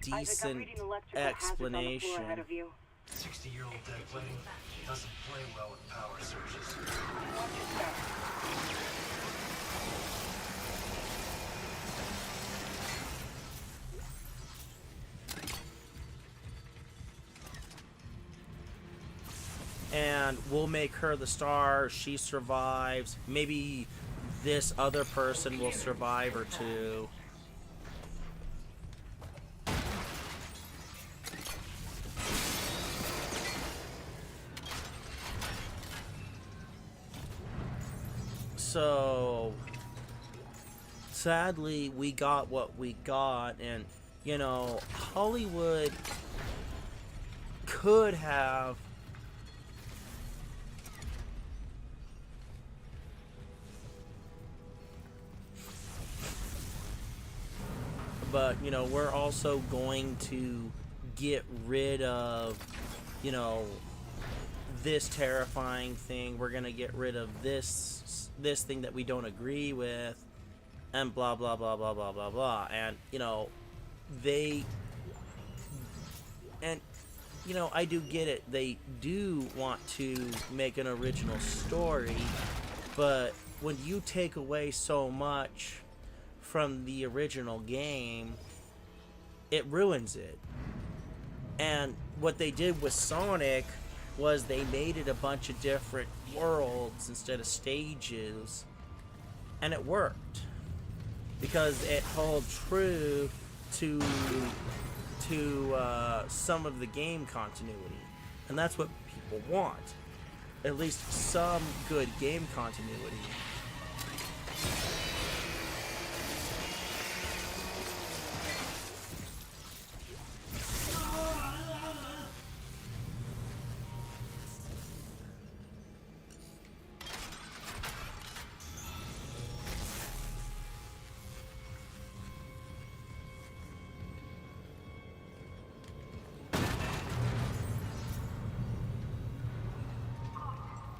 decent explanation. 60-year-old dead plating doesn't play well with power surges. and we'll make her the star. She survives. Maybe this other person will survive or two. So sadly, we got what we got, and you know, Hollywood could have but you know, we're also going to get rid of, you know, this terrifying thing. We're gonna get rid of this thing that we don't agree with, and blah blah blah blah blah blah blah. And you know, you know, I do get it. They do want to make an original story, but when you take away so much from the original game, it ruins it. And what they did with Sonic was they made it a bunch of different worlds instead of stages, and it worked because it held true to some of the game continuity, and that's what people want. At least some good game continuity.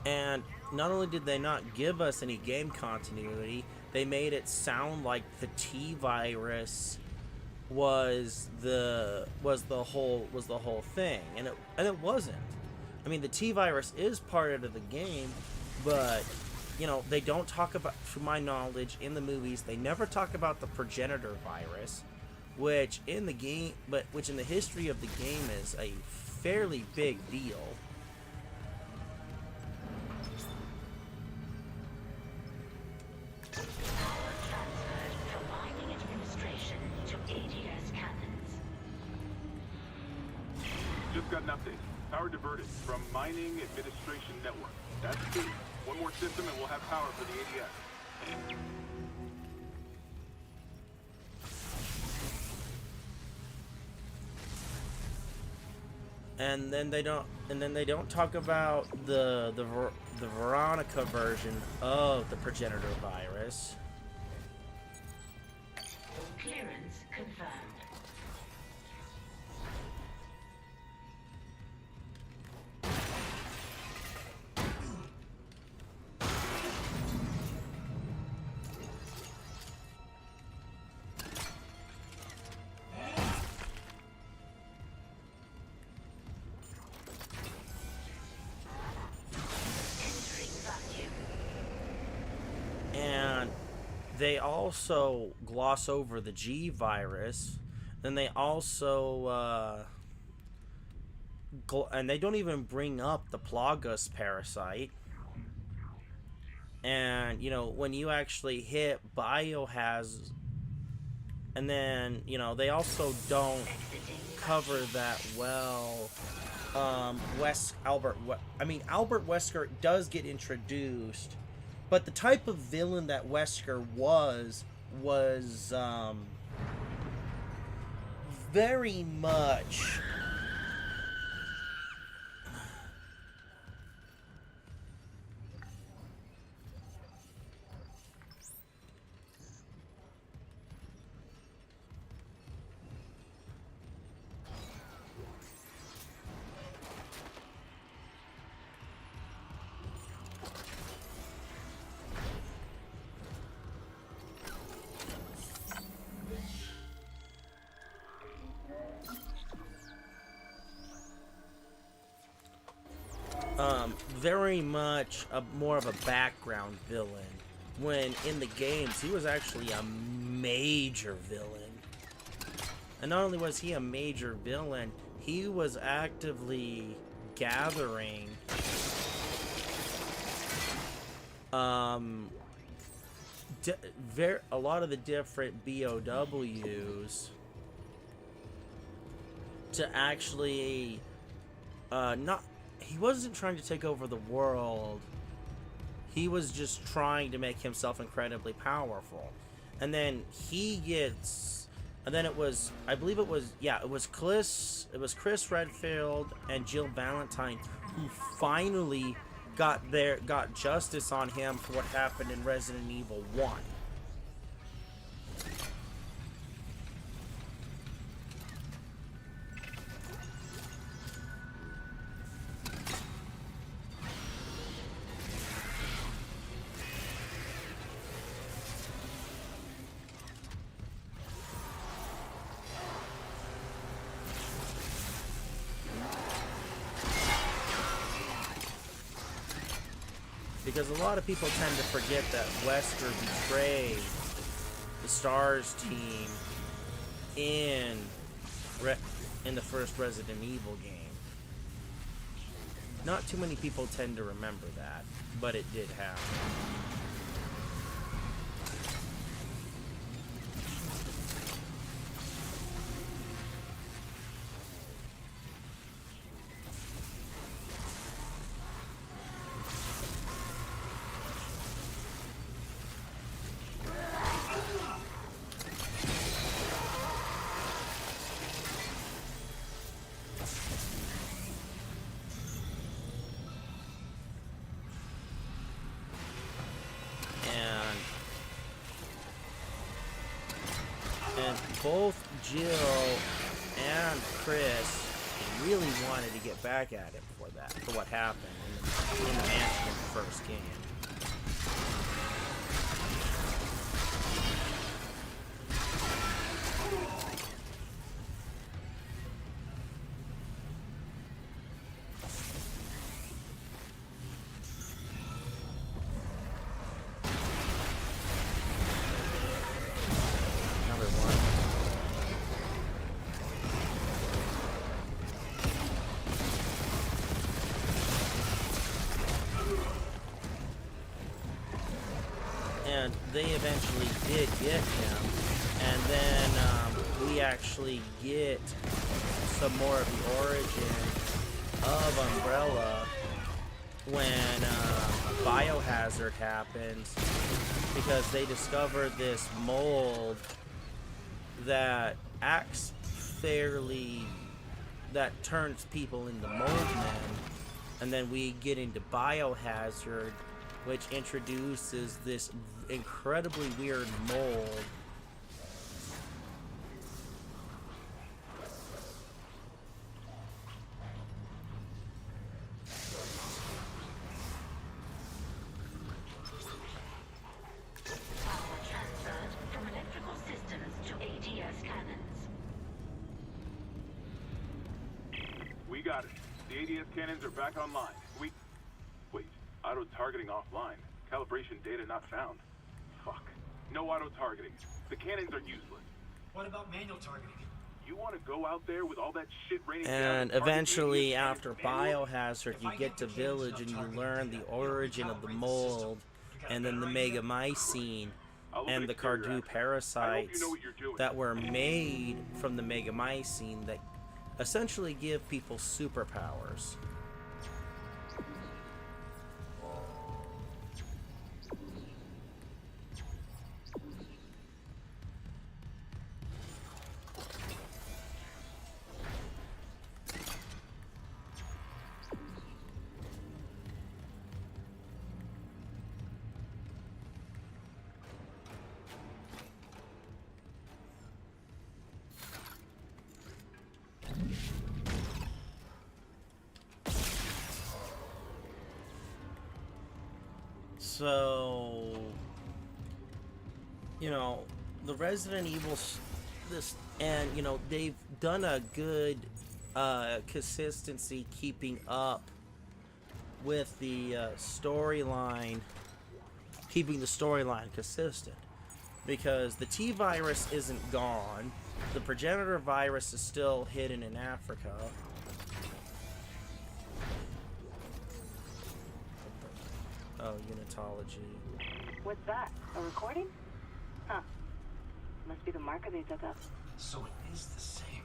And not only did they not give us any game continuity, they made it sound like the T-virus was the whole thing, and it wasn't. I mean, the T-virus is part of the game, but you know, they don't talk about, to my knowledge, in the movies, they never talk about the progenitor virus, which in the game, which in the history of the game is a fairly big deal. Just got an update. Power diverted from Mining Administration Network. That's key. One more system and we'll have power for the ADS. And then they don't talk about the Veronica version of the progenitor virus. Clearance confirmed. And they also gloss over the G virus. Then they also and they don't even bring up the Plagas parasite. And you know, when you actually hit Biohazard, and then you know, they also don't cover that well. Albert Wesker does get introduced, but the type of villain that Wesker was very much very much more of a background villain, when in the games he was actually a major villain. And not only was he a major villain, he was actively gathering a lot of the different BOWs to actually he wasn't trying to take over the world. He was just trying to make himself incredibly powerful. And then it was, I believe it was Chris Redfield and Jill Valentine who finally got justice on him for what happened in Resident Evil 1. Because a lot of people tend to forget that Wesker betrayed the STARS team in the first Resident Evil game. Not too many people tend to remember that, but it did happen. And both Jill and Chris really wanted to get back at him for what happened in the mansion in the first game. And they eventually did get him, and then we actually get some more of the origin of Umbrella when Biohazard happens, because they discover this mold that acts that turns people into mold men, and then we get into Biohazard, which introduces this incredibly weird mold. Power transferred from electrical systems to ADS cannons. We got it. The ADS cannons are back online. Wait, auto-targeting offline. Calibration data not found. Fuck. No auto-targeting. The cannons are useless. What about manual targeting? You want to go out there with all that shit raining down? And eventually, after Biohazard, you get to Village and you learn the origin of the mold, and then the Megamycene and the Cardew parasites that were made from the Megamycene that essentially give people superpowers. So, you know, the Resident Evil, they've done a good consistency keeping up with the storyline, keeping the storyline consistent, because the T virus isn't gone, the progenitor virus is still hidden in Africa. Oh, unitology. What's that? A recording? Huh. Must be the marker they dug up. So it is the same.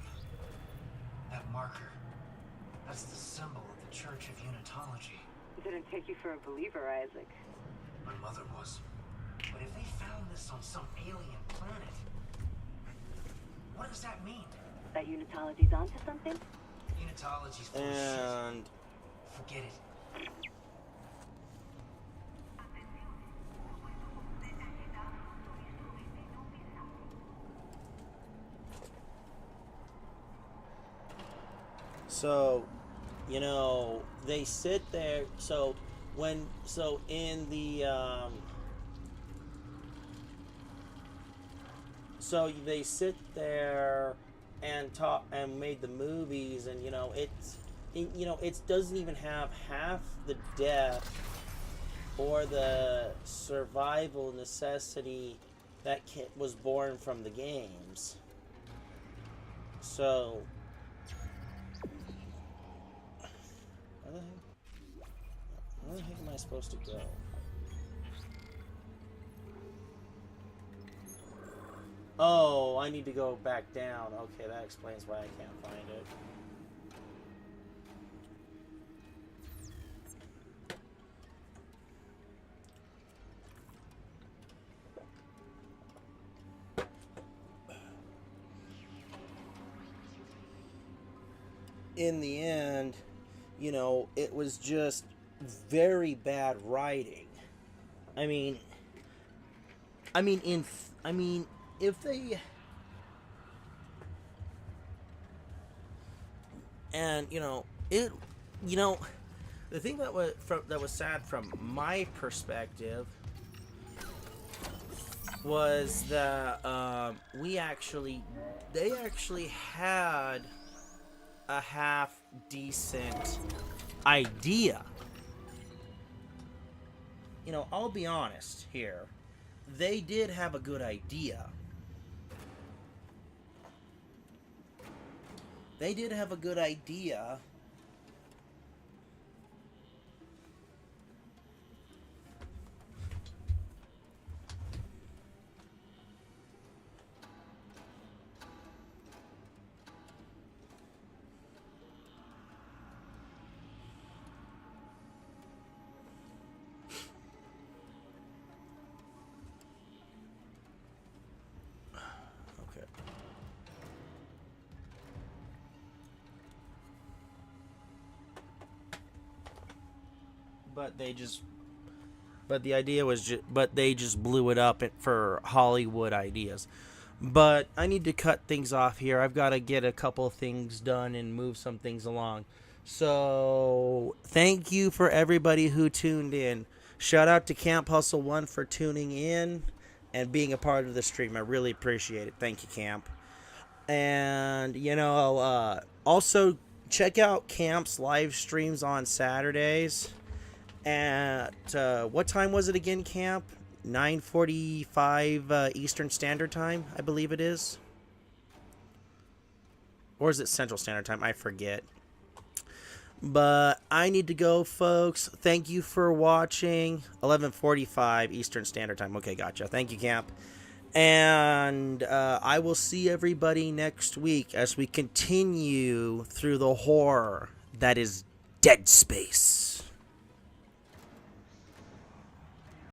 That marker. That's the symbol of the Church of Unitology. Didn't take you for a believer, Isaac. My mother was. But if they found this on some alien planet, what does that mean? That Unitology's onto something? Unitology's full of And shit. Forget it. so, you know, they sit there. So in the so they sit there and talk and made the movies, and it doesn't even have half the depth or the survival necessity that was born from the games. So where the heck am I supposed to go? Oh, I need to go back down. Okay, that explains why I can't find it. In the end, it was just very bad writing. If they, and the thing that was sad from my perspective was that they actually had a half decent idea. I'll be honest here. They did have a good idea. They did have a good idea. But they just blew it up for Hollywood ideas. But I need to cut things off here. I've got to get a couple of things done and move some things along. So thank you for everybody who tuned in. Shout out to Camp Hustle 1 for tuning in and being a part of the stream. I really appreciate it. Thank you, Camp. And, also check out Camp's live streams on Saturdays. At what time was it again, Camp? 9:45 Eastern Standard Time, I believe it is. Or is it Central Standard Time? I forget. But I need to go, folks. Thank you for watching. 11:45 Eastern Standard Time. Okay, gotcha. Thank you, Camp. And I will see everybody next week as we continue through the horror that is Dead Space.